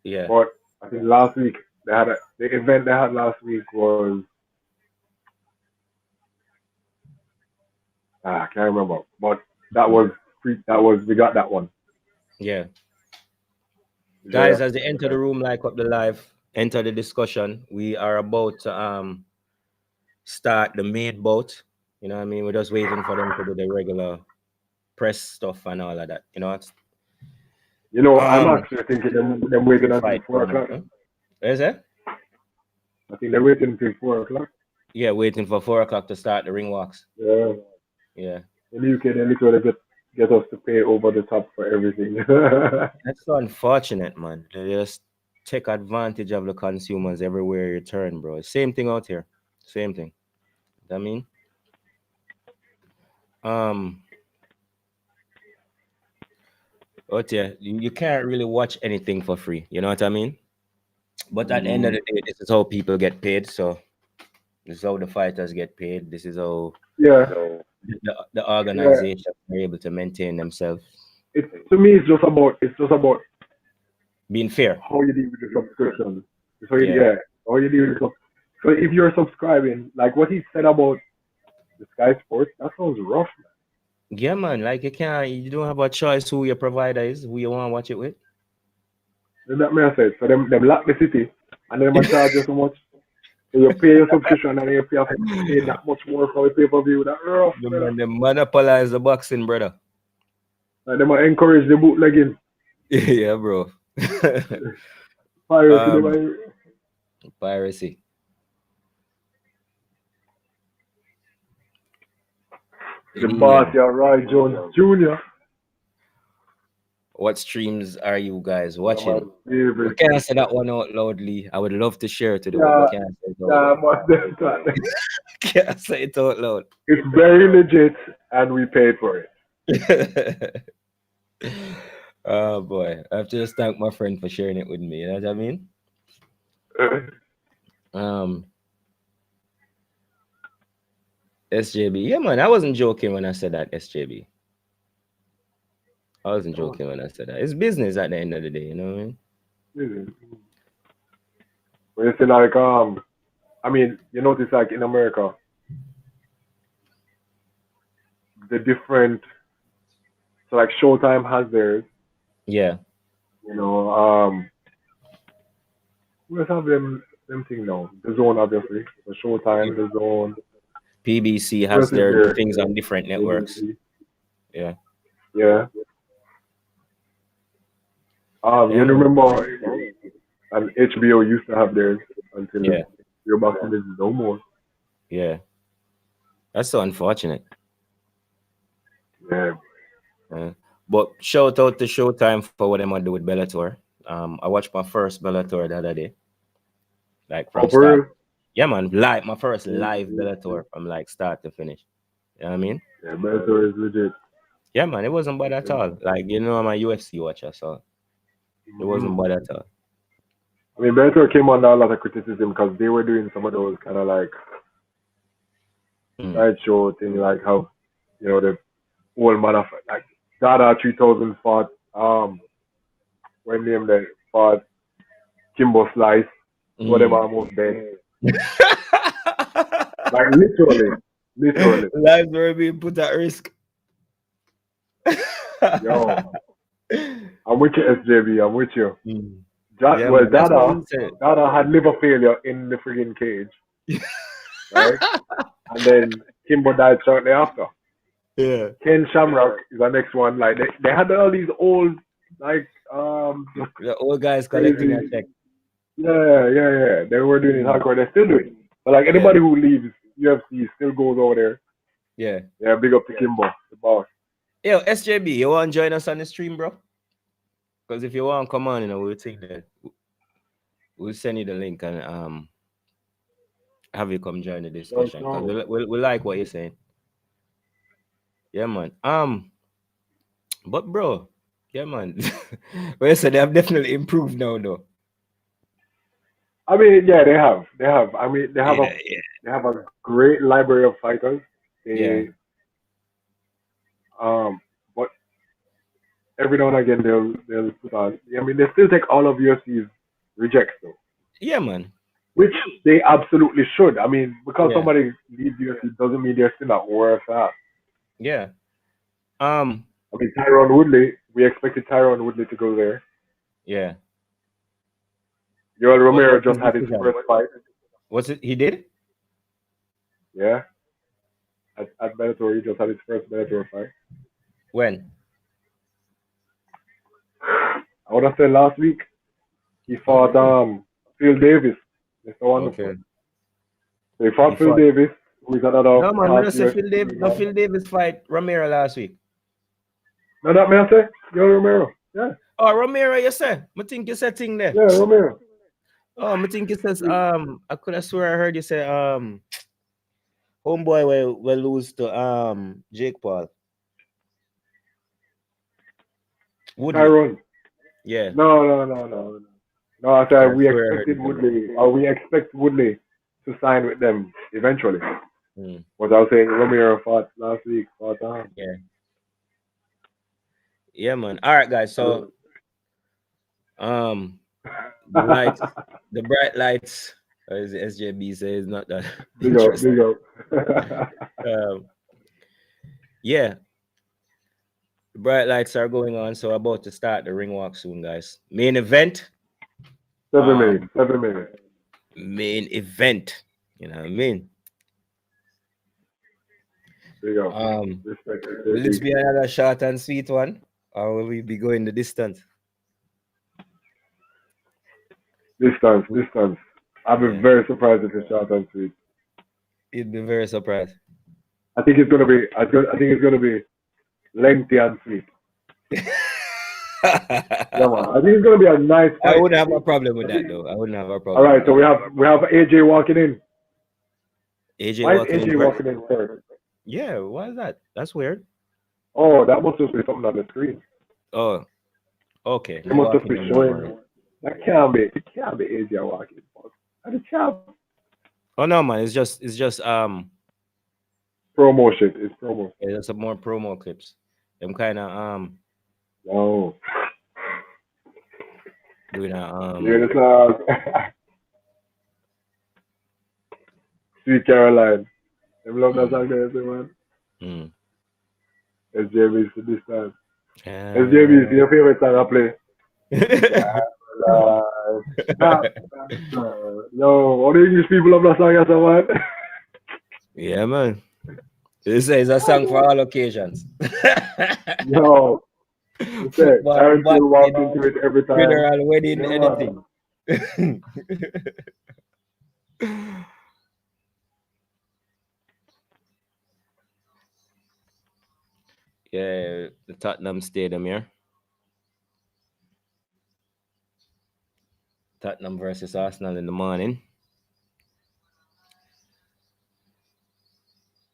Yeah. But I think last week the event they had last week was I can't remember, but that was free. That was we got that one. Yeah. Yeah. Guys, as you enter the room, like up the live, enter the discussion. We are about to start the main boat. You know what I mean? We're just waiting for them to do the regular press stuff and all of that. You know what? I'm actually thinking them waiting until Fight 4 o'clock. Is it? I think they're waiting until 4 o'clock. Yeah, waiting for 4 o'clock to start the ring walks. Yeah. Yeah. In the UK, they literally get us to pay over the top for everything. That's so unfortunate, man. They just take advantage of the consumers everywhere you turn, bro. Same thing out here. Same thing. I mean, but yeah, you can't really watch anything for free. You know what I mean? But at the end of the day, this is how people get paid. So this is how the fighters get paid. This is how yeah. the organization are able to maintain themselves. To me, it's just about being fair. How you deal with the subscription. How you deal with the So if you're subscribing, like what he said about the Sky Sports, that sounds rough, man. Yeah, man. Like you don't have a choice who your provider is, who you want to watch it with. And that may I said. So them lock the city and then they charge you so much. So you pay your subscription and then you have to pay that much more for a pay-per-view. That rough, man. They monopolize the boxing, brother. And they might encourage the bootlegging. Yeah, bro. Piracy. The boss, you're Roy Jones Jr. What streams are you guys watching? We can't say that one out loudly. I would love to share it to the world. Can't say it out loud. Can't say it out loud. It's very legit, and we paid for it. Oh boy, I have to just thank my friend for sharing it with me. You know what I mean? SJB, yeah, man. I wasn't joking when I said that. SJB, I wasn't joking when I said that. It's business at the end of the day. You know what I mean? When you say like I mean, you notice like in America, the different. So like Showtime has theirs. Yeah. You know, we have them thing now. The Zone, obviously. The Showtime, the Zone. PBC has their things on different networks. PBC. Yeah. Yeah. You remember, and HBO used to have theirs until your boxing is no more. Yeah. That's so unfortunate. Yeah. But shout out to Showtime for what I'm gonna do with Bellator. I watched my first Bellator the other day. Like from start. Yeah, man. My first live Bellator from like start to finish. You know what I mean? Yeah, Bellator is legit. Yeah, man. It wasn't bad at all. Like, I'm a UFC watcher, so it wasn't bad at all. I mean, Bellator came under a lot of criticism because they were doing some of those kind of like sideshow thing, like how, the old man of like Dada 3000 fought, when named they fought Kimbo Slice, whatever almost dead. Like literally. Lives were being put at risk. Yo, I'm with you, SJB. I'm with you. Dada had liver failure in the friggin' cage, right? And then Kimbo died shortly after. Yeah. Ken Shamrock is the next one. Like they had all these old, like the old guys collecting a check. Yeah. They were doing it hardcore. They're still doing it. But like anybody who leaves UFC still goes over there. Yeah. Yeah, big up to Kimbo, the boss. Yo, SJB, you want to join us on the stream, bro? Because if you want, come on, we'll take that. we'll send you the link and have you come join the So, discussion because so we like what you're saying. Yeah, man. But bro, yeah, man. Well, so they have definitely improved now, though. I mean, yeah, they have. They have. I mean, Yeah, they have a great library of fighters. yeah, They but every now and again they'll put on. I mean, they still take all of UFC's rejects though, yeah, man. which they absolutely should. I mean, because Yeah, somebody leaves UFC doesn't mean they're still not worth that. yeah. Um, I mean, Tyron Woodley. We expected Tyron Woodley to go there. yeah. Yoel Romero What's his just had his decision? first fight. What's it? He did? Yeah, at Bellator, he just had his first Bellator fight. When? I would have said last week he Oh, fought really? Phil Davis. Mr. Wonderful. Okay. So he He fought Phil fought. Davis, who is another No, man. Me past not say UFC Phil Davis. No, man. Phil Davis fight Romero last week. No, that man say Yoel Romero. Yeah, Oh, Romero, you say? I think you said thing there. yeah, Romero. Oh, I think it says I could have swear I heard you say homeboy will lose to Jake Paul. Woodley. Tyron. Yeah. No. No, I I could said have we swear I heard you expected say that. Woodley, or we expect Woodley to sign with them eventually. Mm, What I was saying, Romero fought last week. Fought yeah. Yeah, man. All right, guys. So the lights, the bright lights, as SJB says, not that big up, interesting. big up. Um, yeah, the bright lights are going on, so about to start the ring walk soon, guys. Main event. 7 minutes. Um, 7 minutes. main event. You know what I mean? Big up. Respect. Will this Big. be another short and sweet one, or will we be going the distance? Distance. I'll be Yeah, very surprised if it's short and sweet. you'd be very surprised. I think it's gonna be. I think it's gonna be lengthy and sweet. Yeah, man. I think it's gonna be a nice I fight. wouldn't have a problem with that, though. I wouldn't have a All problem right, with so that. we have AJ walking in. AJ Why is walking in AJ first. walking in first? Yeah, why is that? That's weird. Oh, that must just be something on the screen. Oh, okay. They He must just walking be in showing. before. That can't be. It can't be AJ walking in first. That's a champ. Oh no, man. It's just Promo shit. It's promo. there's some more promo clips. Them kind of No. doing a You hear the song? Sweet Caroline. Them love that song there, man. mm. SJB to this time. Uh, SJB is your favorite song I play. Yo, all the English people love that song, yes, man. yeah, man. This is a song for all occasions. Yo, you said Football, Aaron still walk boxing, into it every time. funeral, wedding, Yeah, anything. Yeah, the Tottenham Stadium here. Tottenham versus Arsenal in the morning.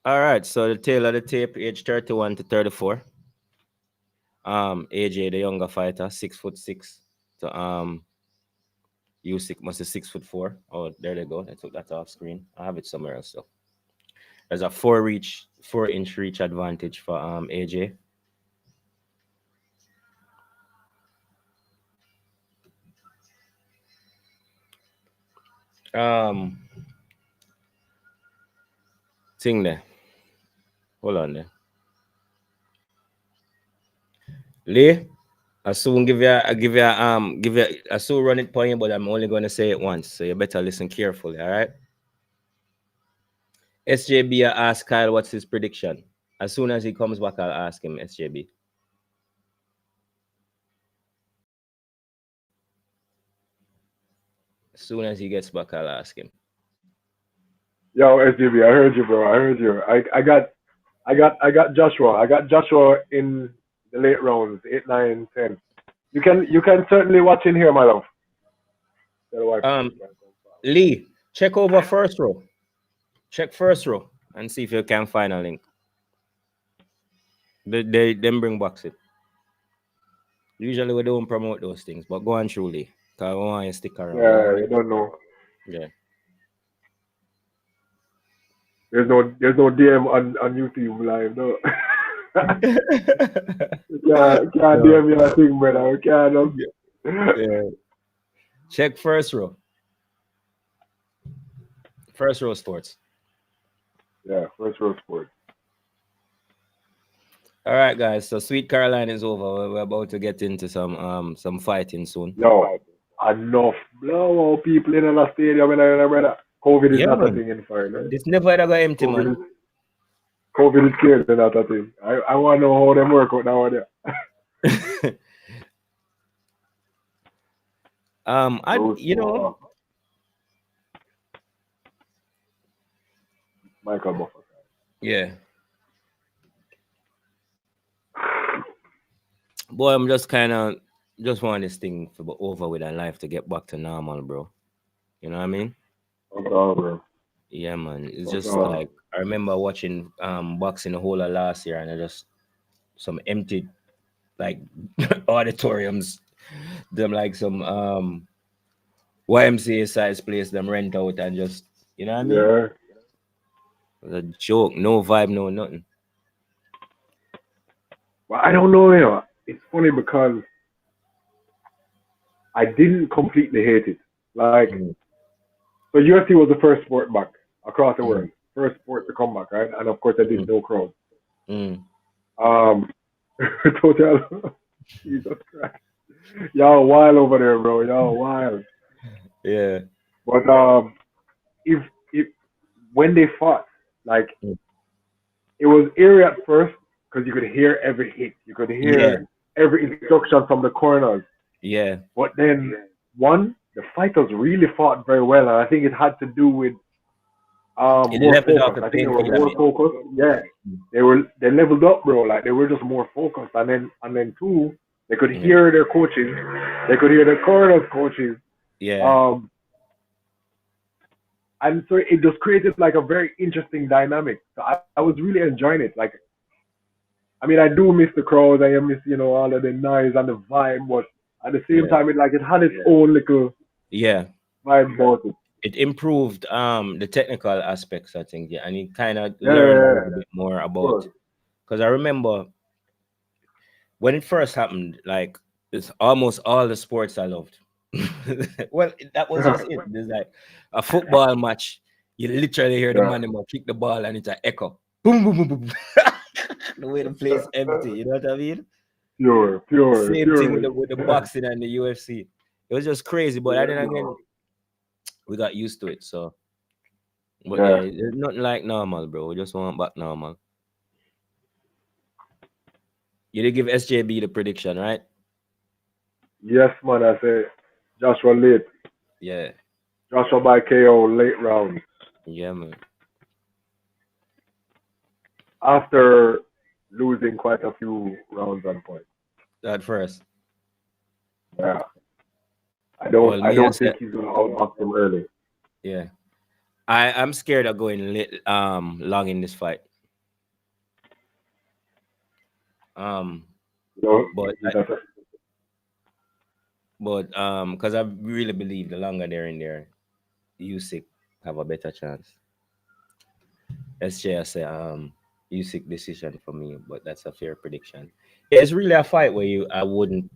All right, so the tail of the tape, age 31 to 34. AJ, the younger fighter, 6'6". To Usyk must be 6'4". Oh, there they go. They took that off screen. I have it somewhere else. So there's a 4-inch reach advantage for AJ. Thing there. Hold on there. Lee, I soon I soon run it for you, but I'm only gonna say it once, so you better listen carefully, all right? SJB asked Kyle what's his prediction. As soon as he comes back, I'll ask him, SJB. As soon as he gets back, I'll ask him. Yo, SGB, I heard you, bro. I heard you. I got Joshua. I got Joshua in the late rounds, 8, 9, 10. You can certainly watch in here, my love. Lee, check over first row. Check first row and see if you can find a link. They then bring box it. Usually we don't promote those things, but go on truly. Cause I want you to stick around. Yeah, you don't know. Yeah. There's no DM on YouTube live, no. Can't DM me a thing, brother. Can't. Yeah. Check first row. First row sports. Yeah, first row sports. All right, guys. So Sweet Caroline is over. We're about to get into some fighting soon. Yo, enough blow people in the stadium and brother. COVID is not a thing in fire. This never ever got empty, man. COVID is scared not a thing. I want to know how them work out nowadays. Michael Buffer. Yeah. Boy, I'm just want this thing to be over with and life to get back to normal, bro. You know what I mean? Okay, bro. Yeah, man. It's just like I remember watching boxing the whole of last year, and I just some empty like auditoriums, them like some YMCA size place, them rent out and just you know what I mean? Yeah. It was a joke, no vibe, no nothing. Well, I don't know, you know. It's funny because I didn't completely hate it. Like, so UFC was the first sport back across the world, first sport to come back, right? And of course, I did no crowd. Total, Jesus Christ, y'all wild over there, bro. Y'all wild. Yeah. But if when they fought, like, it was eerie at first because you could hear every hit, you could hear every instruction from the corners. Yeah. But then the fighters really fought very well, and I think it had to do with more focus. I think they were more focused. Yeah, they leveled up, bro. Like they were just more focused, and then two, they could hear their coaches, they could hear the corners coaches. Yeah. And so it just created like a very interesting dynamic. So I was really enjoying it. Like, I mean, I do miss the crowds. I miss all of the noise and the vibe, but at the same time, it had its own little vibe about it. It improved the technical aspects, I think, and it kind of learned a little bit more about. Because I remember when it first happened, like it's almost all the sports I loved. Well, that was just it. There's like a football match. You literally hear the man kick the ball and it's an echo. Boom, boom, boom, boom. The way the place empty, you know what I mean? Pure. Same thing with the boxing and the UFC. It was just crazy, but then again, we got used to it. So, but it's nothing like normal, bro. We just want back normal. You did give SJB the prediction, right? Yes, man. I say Joshua late. Yeah. Joshua by KO late round. Yeah, man. After losing quite a few rounds on point. At first. Yeah. I don't think he's gonna outbox him early. Yeah. I'm scared of going long in this fight. But because I really believe the longer they're in there, Usyk have a better chance. SJ, I say Usyk decision for me, but that's a fair prediction. Yeah, it's really a fight where I wouldn't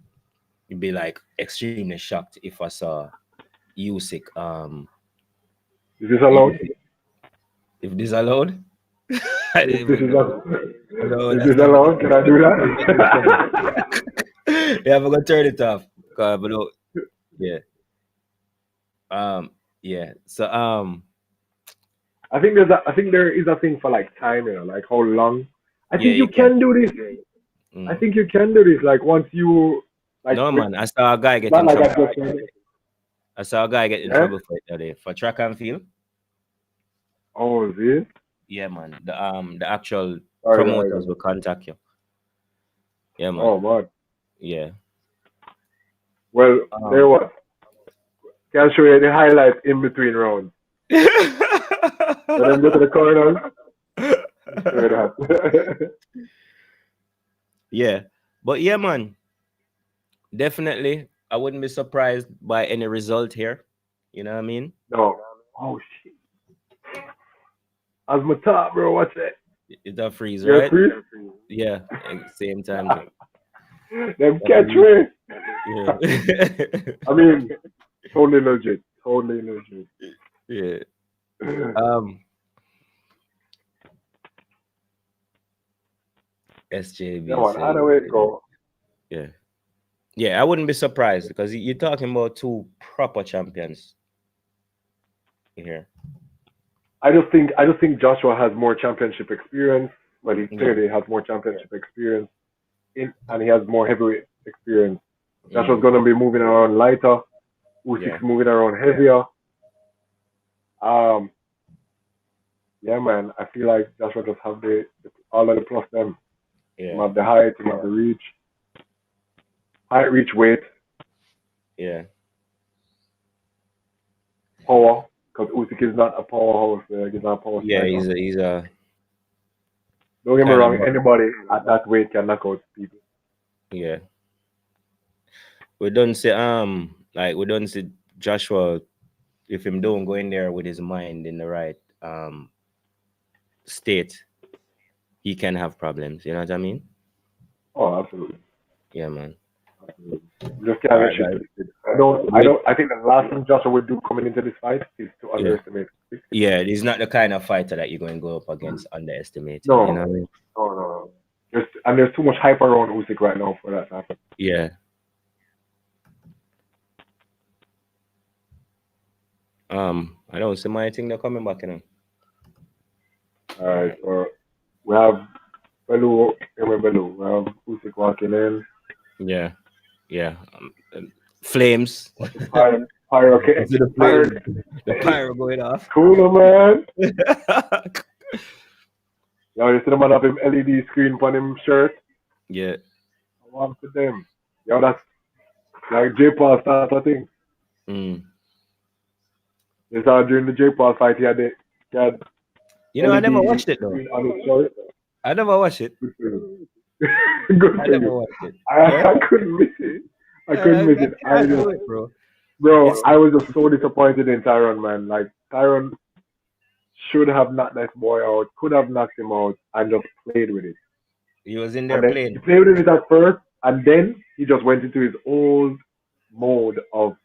be like extremely shocked if I saw Usyk. Is this allowed? If this allowed? Is this allowed? Can I do that? Yeah, I'm gonna turn it off. But yeah. Yeah. So I think there is a thing for like time, like how long. I think you can do this. I think you can do this. Like once you like. No man, I saw a guy get in trouble. I saw a guy get in trouble for it today for track and field. Oh, is it? Yeah, man. The actual promoters will contact you. Yeah, man. Oh man. Yeah. Well, there was. Can show you the highlights in between rounds. When them go to the corners, show you that. Yeah, but yeah, man, definitely, I wouldn't be surprised by any result here. You know what I mean? No. Oh shit. As my top, bro. What's that? It's a freeze, You're right? free. Yeah, same time. Them catch me. Yeah. I mean, totally legit. Totally legit. Yeah. Yeah, SJB man. said, Either way it go. yeah. Yeah, I wouldn't be surprised because you're talking about two proper champions here. I just think Joshua has more championship experience. Well, he Yeah. clearly has more championship experience and he has more heavyweight experience. Joshua's Mm, gonna be moving around lighter. yeah. Usyk's moving around heavier. Um, yeah, man. I feel like Joshua just have the all of the plus them. He Yeah. have the height, he have the reach, height, reach, weight, Yeah. power. Because Usyk is not a powerhouse. He's not a power Yeah, striker. he's a Don't get me kind of wrong. Anybody at that weight can knock out people. yeah. We don't see like we don't see Joshua if him don't go in there with his mind in the right state, he can have problems. You know what I mean? Oh, absolutely. Yeah, man. Absolutely. You just All can't get right, shit guys. twisted. I don't. I With don't. I think the last thing Joshua would do coming into this fight is to yeah, underestimate Usyk. yeah, he's not the kind of fighter that you're going to go up against underestimating. You know No, what I mean? no, no, no. There's too much hype around Usyk right now for that to happen. Yeah. I don't see my thing they're coming back, you know. All right, so we have Bellew, Bellew. We have Usyk walking in. Yeah, yeah. Flames. Watch the pyro, You okay. see the Pyro. flames, the pyro going off. Cool, man. Yo, you see the man have him LED screen on him shirt. Yeah. I want to them. Yo, that's like J Paul start a thing. Mm. You saw during the J Paul fight, he had You know, I never LED watched it though. screen on his shirt. I never watched it. Good for you. Good I for never you. watched it. Yeah, I couldn't miss it. I couldn't miss it. I can't just, do it, bro. bro, It's I was just so disappointed in Tyron, man. Like Tyron should have knocked that boy out, could have knocked him out, and just played with it. he was in And there then he playing. played with it at first, and then he just went into his old mode of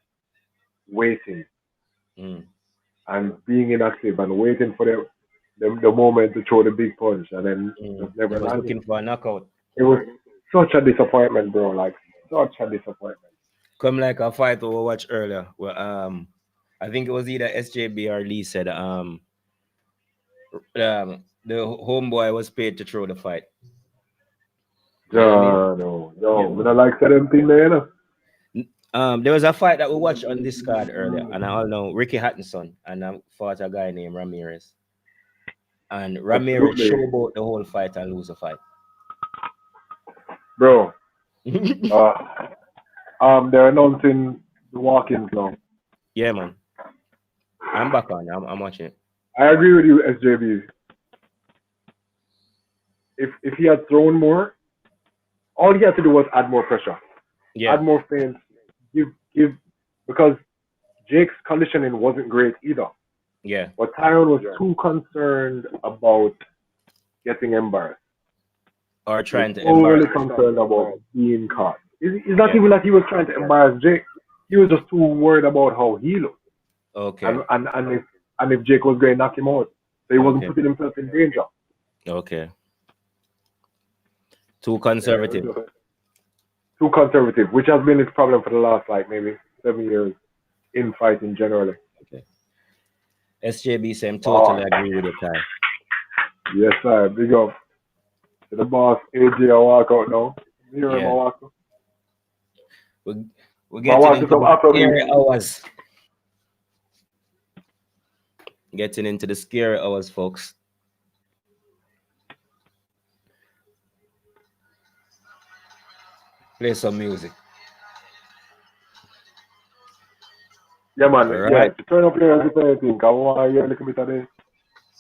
waiting Mm. and being inactive and waiting for the moment to throw the big punch, and then Mm. just He never was landed. looking for a knockout. It was such a disappointment, bro. Like such a disappointment. Come like a fight we watched earlier. Well, I think it was either SJB or Lee said the homeboy was paid to throw the fight. You know what I mean? Yeah, no, yo, Yeah, we man. don't like certain thing there, you know. There was a fight that we watched on this card earlier, and I all know Ricky Hattonson and I fought a guy named Ramirez. And Ramirez Absolutely, showboat the whole fight and lose the fight. bro. Uh, they're announcing the walk-ins now. Yeah, man. I'm back on. I'm watching it. I agree with you, SJB. If he had thrown more, all he had to do was add more pressure, Yeah, add more feints, give because Jake's conditioning wasn't great either. yeah. But Tyron was too concerned about getting embarrassed. Or He was trying to embarrass. overly concerned about being caught. It's not Yeah. even that he was trying to embarrass Jake. He was just too worried about how he looked. Okay. And if Jake was going to knock him out. So he wasn't Okay. putting himself in danger. Okay. Too Yeah, it was conservative. just too conservative, which has been his problem for the last like maybe 7 years in fighting generally. Okay. SJB said, I'm Oh, totally agree with you, Ty. yes, sir. Big up to the boss, AJ. I walk out now. You hear him, I Yeah. walk out. We, we're I getting watch into some the scary Afrobeat. hours. Getting into the scary hours, folks. Play some music. Yeah, man. All Yeah, right. turn up your ears if anything. I want to hear a little bit of The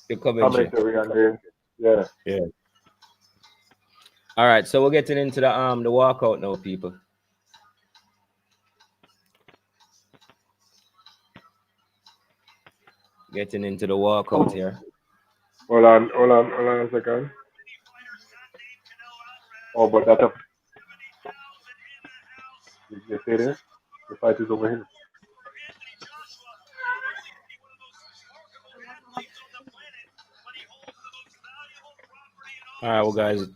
the commentary. commentary and then, yeah. Yeah. All right. So we're getting into the walkout now, people. Getting into the walkout here. Hold on a second. Oh, but that's a. You stay there? The fight is over here. All right, well, guys,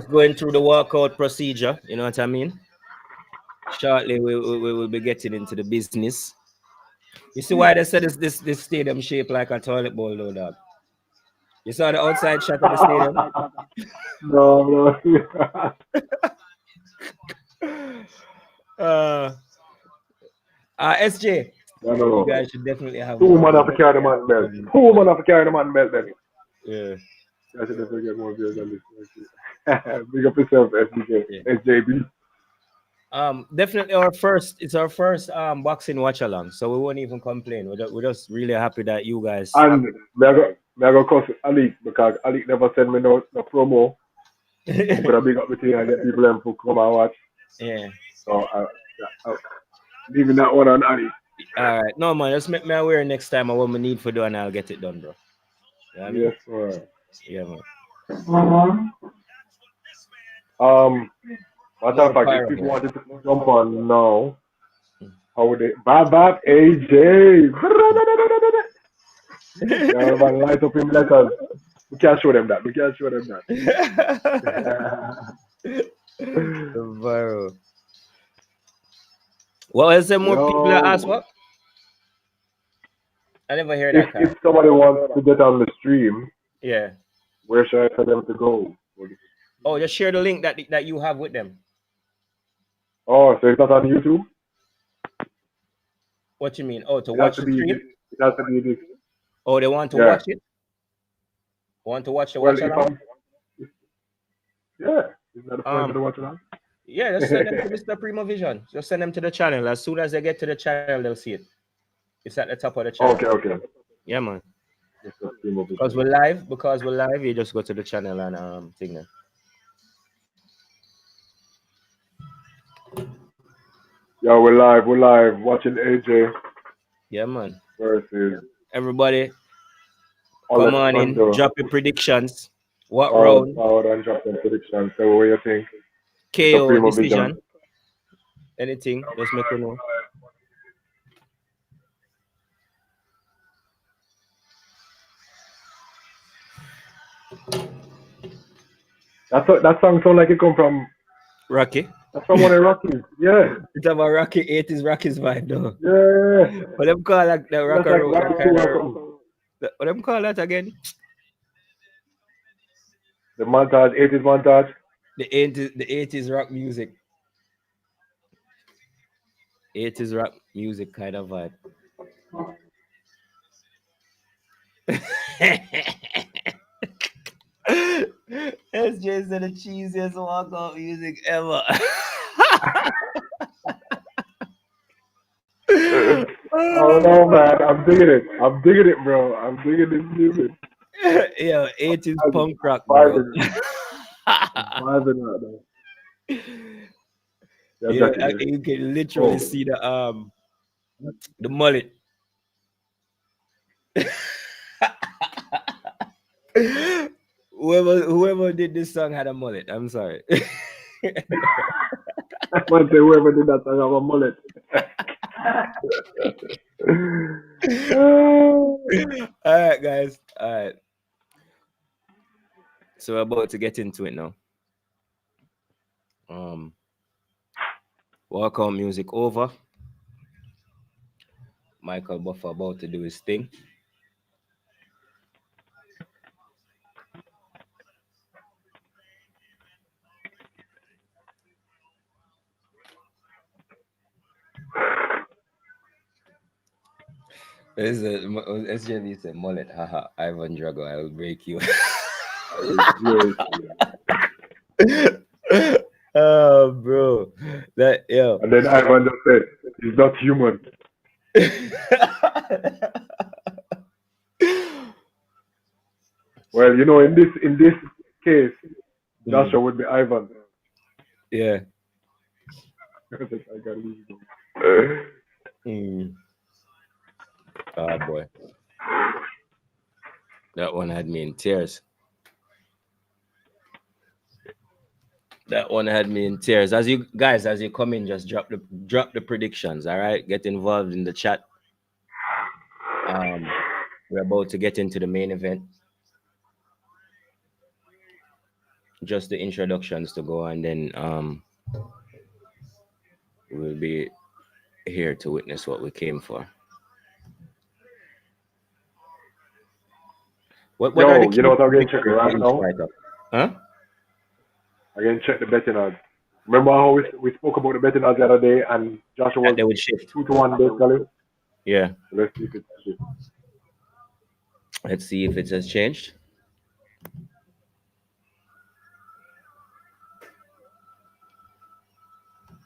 going through the walkout procedure. You know what I mean? Shortly, we will be getting into the business. You see why they said this stadium shaped like a toilet bowl, though, dog? You saw the outside shot of the stadium. No. uh, SJ, you No. guys should definitely have Two more man have to views. carry the man belt. Two man have to carry the man belt then. Yeah, I should definitely get more views on this. Big up yourself, SDJ. yeah. SJB. Definitely it's our first boxing watch along, so we won't even complain. We're just really happy that you guys. And me I go cuss Ali because Ali never send me no promo. I'm gonna big up the thing and get people them to come and watch. Yeah. So leaving that one on Ali. All right, no man, just make me aware next time of what we need for do, and I'll get it done, bro. You know what I mean? Yes, sir. Yeah, man. Matter of fact, if people wanted to jump on now, how would they? Bab AJ. Yeah, man, light up him letters. We can't show them that. Viral. Well, is there more people that ask what? I never hear that. If somebody wants to get on the stream, yeah, where should I tell them to go? Oh, just share the link that you have with them. Oh, so it's not on YouTube? What you mean? Oh, to watch the stream? It has to be this. Oh, they want to watch it? Want to watch the watch along? Yeah. Is that the point of the watch along? Yeah, just send them to Mr. Primo Vision. Just send them to the channel. As soon as they get to the channel, they'll see it. It's at the top of the channel. Okay. Yeah, man. Because we're live, you just go to the channel and thing there. Yeah, we're live, watching AJ. Yeah, man. Versus everybody. Come on in, drop your predictions. What round? And drop some predictions. So what do you think? KO decision. Anything, just make me know. That song sound like it come from Rocky. That's from one of the Rockies. Yeah. It's about Rocky 80s Rockies vibe though. Yeah. What them call like the rock and roll? What them call that again? The montage, 80s montage. The 80s rock music. 80s rock music kind of vibe. SJ said the cheesiest walkout music ever. Oh no, man! I'm digging it, bro. I'm digging this music. Yeah, 80s punk rock, bro. Vibing right now. Yeah, you can literally see the mullet. Whoever did this song had a mullet. I'm sorry. I want to say whoever did that song have a mullet. All right, guys. All right. So we're about to get into it now. Walkout music over. Michael Buffer about to do his thing. SJ said mullet, haha. Ivan Drago, I will break you. Oh, bro. And then Ivan just said, He's not human. Well, you know, in this case, Joshua would be Ivan. Yeah. I gotta leave him. Oh boy. That one had me in tears. That one had me in tears. As you guys, as you come in, just drop the predictions. All right, get involved in the chat. We're about to get into the main event. Just the introductions to go, and then we'll be here to witness what we came for. What are the you know what I'm going to check right now? Fighter? Huh? I'm going to check the betting odds. Remember how we spoke about the betting odds the other day, and Joshua was They would shift 2-1 basically. Yeah. So let's see if it's shifted. Let's see if it has changed.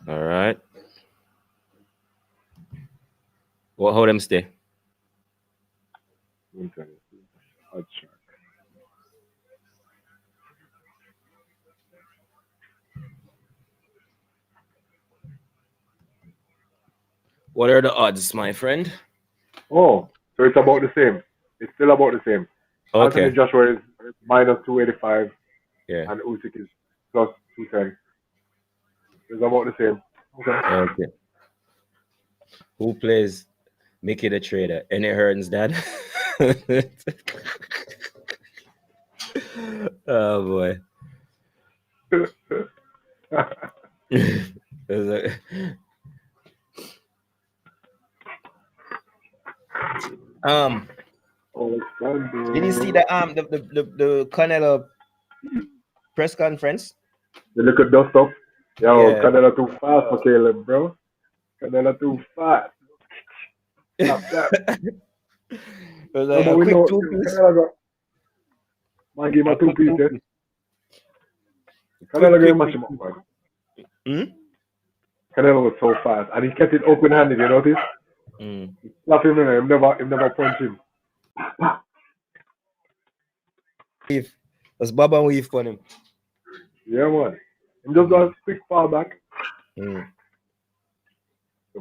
All right. Well, hold them stay. Okay. Odds check. What are the odds, my friend? Oh, so it's about the same. It's still about the same. Okay. Anthony Joshua is minus 285. Yeah. And Usyk is plus 210. It's about the same. Okay. Who plays Mickey the Trader? Any Hearns dad? Oh boy. Did you see the Canelo press conference? You look at dust up. Yo, yeah. Canelo too fast for Caleb, bro. Canelo too fast. Stop that. It was like a quick 2-piece. Man, give him a 2-piece. Canelo gave him up, man. Canelo was so fast, and he kept it open-handed. You notice? Slap him in there. He never punch him. If that's Baba weave for him. Yeah, man. He just got a quick fall back. So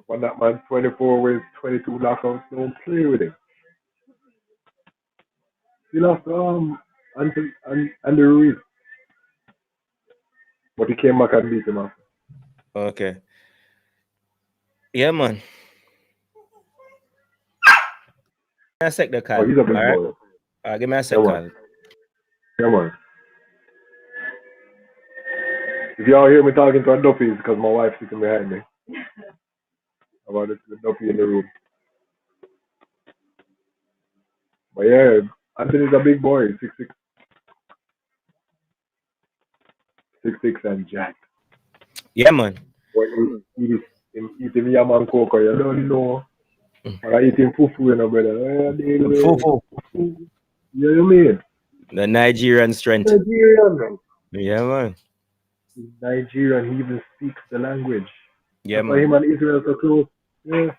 for that man, 24 with 22 knockouts. Don't play with him. He lost Andy Ruiz, but he came back and beat him after. Okay. Yeah, man. Give me a sec, the call. Oh, he's a big boy. Give me a sec, call. Yeah, man. If y'all hear me talking to a Duffy, it's because my wife's sitting behind me. About the Duffy in the room. But yeah, Anthony's a big boy, 6'6". 6'6" and jacked. Yeah, man. When eating yam and cocoa, you don't know. Or eating fufu, you know, brother. Fufu. Yeah, you mean? The Nigerian strength. Nigerian. Yeah, man. He's Nigerian. He even speaks the language. Yeah, that's man. Why him and Israel so close. Yeah.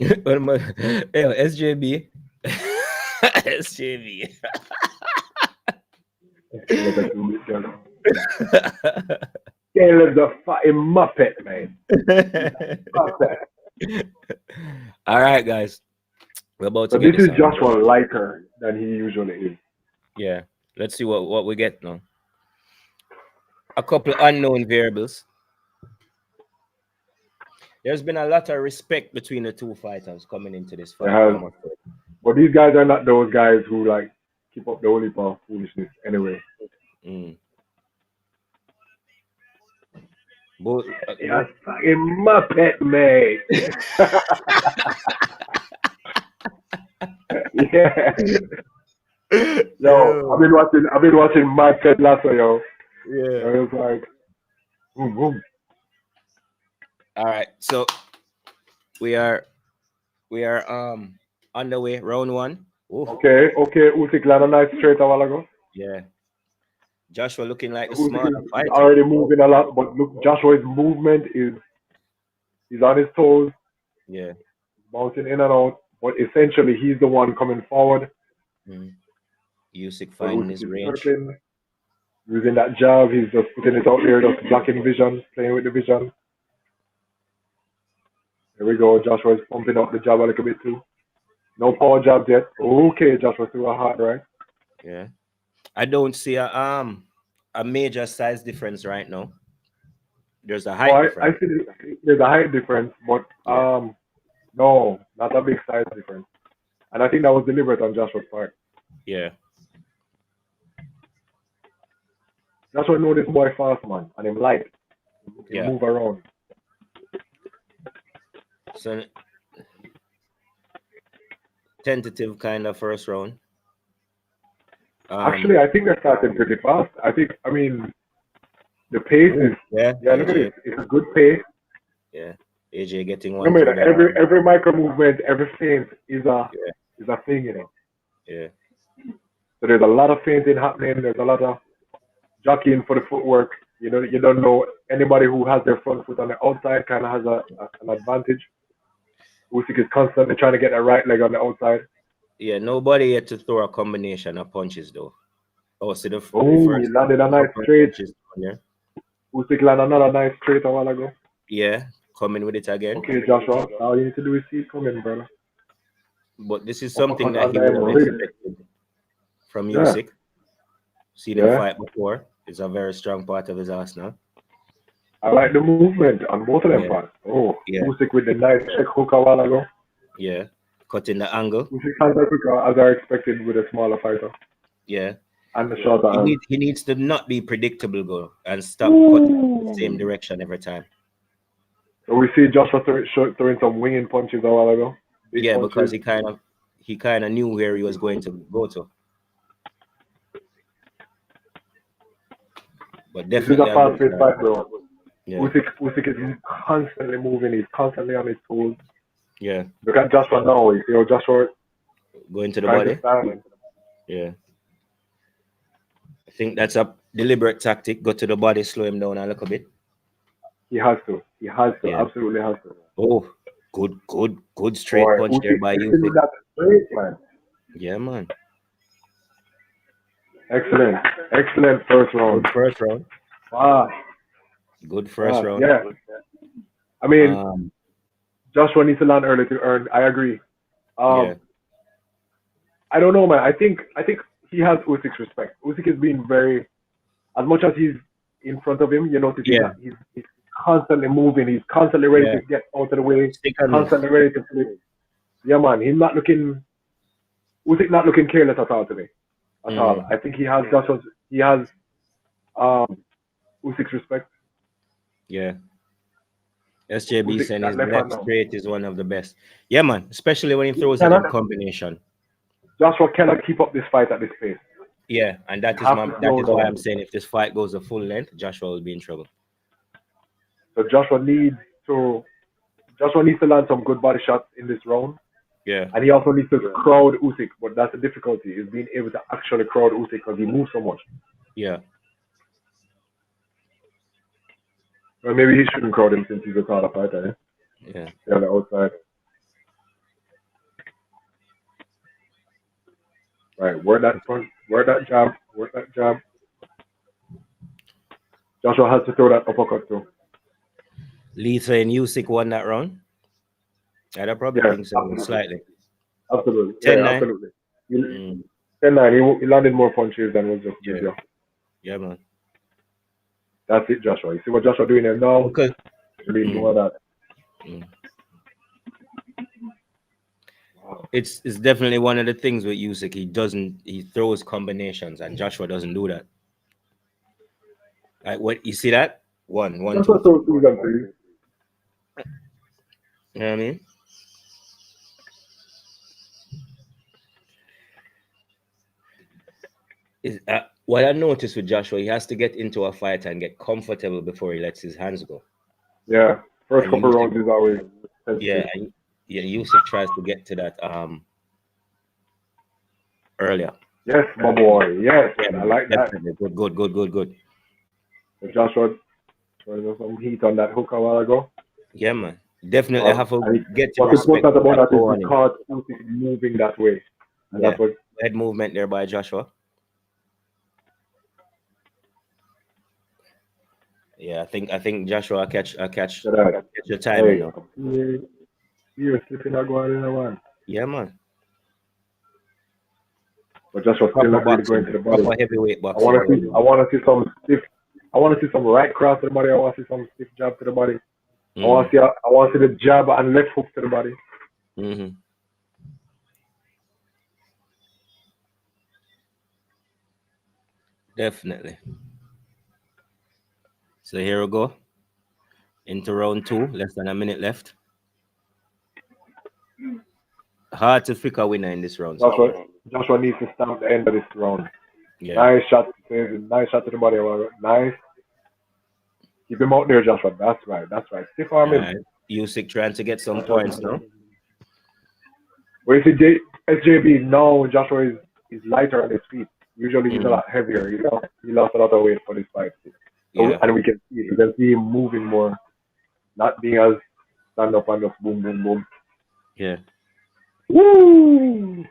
SJB. SJB. Caleb's a fucking muppet, man. All right, guys. We're about to get this. This is Joshua lighter than he usually is. Yeah. Let's see what we get now. A couple unknown variables. There's been a lot of respect between the two fighters coming into this fight. But these guys are not those guys who like keep up the holy power foolishness anyway. Both, you're fucking muppet, mate. Yeah. Yo, I've been watching Mad Ted Lasso, yo. Yeah. It was like, boom, boom. All right, so we are on the way, round one. Ooh. Okay. Usyk landed a nice straight a while ago. Yeah. Joshua looking like the Usyk smarter is fighter. already moving a lot, but look, Joshua's movement is he's on his toes, Yeah. bouncing in and out. But essentially, he's the one coming forward. Usyk But finding Usyk his is range. circling, using that jab. He's just putting it out there, just blocking vision, playing with the vision. Here we go. Joshua's pumping up the jab a little bit too. No power jab yet. Okay, Joshua threw a hard right. Yeah. I don't see a major size difference right now. There's a height Oh, I difference. see there's a height difference, but Yeah. no, not a big size difference. And I think that was deliberate on Joshua's part. Yeah. Joshua know this boy fast, man, and him light. He Yeah. move around. So tentative kind of first round. Actually, I think they're starting pretty fast. I mean, the pace is, yeah, look at AJ. this. It's a good pace. Yeah. AJ getting one Remember through that that. every micro movement, every feint is a Yeah. is a thing, you know. Yeah. So there's a lot of feinting happening. There's a lot of jockeying for the footwork. You know, you don't know anybody who has their front foot on the outside kind of has an advantage. Usyk is constantly trying to get that right leg on the outside. Yeah, nobody yet to throw a combination of punches though. Oh, see the Oh, he first landed a nice couple of straight. punches on there. Usyk landed another nice straight a while ago. Yeah, coming with it again. Okay, Joshua, all you need to do is see it coming, brother. But this is something Uppercut that he under would him, have really. expected from Yeah, Usyk. Seen him yeah. fight before. It's a very strong part of his arsenal. I like the movement on both of them Yeah, parts. Oh, yeah, Usyk with the nice check hook a while ago. yeah. Cutting the angle. Usyk has that quicker as I expected with a smaller fighter. Yeah. And the shorter arm. He needs to not be predictable, go and stop cutting the same direction every time. So we see Joshua throwing some winging punches a while ago. Big Yeah, because punches. he kind of knew where he was going to go to. But This is a definitely a good fast-paced fight, bro. Yeah, Usyk is constantly moving. He's constantly on his toes. yeah. Look at Joshua now. You know, Joshua Going to the trying body. to stand. Yeah. I think that's a deliberate tactic. Go to the body, slow him down a little bit. He has to. He has to. Yeah. Absolutely has to. Oh, good straight Boy, punch there by Usyk Usyk. that straight, man. Yeah, man. Excellent. Excellent first round. Good first round. Wow. Good first round. Yeah. I mean, Um, Joshua needs to land early to earn. I agree. yeah, I don't know, man. I think he has Usyk's respect. Usyk is being very, as much as he's in front of him, you notice Yeah. he's constantly moving. He's constantly ready Yeah. to get out of the way. Stick on Constantly ready to flip. Yeah, man. He's not looking. Usyk not looking careless at all to me. At all. I think he has Joshua's. He has Usyk's respect. Yeah. SJB Usyk, saying that his left left hand now. straight is one of the best. Yeah, man. Especially when he throws it in combination. Joshua cannot keep up this fight at this pace. Yeah, and that is why I'm saying if this fight goes a full length, Joshua will be in trouble. So Joshua needs to land some good body shots in this round. Yeah. And he also needs to crowd Usyk, but that's the difficulty, is being able to actually crowd Usyk because he moves so much. Yeah. Well, maybe he shouldn't crowd him since he's a taller fighter. Eh? Yeah. Stay on the outside. Right, work that front, work that jab. Joshua has to throw that uppercut too. Lisa and Usyk won that round. I'd probably think so, absolutely. slightly. Absolutely. 10-9. Yeah, absolutely. 10-9. He landed more punches than was just easier. Yeah, man. That's it, Joshua. You see what Joshua doing there now? Okay. More of that. It's definitely one of the things with Usyk. He throws combinations, and Joshua doesn't do that. Like what you see that? One, two. Joshua throws 2s and 3s. You know what I mean? What I noticed with Joshua, he has to get into a fight and get comfortable before he lets his hands go. Yeah, first couple rounds is always sensitive. Yeah, Usyk tries to get to that earlier. Yes, my boy. Yes, Yeah, I like that. definitely. Good. So Joshua throwing some heat on that hook a while ago. Yeah, man. Definitely have to get to What's respect important about that that is go he on him. caught Usyk moving that way, and Yeah. that's what. Head movement there by Joshua. Yeah, I think Joshua catch That. your timing Hey, now. you're slipping or going in a one. Yeah, man. But Joshua still Proper not really going boxing, to the body. proper heavyweight I want boxing to going see. I on. want to see some stiff. I want to see some right cross to the body. I want to see some stiff jab to the body. I want to see. I want to see the jab and left hook to the body. Mm-hmm. Definitely. So here we go. Into round 2, less than a minute left. Hard to pick a winner in this round so far. Joshua needs to stamp the end of this round. Yeah. Nice shot. Nice shot to the body. Nice. Keep him out there, Joshua. That's right. Stiff arm him. Usyk trying to get some points now. Where you see SJB now, Joshua is lighter on his feet. Usually he's a lot heavier. He lost a lot of weight for this fight. So, Yeah. and we can see him moving more, not being as stand up and just boom, boom, boom. Yeah. Woo!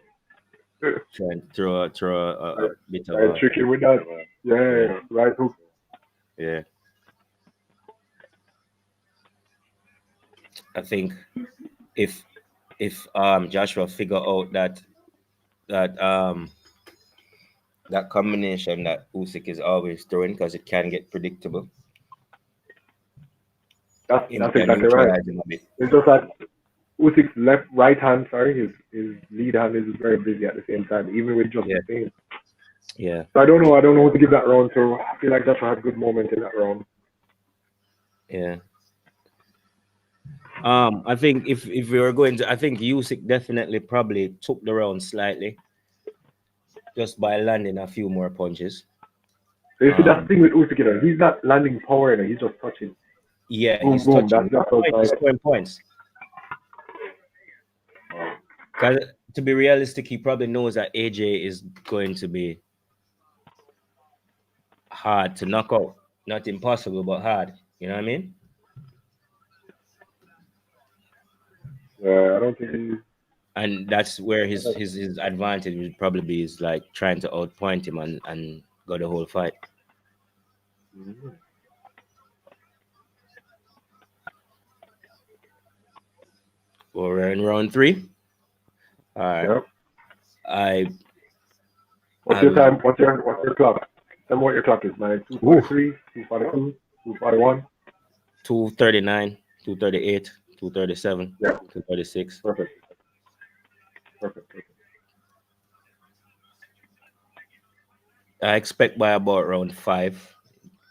Trying to throw a bit of Right, tricky with that. Yeah, right hook. Yeah. I think if Joshua figure out that that combination that Usyk is always throwing, because it can get predictable. That's exactly right. It's just that Usyk's right hand, his lead hand is very busy at the same time, even with just the same. Yeah. So I don't know who to give that round to. I feel like Joshua had a good moment in that round. Yeah. I think if we were going to, I think Usyk definitely probably took the round slightly, just by landing a few more punches. So you see that thing with Usyk, he's not landing power, he's just touching. Yeah, boom, he's boom. touching. That's nice. Scoring points. Because to be realistic, he probably knows that AJ is going to be hard to knock out. Not impossible, but hard. You know what I mean? Yeah, I don't think he's... And that's where his advantage would probably be, is like trying to outpoint him and go the whole fight. Mm-hmm. Well, we're in round 3. All right. Yep. What's your time? What's your clock? Tell me what your clock is, man. 243, 242, 241. 239, 238, 237, yeah. 236. Perfect. I expect by about round 5,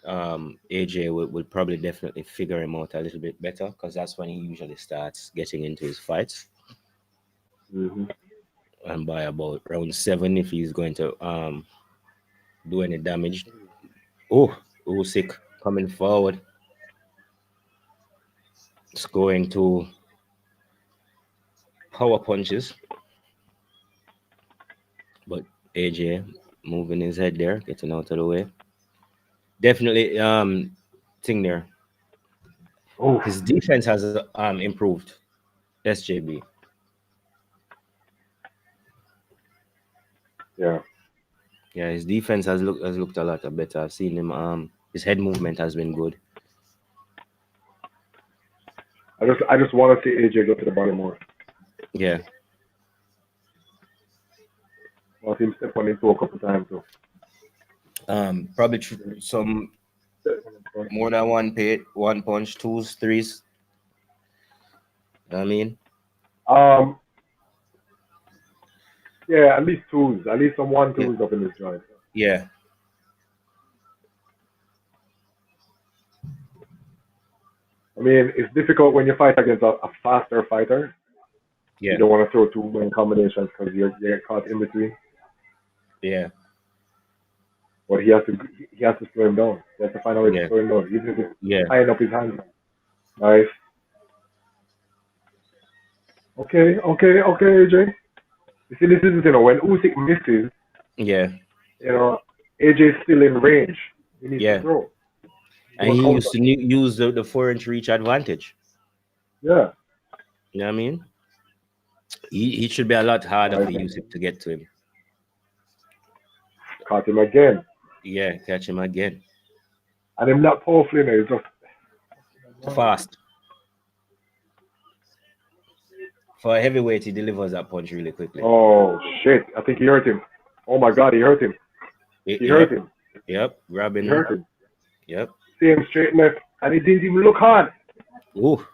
AJ will probably definitely figure him out a little bit better, because that's when he usually starts getting into his fights. Mm-hmm. And by about round 7, if he's going to do any damage. Oh, Usyk coming forward. It's going to power punches. But AJ moving his head there, getting out of the way. Definitely thing there. Oh, his defense has improved. SJB. Yeah. Yeah, his defense has looked a lot better. I've seen him. His head movement has been good. I just want to see AJ go to the body more. Yeah. I want him step on his toe a couple times too. Probably some more than one punch, 2s, 3s. I mean. Yeah, at least 2s, at least some 1-2s up in this joint. Yeah. I mean, it's difficult when you fight against a faster fighter. Yeah. You don't want to throw too many combinations because you get caught in between. Yeah. But he has to slow him down. He has to find a way to slow him down, even if it's tying up his hands. Nice. Okay, AJ. You see, this is when Usyk misses, Yeah. You know, AJ's still in range. He needs to Yeah. throw. And Don't he counter. used to use the 4-inch reach advantage. Yeah. You know what I mean? He should be a lot harder I for think Usyk to get to him. caught him again. Yeah, catch him again. And him not powerful in it, it's just Fast. For a heavyweight, he delivers that punch really quickly. oh shit. I think he hurt him. Oh my god, he hurt him. He hurt Yep. him. Yep. He Grabbing him. hurt him. Yep. Same straight left. And he didn't even look hard. Ooh.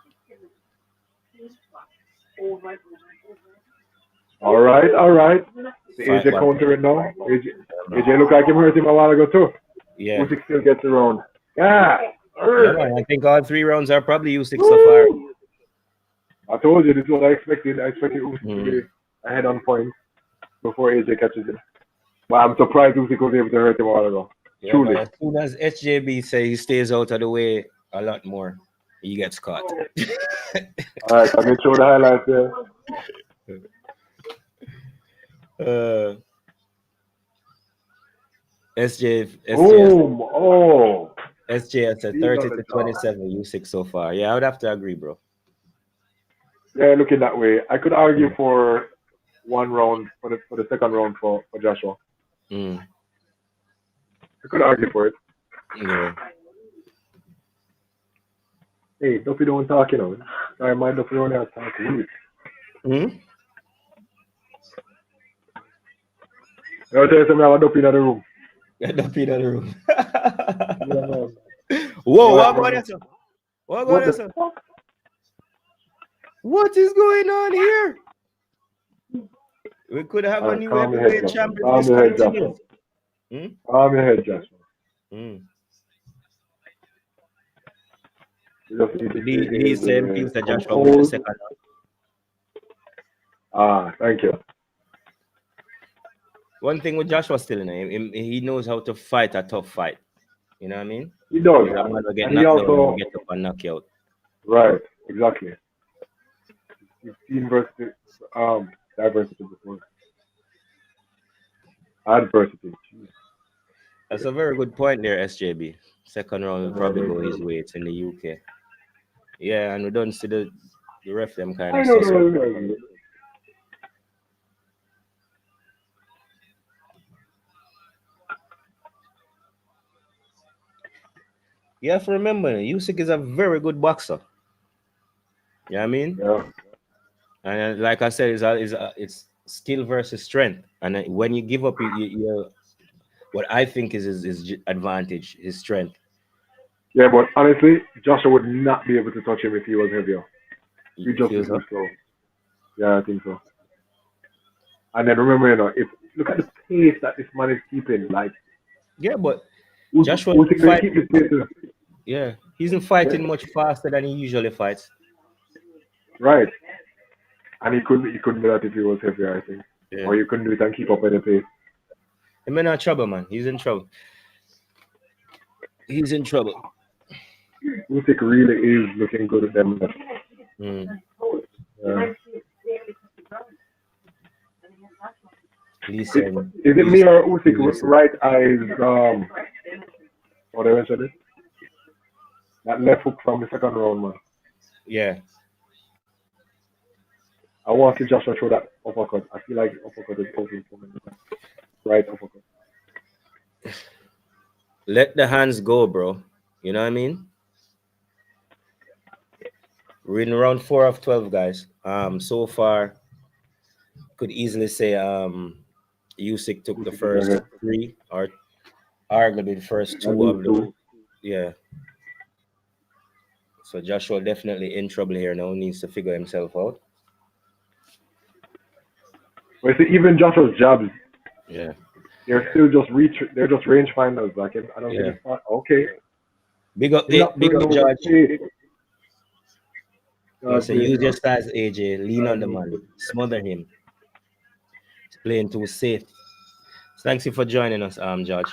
Alright, alright. The Fight AJ back. counter it now. AJ looked like him hurt him a while ago too. Yeah. Usyk still gets around. Yeah. Yeah, man. I think all 3 rounds are probably Usyk so far. I told you this is what I expected. I expected Usyk to Mm. be ahead on points before AJ catches him. But I'm surprised Usyk was able to hurt him a while ago. Yeah, Truly. but as soon as SJB say he stays out of the way a lot more, he gets caught. Alright, I can show the highlights there. Boom! Oh! SJ at a 30 to 27 Usyk so far. Yeah, I would have to agree, bro. Yeah, looking that way. I could argue for one round for the second round for Joshua. Mm. I could argue for it. Yeah. Hey, Duffy don't talk, you know. Sorry, my Duffy don't have talk. Mm? I'll tell you something, I have a Duffy in the room. Get the feet out of the room. Yeah, man. Whoa, What, what man? going on? What What going the on? fuck? What is going on here? We could have a Alright, new calm your heavyweight head, Joshua. champion. Calm This your head, Joshua. continues. Hmm? Calm your head, Joshua. Mm. You just need to Lee same feels that Joshua won the compose. second round. Ah, thank you. One thing with Joshua still in him, he knows how to fight a tough fight. You know what I mean? He does. He's a man who get And he knocked down also, and get up and knock you out. right, exactly. You've seen diversity before. Adversity. That's a very good point there, SJB. Second round will probably go his way. It's in the UK. Yeah, and we don't see the ref them kind I of know. suspect. You have to remember, Usyk is a very good boxer. You know what I mean? Yeah. And like I said, it's skill versus strength. And when you give up, what I think is his advantage, his strength. Yeah, but honestly, Joshua would not be able to touch him if he was heavier. He You just feel be so? too slow. Yeah, I think so. And then remember, if look at the pace that this man is keeping. Like, Yeah, but Joshua Usyk can fight. keep this pace. Yeah, he isn't fighting much faster than he usually fights. Right. And he couldn't do that if he was heavier, I think. Yeah. Or you couldn't do it and keep up with the pace. He's in trouble, man. He's in trouble. He's in trouble. Usyk really is looking good at them. Mm. Yeah. Listen, Is it me or Usyk right eyes what I mentioned it? That left hook from the second round, man. yeah. I want to Joshua throw that uppercut. I feel like uppercut is open for me. Right uppercut. Let the hands go, bro. You know what I mean? We're in round 4 of 12, guys. So far, could easily say Usyk took the first 3 or arguably the first 2 of the yeah. So Joshua definitely in trouble here now. Needs to figure himself out. But see, even Joshua's jabs, Yeah. they're still just they're just range finders. Like I don't think it's okay. Big up, He's not big up, throwing George. God, Use your size, AJ. Lean on the man. Smother him. He's playing too safe. Thanks you for joining us, George.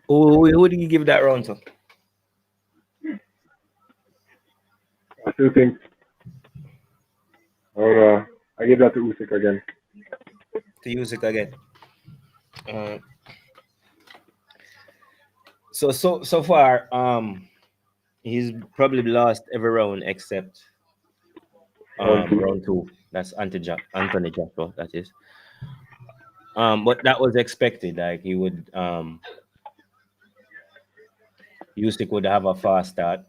Who did you give that round to? I still think. I don't know. I give that to Usyk again. To Usyk again. Uh, so far, he's probably lost every round except Round two. round two. That's Anthony Joshua. That is. But that was expected. Like he would Usyk would have a fast start,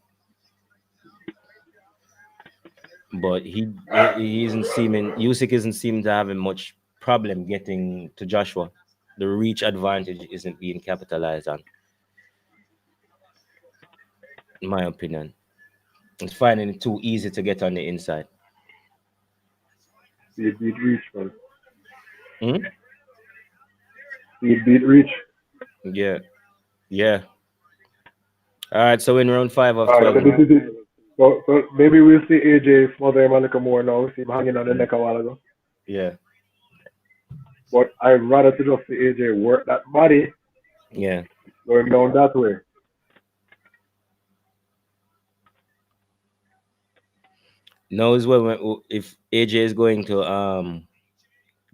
but he isn't seeming Usyk isn't seeming to having much problem getting to Joshua. The reach advantage isn't being capitalized on, in my opinion. It's finding it too easy to get on the inside. Speed beat reach, man. Hmm? Speed beat reach. Yeah, yeah. All right, so in round 5 of Alright, 12 so this now. is it. So maybe we'll see AJ smother him a little more now. See him hanging on the Mm, neck a while ago. yeah, But I'd rather to just see AJ work that body, yeah. slow him down that way. Knows if AJ is going to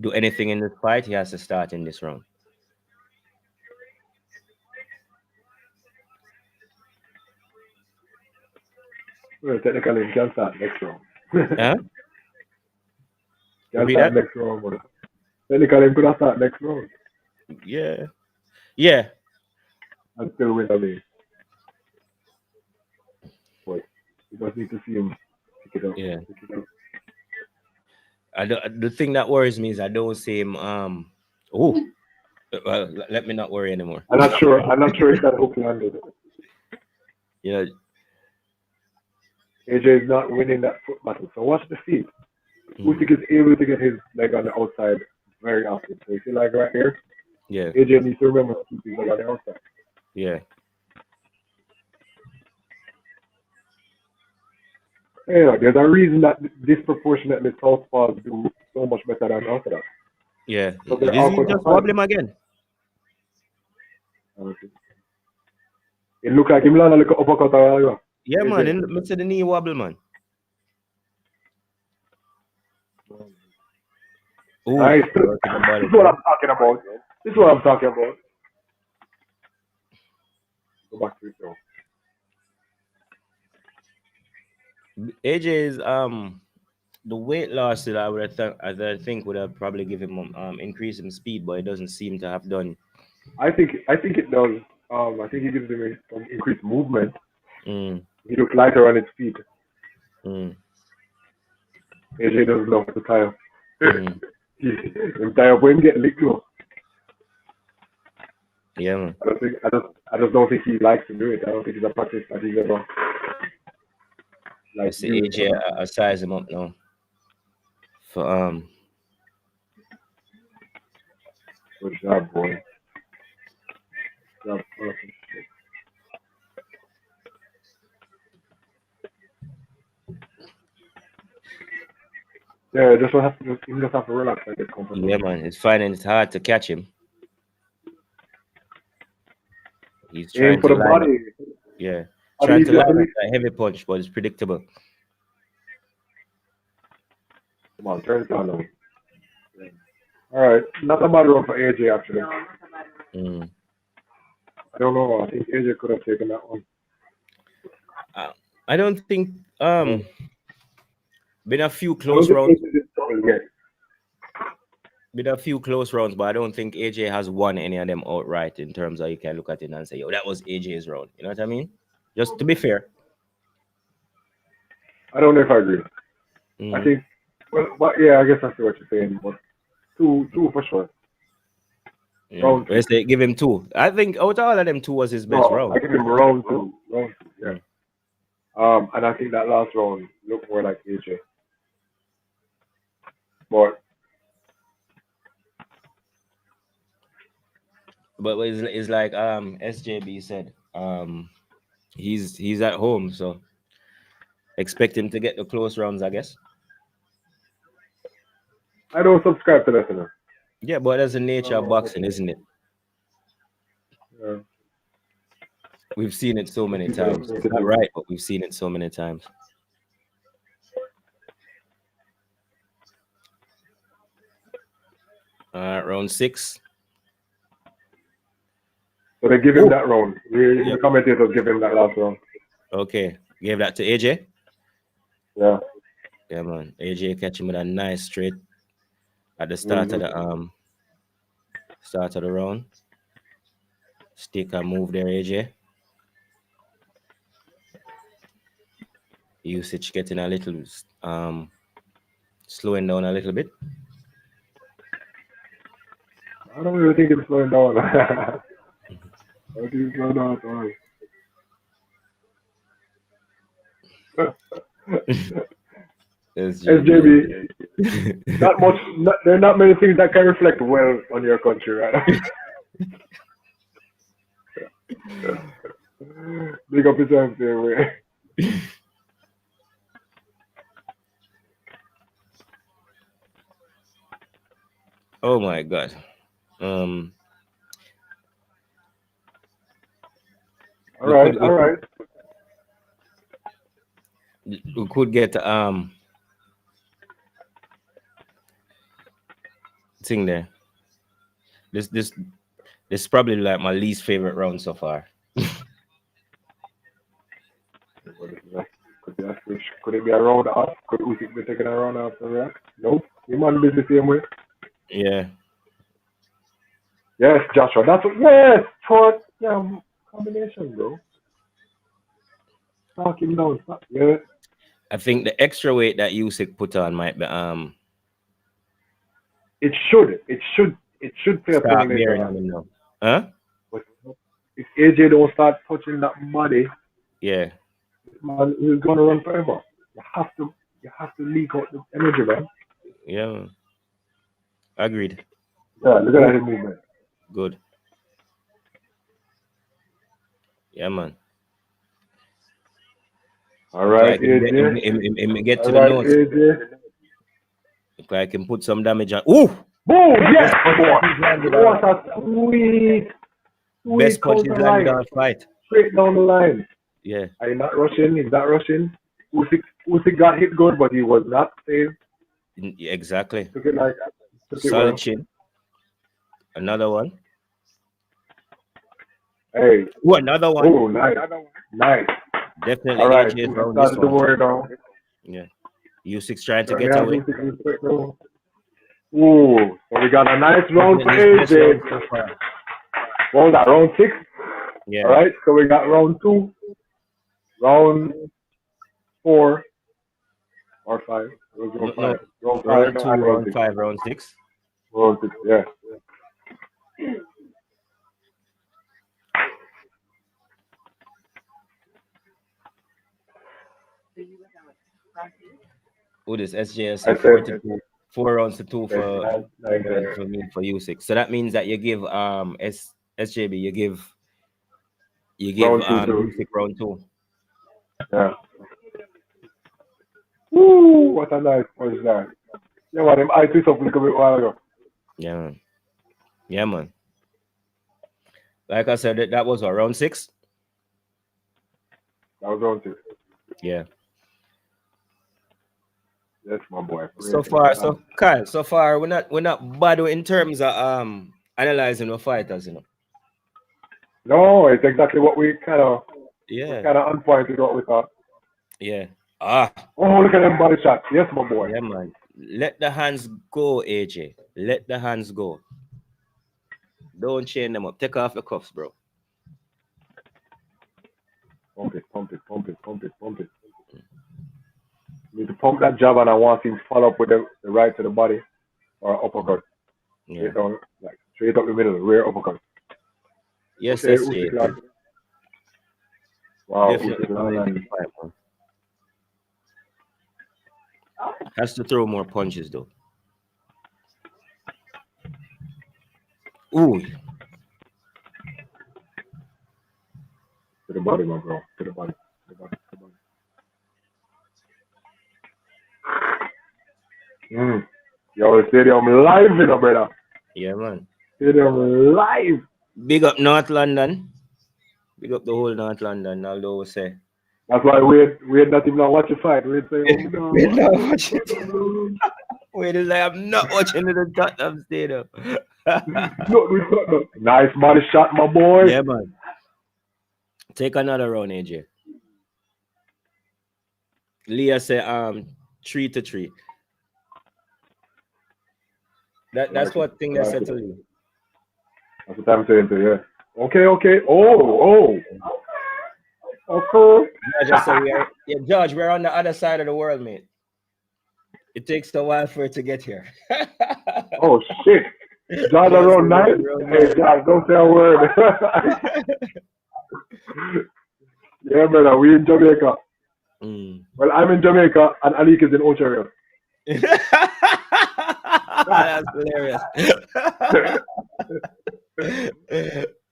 do anything in this fight, he has to start in this round. Well, technically, he can start next round. Huh? Can Repeat start that? next round, but technically, he could have start next round Yeah, yeah, and still win. I mean, but you just need to see him pick it up. yeah. Pick it up. The thing that worries me is I don't see him. Oh, well, let me not worry anymore. I'm not sure. I'm not sure if that hook landed. You know, AJ is not winning that foot battle. So watch the feet. mm, Usyk is able to get his leg on the outside very often. So you see, like right here, yeah, AJ needs to remember to keep his leg on the outside. yeah, Yeah, there's a reason that disproportionately southpaws do so much better than orthodox. yeah. So they're Is he awkward to just fight. wobble him again? It looked like him land a little uppercut a while ago. Yeah, man. AJ. Look to the knee wobble, man. Ooh, Nice. working the body This is what there. I'm talking about. This is what I'm talking about. Go back to it now. AJ is the weight loss that I think would have probably given him increase in speed, but it doesn't seem to have done. I think it does. I think it gives him some increased movement. Mm, He looks lighter on his feet. mm, AJ doesn't know how to tie up. mm. Him tie up when him get licked though. Yeah, man. I just don't think he likes to do it. I don't think it's a practice that he's ever I like see doing for AJ. that. I size him up now for Good job, boy. Good job, perfect. Yeah, just what have to you just have to relax and get comfortable. Yeah, man. It's finding it hard to catch him. He's Aim trying for to the line up. body. Yeah, Body trying to easy line to up reach. that heavy punch, but it's predictable. Come on, turn it on now. All right, not a bad run for AJ actually. Mm. I don't know. I think AJ could have taken that one. Uh, I don't think Yeah. been a few I don't close think rounds. AJ did struggle yet. Been a few close rounds, but I don't think AJ has won any of them outright in terms of you can look at it and say, "Yo, that was AJ's round." You know what I mean? Just to be fair. I don't know if I agree. I Mm. think, well, but yeah, I guess I see what you're saying. But two for sure. Yeah. Round two. Let's say give him two. I think out of all of them, two was his best No, I round. give him round two. Round two. Yeah. Mm. And I think that last round looked more like AJ. But But it's like SJB said, he's at home, so expect him to get the close rounds, I guess. I don't subscribe to that enough. Yeah, but that's the I nature don't of know. boxing, isn't it? Yeah. We've seen it so Some many people just times. make It's it not look. right, but we've seen it so many times. Round 6. So they give him that round. The commentators give him that last round. Okay. Gave that to AJ? Yeah. Yeah, man. AJ catch him with a nice straight at the start of the round. Stick and move there, AJ. Usyk getting a little slowing down a little bit. I don't really think it's slowing down. I don't think it's slowing down at all. SJB, not much. There are not many things that can reflect well on your country, right? Big up yourself there, way. Oh my God. All right. We could get thing there. This is probably like my least favorite round so far. Could it be a round off? Could Usyk be taking a round after that? Nope. He might be the same way. Yeah. Yes, Joshua. That's what. Yes, short. Yeah, combination, bro. Knock him down. Yeah. I think the extra weight that Usyk put on might be It should play a thing later on. Now. Huh? But if AJ don't start touching that body, yeah, man, he's gonna run forever. You have to leak out the energy, man. Yeah. Agreed. Yeah, look at his movement. Good. Yeah, man. All right, AJ. Him get to the nose. AJ. Look like I can put some damage on. Ooh! Boom! Yes! What a sweet best punch is landed on fight. Straight down the line. Yeah. Are you not rushing? He's not rushing. Usyk got hit good, but he was not saved. Exactly. Took it like solid chin. Another one. Hey. Ooh, another one. Oh, nice. Nice. Definitely. All right. AJ's round this one. Yeah. Usyk's trying to get away. Ooh, so we got a nice round for AJ. What was that, round 6? Yeah. All right, so we got round 2, round 4, or 5. Round 5. Round 2, round 5, round 6. Round 6, yeah. Oh, this SJS 4 rounds to 2 for me for Usyk. So that means that you give SJB you give Usyk round 2. Yeah. Woo! What a nice punch that. Yeah, man, I twist up a little bit while ago. Yeah, man. Yeah, man. Like I said, that was round 6. That was round 6. Yeah. Yes, my boy. Kyle, so far we're not bad in terms of analyzing the fighters, you know. No, it's exactly what we kind of on point with what we thought. Yeah. Oh, look at them body shots. Yes, my boy. Yeah, man. Let the hands go, AJ. Let the hands go. Don't chain them up. Take off the cuffs, bro. Pump it. You need to pump that jab, and I want him to follow up with the right to the body or uppercut. Yeah. Straight up the middle, rear uppercut. Yes, okay, Usyk. Wow, has to throw more punches though. Ooh. To the body, my bro. To the body. Yo, the stadium live, you know, brother. Yeah, man. Stadium live. Big up North London. Big up the whole North London, although we say. That's why we're not even watch the fight. We're saying, we're not watching. Wait, it's like I'm not watching the Tottenham Stadium. No. Nice body shot, my boy. Yeah, man. Take another round, AJ. Leah said 3-3. That's what thing that said to you. That's what I'm saying to you. Yeah. Okay. Oh. Okay. George, so George, we're on the other side of the world, mate. It takes a while for it to get here. Oh shit. George around 9. Hey, George, don't say a word. Yeah, brother, we in Jamaica. Well, I'm in Jamaica and Alik is in Ontario. That's hilarious.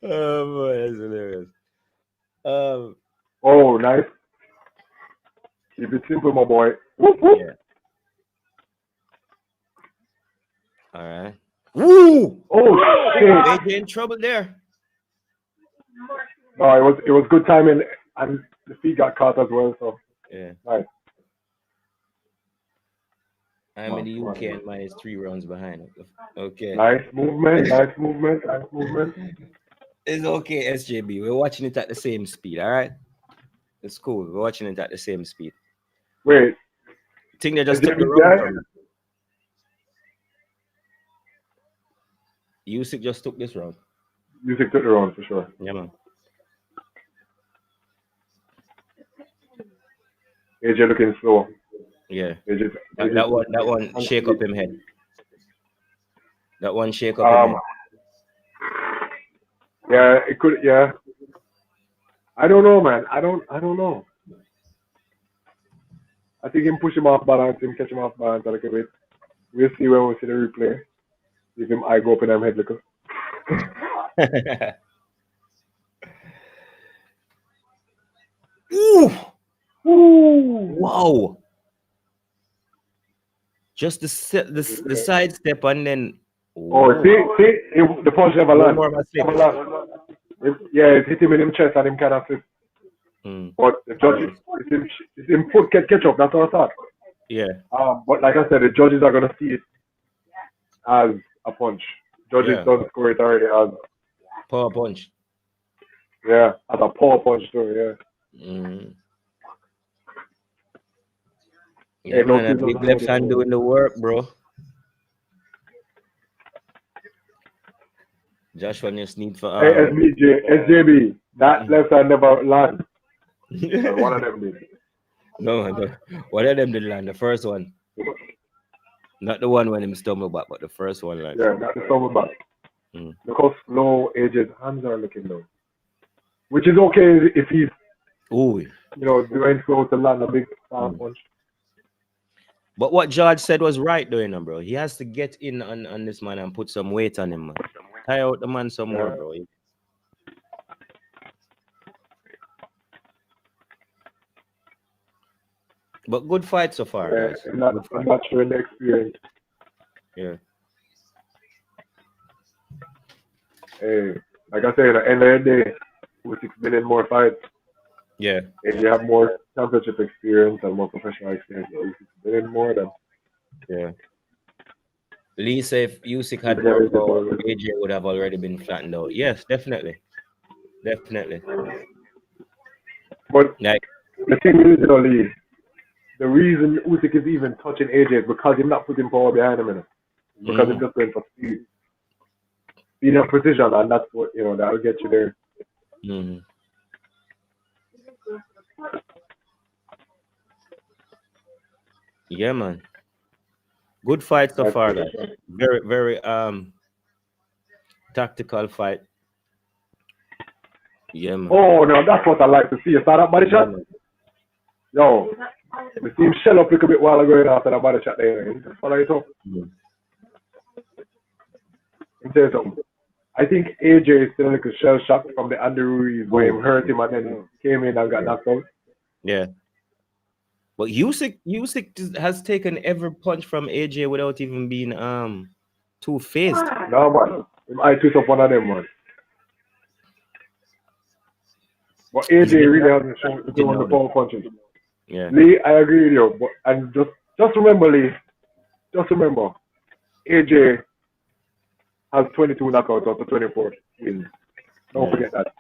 Oh boy, that's hilarious. Oh, nice. Keep it simple, my boy. Yeah. All right. Woo! Oh shit! They in trouble there. No, it was good timing, and the feet got caught as well. So yeah, nice. I'm in the UK and mine is 3 rounds behind. Okay. Nice movement. It's okay, SJB. We're watching it at the same speed. All right. It's cool. We're watching it at the same speed. Wait. I think they just took the round. Usyk just took this round. Usyk took the round for sure. Yeah, man. AJ looking slow. Yeah. AJ, that one shake up him head. That one shake up him head. Yeah, it could. Yeah. I don't know, man. I don't know. I think him push him off balance, him catch him off balance a little bit. We'll see when we see the replay. If him eye go up in him head little. Ooh! Wow! Just the side step and then. Oh, see, the punch never landed. Yeah, it hit him in his chest and him kind of slip. But the judges, it's him foot catch up. That's what I thought. Yeah. But like I said, the judges are gonna see it as a punch. Judges don't score it already as power punch. Yeah, as a power punch too. Yeah. Yeah, man, that big left hand doing the work, bro. Joshua just need for SJB, that left hand never land. One of them did. No, one of them did land. The first one. Not the one when him stumble back, but the first one landed. Yeah, not the stumble back. Look how slow AJ's hands are looking though. Which is okay if he's doing slow to land a big punch. But what George said was right doing him, bro. He has to get in on this man and put some weight on him, man. Tire out the man some more, bro. But good fight so far, guys. Not showing the experience. Yeah. Hey, like I said, at the end of the day, with 6 million more fights. Yeah. If you have more championship experience and more professional experience, 6 million more than. Yeah. Lee said if Usyk had more power, AJ would have already been flattened out. Yes, definitely. Definitely. But the thing is, Lee, the reason Usyk is even touching AJ is because he's not putting power behind him. Because he's just going for speed. Speed and precision, and that's what, that'll get you there. Yeah, man. Good fight so far, guys. Very, very tactical fight. Yeah, man. Oh, no, that's what I like to see. You saw that body shot? Yo, we see him shell up a little bit while ago after that body shot there. Just follow it up. Let me tell you something. I think AJ is still a little shell shock from the Andy Ruiz where he hurt him and then came in and got knocked out. Yeah. But Usyk has taken every punch from AJ without even being two-faced. No, man. I twist up one of them, man. But AJ really hasn't shown the power punches. Yeah. Lee, I agree with you. And just remember, Lee, just remember, AJ has 22 knockouts out of 24 wins. Don't forget that.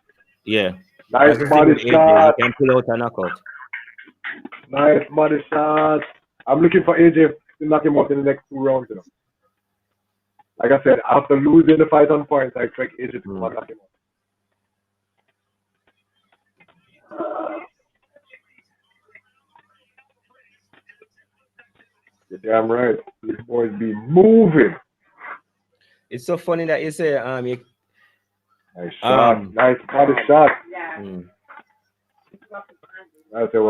Yeah. Nice That's the thing body with AJ. shot. You can pull out a knockout. Nice body shot. I'm looking for AJ to knock him out in the next 2 rounds. You know. Like I said, after losing the fight on points, I expect AJ to come and knock him out. You're damn right. These boys be moving. It's so funny that you say Nice shot. Nice body shot. That's it.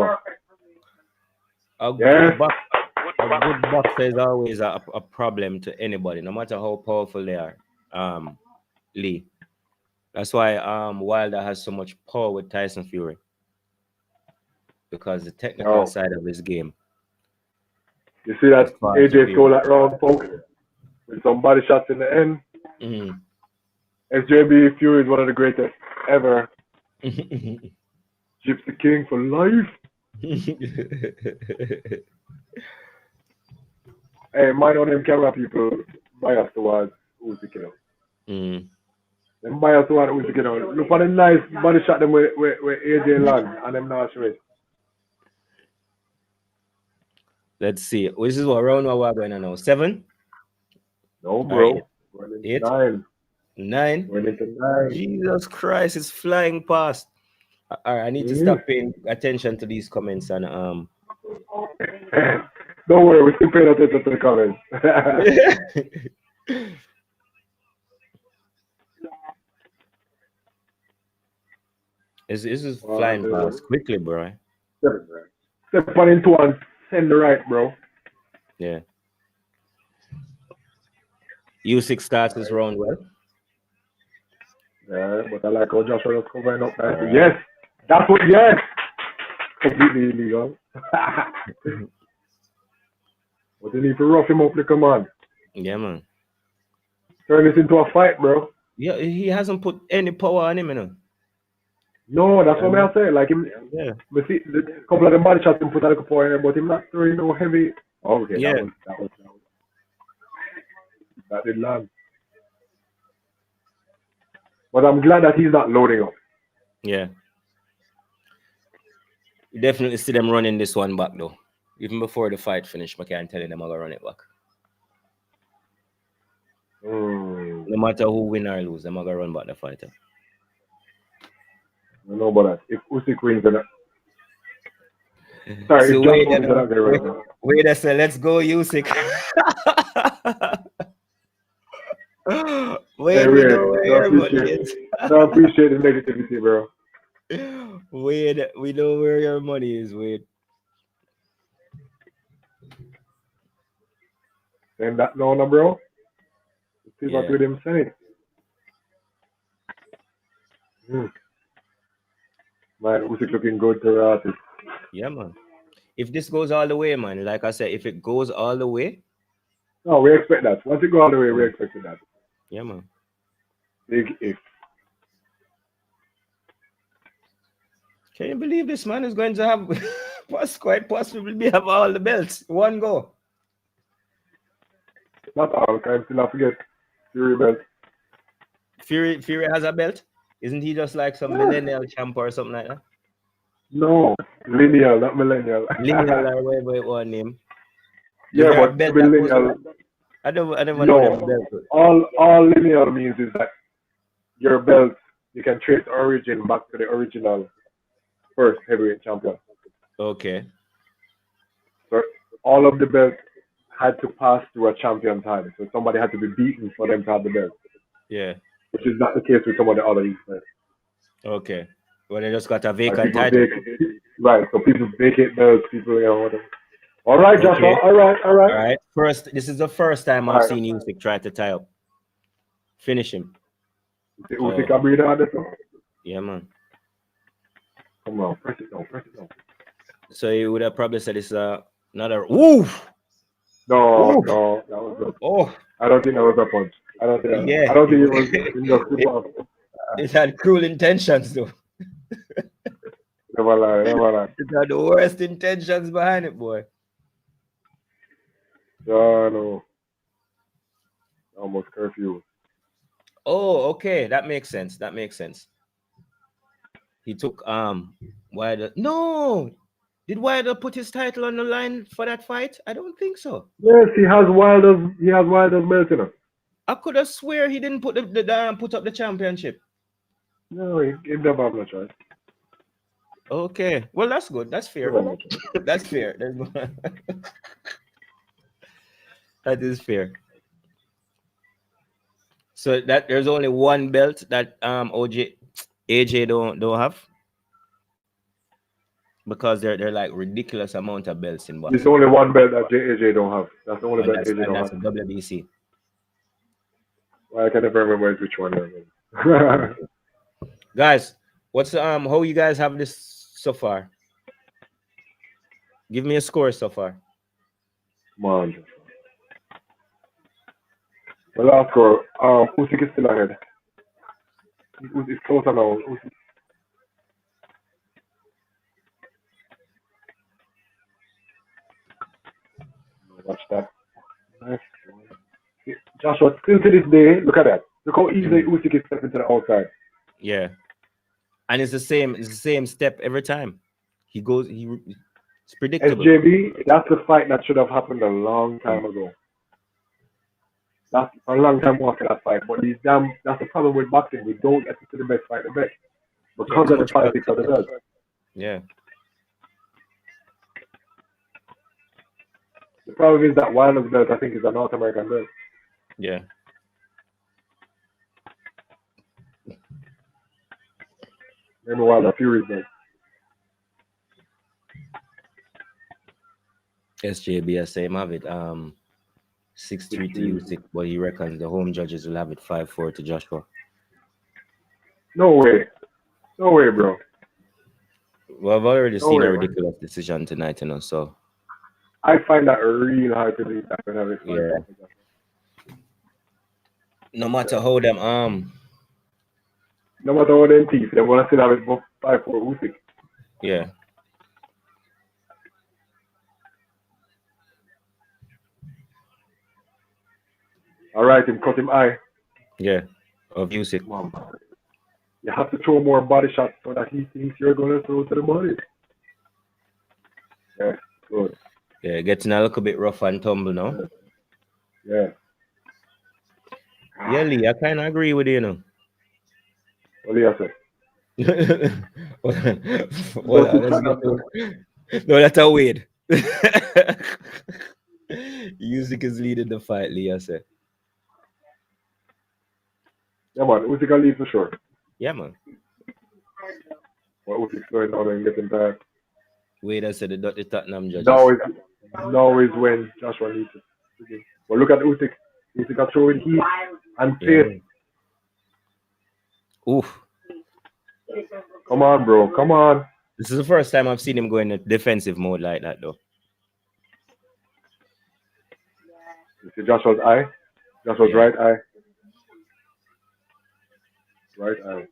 A good boxer is always a problem to anybody, no matter how powerful they are. Lee. That's why Wilder has so much power with Tyson Fury. Because the technical side of his game. You see that AJ stole that round, folks? With some body shots in the end. SJB Fury is one of the greatest ever. Gypsy King for life. Hey, mind on them camera people biased towards Usyk. Them biased towards Usyk. Look for the nice body shot them with AJ land and them not straight. Let's see. This is what round we're going on now. 7? No, bro. Right. 8? 9? We're into 9. Jesus Christ, it's flying past. All right, I need to stop paying attention to these comments and Don't worry, we're still paying attention to the comments. This is flying past quickly, bro. Step on into and send the right, bro. Yeah. Usyk starts this round well. Yeah, but I like how Joshua was covering up nicely. Yes, that's what. Yes, completely illegal. But they need to rough him up the command. Yeah, man. Turn this into a fight, bro. Yeah, he hasn't put any power on him, you know. No, that's what I say. Like him, but see, a couple of the body shots him put a little power in there, but him not throwing no heavy. Oh, okay, yeah, that did land. But I'm glad that he's not loading up. Yeah. You definitely see them running this one back, though. Even before the fight finished, I can't tell them I'm going to run it back. No matter who win or lose, I'm going to run back the fighter. I know about that. If Usyk wins, then... Sorry, so if John wins, then I'm wait a second. Let's go, Usyk. Wait, we know where your money is. I appreciate the negativity, bro. Wait, we know where your money is, Wade. Send that now, bro. Let's see what with him saying. Man, Usyk looking good to the artist. Yeah, man. If this goes all the way, man, like I said, if it goes all the way. No, we expect that. Once it goes all the way, we expect that. Yeah, man. Big if. Can you believe this man is going to have quite possibly have all the belts? One go. Not all, can still not forget Fury belt. Fury has a belt? Isn't he just like some millennial champ or something like that? No, lineal, not millennial. Lineal or whatever it was name. Yeah, but millennial. I never know them belts. All lineal means is that your belt, you can trace origin back to the original first heavyweight champion. Okay. So all of the belts had to pass through a champion time. So somebody had to be beaten for them to have the belt. Yeah. Which is not the case with some of the other belts. Okay. Well, they just got a vacant title. Right. So people vacate belts, people, whatever. All right, Joshua. Okay. All right. All right. This is the first time I've seen Usyk try to tie up. Finish him. Usyk can breathe on this one? Yeah, man. Come on, press it down. So you would have probably said it's another. Woo! No, that was good. Oh, I don't think that was a punch. I don't think it was. It had cruel intentions, though. Never lie. It had the worst intentions behind it, boy. No. Almost curfew. Oh, okay, that makes sense. That makes sense. He took Wilder. No, did Wilder put his title on the line for that fight? I don't think so. Yes, he has Wilder's belt, you know. I could have swear he didn't put put up the championship. No, he never have no choice. Okay, well that's good. That's fair. Never have no choice. That's fair. That is fair. So that there's only one belt that AJ don't have because they're like ridiculous amount of belts in There's boxing, only one belt that AJ don't have. That's the only belt AJ and don't that's have. the WBC. Well, I can never remember which one. Okay. Guys, what's how you guys have this so far? Give me a score so far. Come on. The last score, Usyk is still ahead. It's closer now. Watch that. Nice. Joshua, still to this day, look at that. Look how easily Usyk is stepping to the outside. Yeah, and it's the same. It's the same step every time. He goes. It's predictable. SJB, that's the fight that should have happened a long time ago. That's a long time after that fight. But that's the problem with boxing. We don't get to see the best fight the best because too of the much politics of the belt. Yeah. The problem is that Wilder's belt, I think, is a North American belt. Yeah. Maybe Wilder Fury's belt. SJB has same have it 6-3 to Usyk, but he reckons the home judges will have it 5-4 to Joshua. No way. No way, bro. Well, I've already No seen way, a man. ridiculous decision tonight, so I find that real hard to believe that would have it. yeah. No matter how them No matter what them teeth, they want to still have it both 5-4 Usyk. yeah. All right, him cut him eye. Yeah. Of Usyk. Come on, man. You have to throw more body shots so that he thinks you're going to throw to the body. Yeah, good. Yeah, getting a little bit rough and tumble now. Yeah. Yeah, Lee, I kind of agree with you, What do you say? Well, let's get to... No, that's a Wade. Usyk is leading the fight, Lee, I say. Yeah, man. Usyk can lead for sure. Yeah, man. But Usyk's going down and getting tired. Wade, I said the dirty Tottenham judges. Now is when Joshua needs it. But look at Usyk. Usyk are throwing heat and faith. Yeah. Oof. Come on, bro. Come on. This is the first time I've seen him go in a defensive mode like that, though. You see Joshua's eye? Joshua's right eye. Right eye.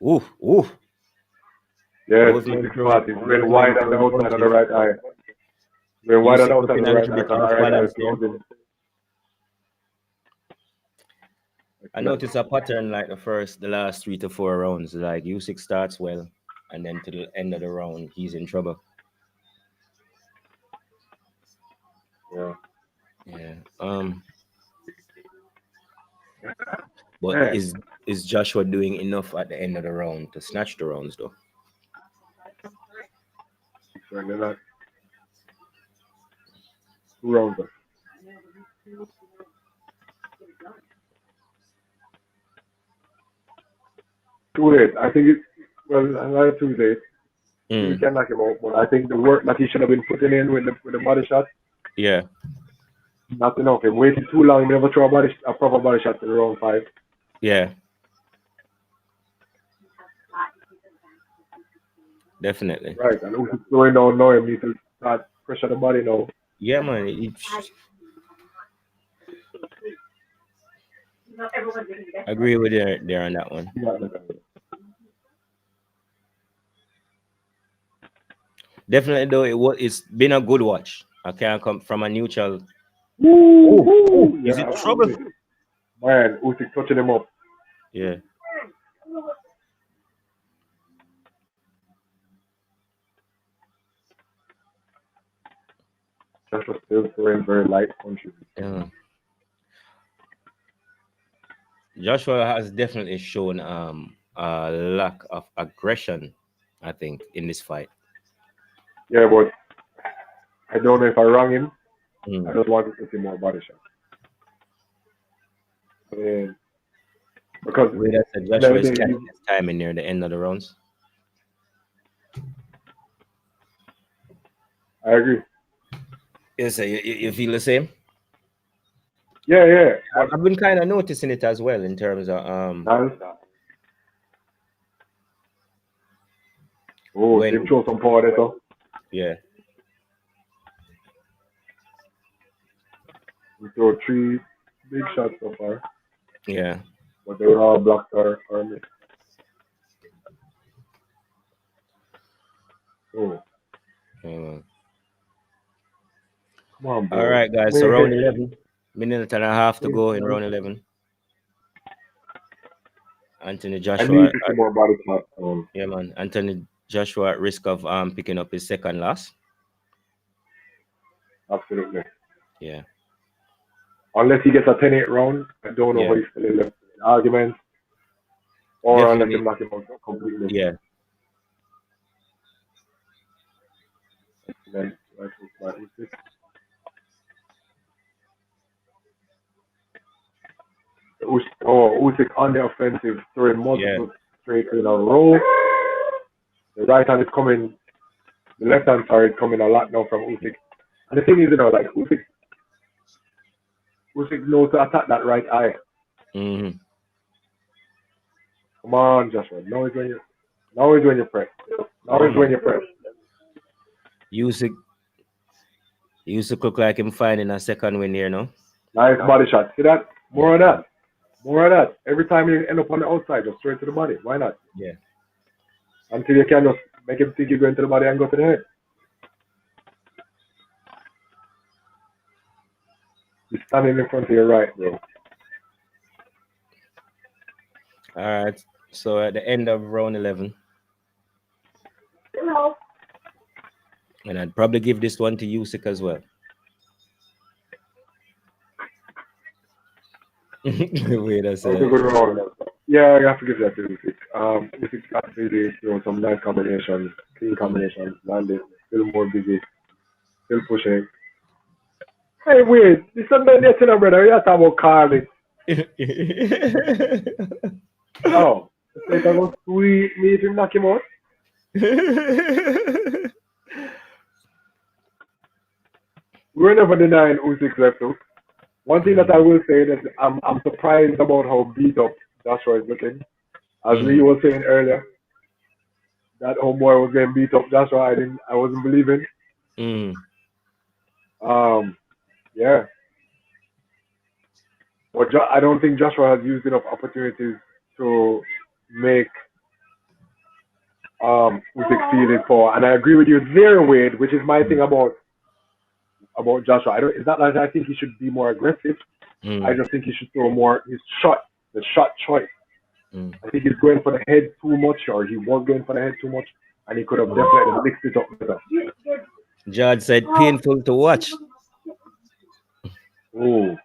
Oof, oof. Yes, Usyk's smart. He's going wide on the outside of the right eye. Going wide on the outside of the right eye. The right eye is closing. I noticed a pattern like the last 3 to 4 rounds. Like Usyk starts well, and then to the end of the round, he's in trouble. Yeah. Yeah. But is Joshua doing enough at the end of the round to snatch the rounds, though? Certainly not. 2 rounds. Too late. I think it's not too late. We can knock him out, but I think the work that he should have been putting in with the body shot. Yeah. Not enough. He waited too long. He never throw a proper body shot in round 5. Yeah. Definitely. Right, and who's slowing down now? He needs to start pressure the body now. Yeah, man. I agree with you there on that one. Definitely, though, it's been a good watch. I can't come from a neutral Woo! Is Yeah, it trouble? absolutely. Man, Usyk touching him up. Yeah. Joshua still throwing very light punches. Yeah. Joshua has definitely shown a lack of aggression, I think, in this fight. Yeah, but I don't know if I wrong him. Mm. I just wanted to see more body shots. I mean, because Wait, that's Joshua is catching his timing near the end of the rounds. I agree. Yes, you feel the same? Yeah. But I've been kind of noticing it as well in terms of when him show some power there, so. Yeah. He threw 3 big shots so far. Yeah. But they were all blocked or missed. Oh. Mm. Come on, bro. All right, guys. So round 11, minute and a half to go in round 11. Anthony I Joshua. need to see more body shots. Yeah, man. Anthony Joshua at risk of picking up his second loss. Absolutely. Yeah. Unless he gets a 10-8 round, I don't know how he's still in the argument. Or Definitely. unless he knock him out completely. Yeah. Then, Usyk on the offensive, throwing multiple straight in a row. The right hand is coming, the left hand side is coming a lot now from Usyk. And the thing is, like Usyk knows to attack that right eye. Mm-hmm. Come on, Joshua. Now is when you press. Now is when you press. Usyk look like him finding a second win here, no? Nice body shot. See that? More of that. More of that. Every time you end up on the outside, just straight to the body. Why not? Yeah. Until you can just make him think you're going to the body and go to the head. He's standing in front of your right, bro. All right. So at the end of round 11. Hello. And I'd probably give this one to Usyk as well. Wait a second. Yeah, I have to give that to Usyk. Usyk got busy, some nice combinations, clean combinations, landed, still more busy, still pushing. Hey, wait, this is not yet, brother. You have to talk about Carly. Oh, it's like a sweet meet him, knock him out. We're never denying Usyk's left hook. One thing that I will say that I'm surprised about how beat up Joshua is looking. As Lee was saying earlier, that homeboy was getting beat up. Joshua, I wasn't believing. Yeah. But I don't think Joshua has used enough opportunities to make Usyk feel it for. And I agree with you there, Wade, which is my thing about Joshua. It's not that I think he should be more aggressive. I just think he should throw more the shot choice. I think he's going for the head too much, or he was going for the head too much, and he could have definitely mixed it up better. Judge said painful to watch. Oh.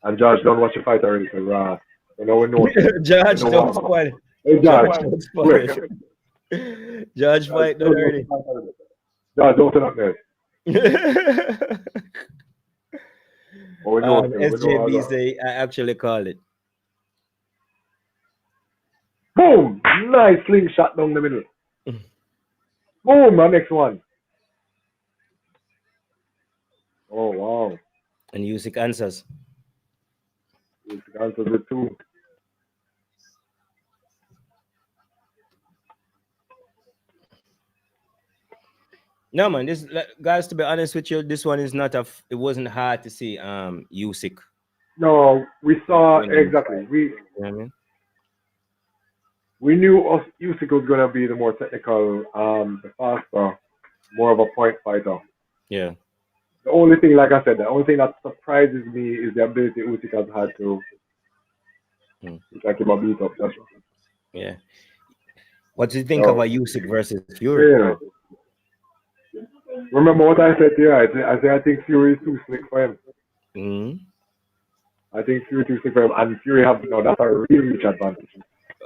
And Josh, don't watch the fight already, so you know we know. Judge, don't spoil. Hey, Josh, quick. Judge, fight done already. Josh, don't turn up there. SJB say I actually call it. Boom! Nice slingshot down the middle. Boom! My next one. Oh wow! And Usyk answers. Usyk answers it too. No man, this guys. To be honest with you, this one is not it wasn't hard to see. Usyk. No, we saw exactly. You know what I mean? We knew Usyk was gonna be the more technical, the faster, more of a point fighter. Yeah. The only thing, like I said, the only thing that surprises me is the ability Usyk has had to like him a beat up. That's Yeah. What do you think of a Usyk versus Fury? Yeah. Remember what I said to you? I think Fury is too slick for him. I think Fury too slick for him, and Fury have that's a real rich advantage.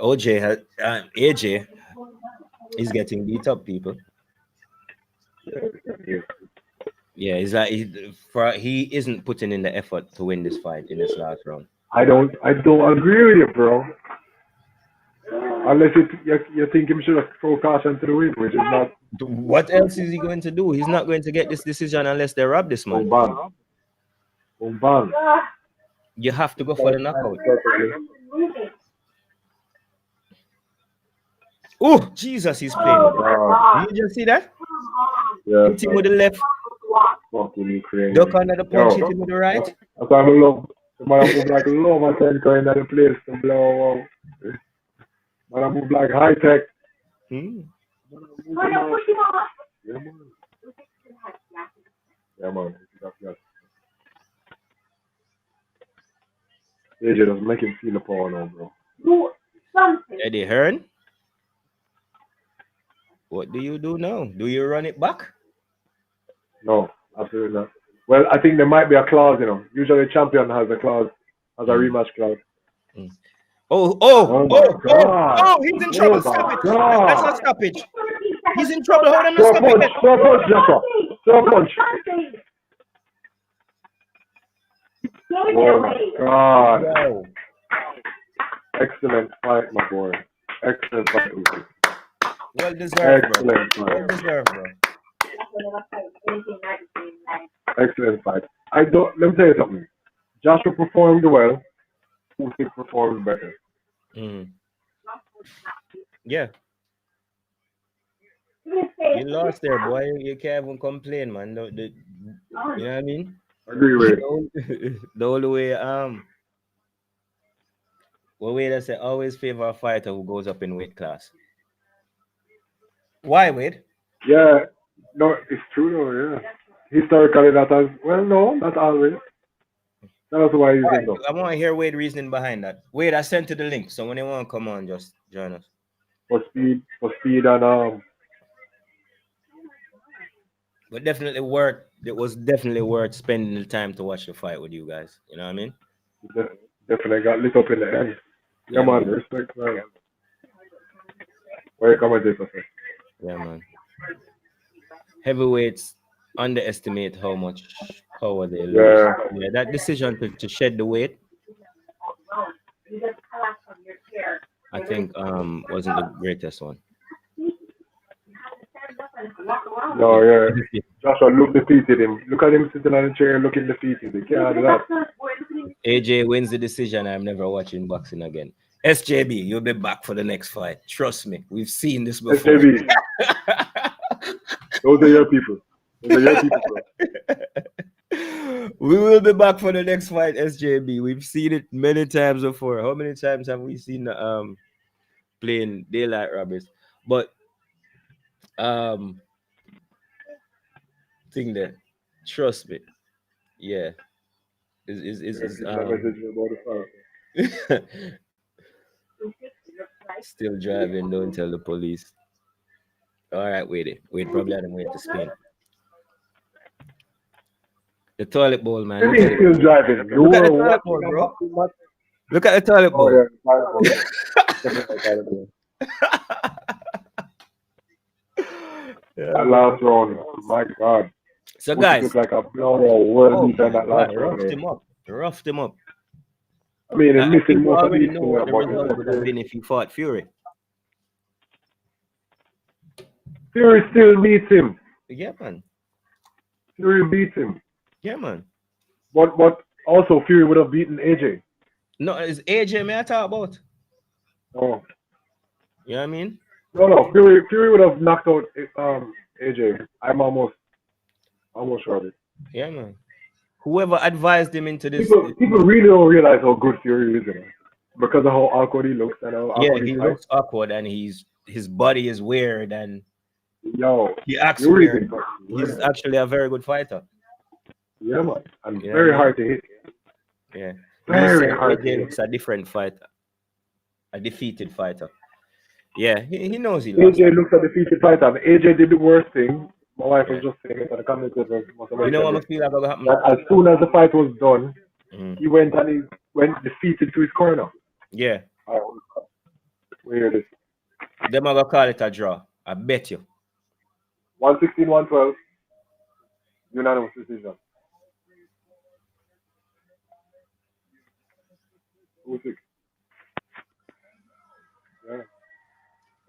AJ is getting beat up, people. Yeah, he's like he isn't putting in the effort to win this fight in this last round. I don't agree with you, bro. Unless you think him should have thrown caution to the wind, which is not. What else is he going to do? He's not going to get this decision unless they rob this man. Boom, bang. You have to go for the knockout. Oh, Jesus, he's playing. Did you just see that? Yeah. Hit him with the left. Fucking crazy. Duck under the punch, hit him with the right. That's why I love. Man, move like low, my friend, going to the place to blow out. Man, I move like high tech. Yeah, man. AJ doesn't make him feel the power now, bro. Eddie Hearn? What do you do now? Do you run it back? No, absolutely not. Well, I think there might be a clause, Usually a champion has a clause, has a rematch clause. Oh, he's in trouble. Stop it. That's not stoppage. He's in trouble. Hold on, stop it. Throw a punch, Jacko. Throw a punch. Oh, my God. Wow. Excellent fight, my boy. Excellent fight. Well deserved, Excellent bro. fight. Well deserved, bro. Excellent fight. Let me tell you something. Joshua performed well. Usyk performed better. Yeah. You lost there, boy. You can't even complain, man. You know what I mean? Agree with it. The only way, Wade, I say always favor a fighter who goes up in weight class. Why, Wade? Yeah, no, it's true though. Yeah, historically that has no, not always. That's why he's in. I want to hear Wade's reasoning behind that. Wade, I sent you the link, so when you want to come on, just join us. For speed and But definitely it was definitely worth spending the time to watch the fight with you guys. You know what I mean? Definitely got lit up in the end. Yeah, man, respect, man. Where you come with this, okay? Yeah, man. Heavyweights underestimate how much power they lose. Yeah, that decision to shed the weight, I think, wasn't the greatest one. No, yeah. Joshua defeated him. Look at him sitting on the chair looking defeated. He can't do that. AJ wins the decision. I'm never watching boxing again. SJB, you'll be back for the next fight. Trust me. We've seen this before. SJB. Those are your people. Bro. We will be back for the next fight, SJB. We've seen it many times before. How many times have we seen the playing daylight robbers? But thing there, trust me. Yeah. Still driving, don't tell the police. All right, wait, probably had him wait to spin. The toilet bowl, man. Look at still driving. Look at the toilet bowl, bro. Look at the toilet bowl. That last round, my God. So guys, like a world that last round. Roughed him up. I mean, I think you already know what the result would have been if he fought Fury. Fury still beats him. Yeah, man. Fury beats him. Yeah, man. But also Fury would have beaten AJ. No, it's AJ may I talk about? Oh. You know what I mean? No. Fury would have knocked out AJ. I'm almost sure of it. Yeah, man. Whoever advised him into this. People really don't realize how good Fury is, because of how awkward he looks and how awkward he looks awkward, and his body is weird, and he acts weird. He's actually a very good fighter. Yeah, man. And very hard to hit. Yeah. Very hard to AJ hit. looks a different fighter, a defeated fighter. Yeah, he knows he lost. AJ looks at the defeated fighter, and AJ did the worst thing. My wife was just saying it, and the commentators must have You know what I mentioned feel like gonna happen? that as soon as the fight was done, Mm. he went and he went defeated to his corner. Yeah. All right, we hear this. Them are gonna call it a draw. I bet you. 116, 112. Unanimous decision. Usyk. Yeah.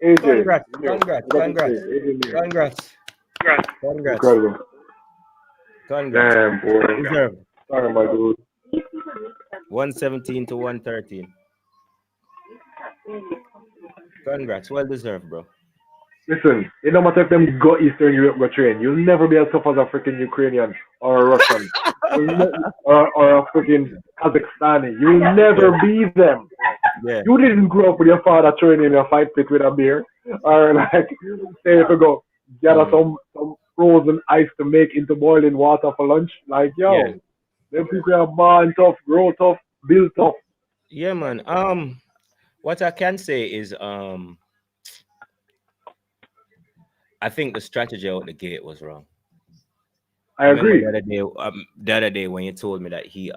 AJ. Congrats, Yeah. congrats, What did congrats, you say? AJ Neal. congrats, congrats, Incredible. congrats. Damn, boy. Deserved. Sorry, my dude. 117 to 113. Congrats, well deserved, bro. Listen, it don't matter if them go Eastern Europe go train. You'll never be as tough as a freaking Ukrainian or a Russian or a freaking Kazakhstani. You'll never be them. Yeah. You didn't grow up with your father training in a fight pit with a beer or like say if you go gather some frozen ice to make into boiling water for lunch. Like yo, Yeah. them people are born tough, grow tough, build tough. Yeah, man. What I can say is I think the strategy out the gate was wrong. I agree. The other day when you told me that he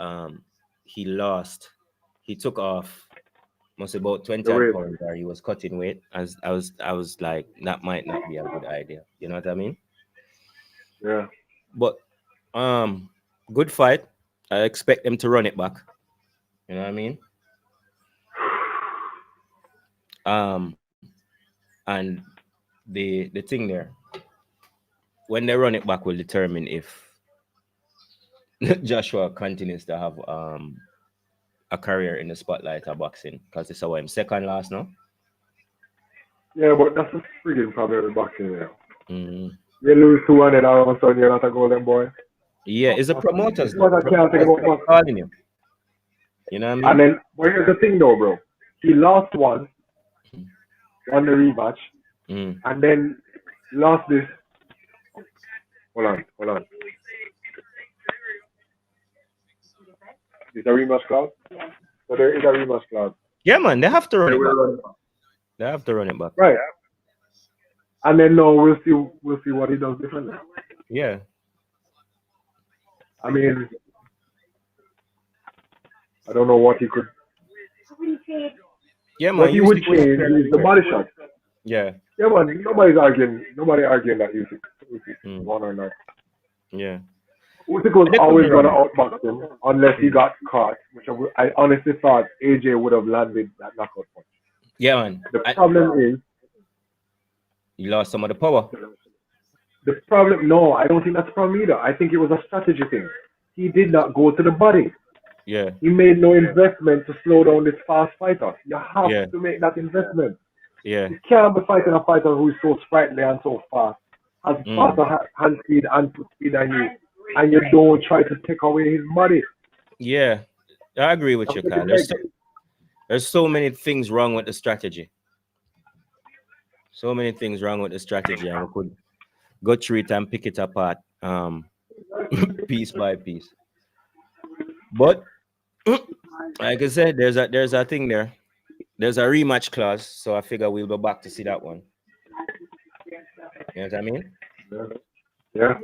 lost, he took off must about 20 odd pounds, or he was cutting weight. As I was like, that might not be a good idea. You know what I mean? Yeah. But good fight. I expect them to run it back. You know what I mean? And the thing there, when they run it back, will determine if Joshua continues to have a career in the spotlight of boxing, because it's our second last now. Yeah, but that's a freaking problem with boxing now. Mm-hmm. You lose 200 all of a sudden you're not a golden boy. Yeah, it's the promoters calling him. You know what I mean? And then, but here's the thing though, bro. He lost one, won the rematch, and then lost this. Hold on. Is a rematch clause? Yeah. So there is a rematch clause. Yeah, man, they have to run it back. They have to run it back. Right. And then no, we'll see what he does differently. Yeah. I mean, I don't know what he could. Yeah, man. What he would change is the body shot. Yeah. Yeah, man. Nobody arguing that Usyk won or not. Yeah. Usyk was always going to outbox him unless he got caught, which I honestly thought AJ would have landed that knockout punch. Yeah, man. The problem is he lost some of the power. The problem, no, I don't think that's the problem either. I think it was a strategy thing. He did not go to the body. Yeah. He made no investment to slow down this fast fighter. You have to make that investment. Yeah. You can't be fighting a fighter who is so sprightly and so fast, has faster hand speed and foot speed than you, and you don't try to take away his body. Yeah, I agree with you, Kyle. There's so many things wrong with the strategy. So many things wrong with the strategy, and we could go through it and pick it apart piece by piece. But like I said, there's a thing there. There's a rematch clause, so I figure we'll go back to see that one. You know what I mean? Yeah.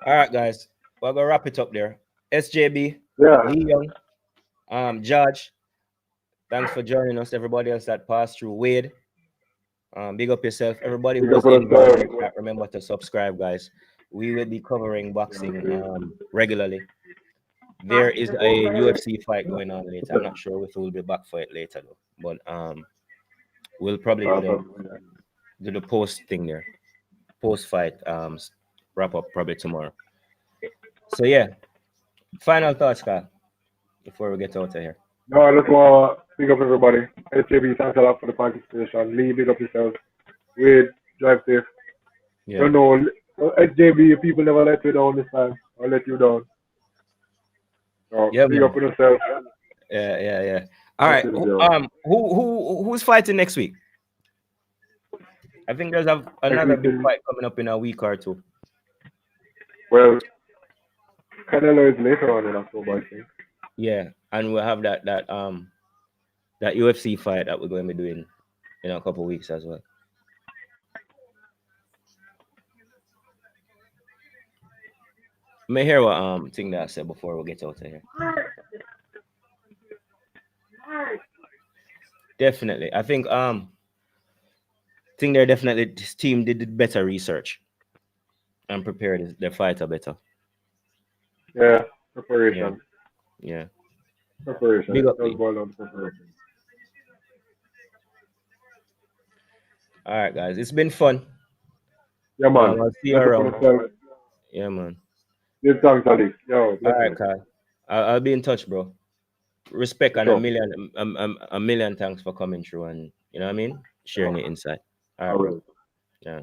All right, guys. We're gonna wrap it up there. SJB, Lee Young, Judge. Thanks for joining us. Everybody else that passed through, Wade. Big up yourself. Everybody who's involved, remember to subscribe, guys. We will be covering boxing regularly. There is a UFC fight going on later. I'm not sure if we'll be back for it later though. But we'll probably do the post thing there. Post fight wrap up probably tomorrow. So yeah. Final thoughts, Kyle, before we get out of here. No, I just want to big up everybody. SJB, thanks a lot for the participation. Lee, big up yourself. Wade, drive safe. Yeah. Don't know, SJB, people never let you down this time, or let you down. So, yeah, big up yourself. Yeah. All right. Who's fighting next week? I think there's another big fight coming up in a week or two. Well, Canelo is later on in October, I think. Yeah, and we'll have that UFC fight that we're going to be doing in a couple of weeks as well. May hear what thing that I said before we get out of here. Definitely, I think they're definitely this team did better research and prepared their fighter better. Yeah, preparation. Yeah. Preparation. Big It up, does Lee. boil down to preparation. All right, guys, it's been fun. Yeah, man. I'll see you Better for around. yourself. Yeah, man. Give thanks, Ali. Yo, All right, blessings. Kyle. I'll be in touch, bro. Respect For and sure. a million thanks for coming through and you know what I mean, sharing the insight. All I right, bro. will. Yeah.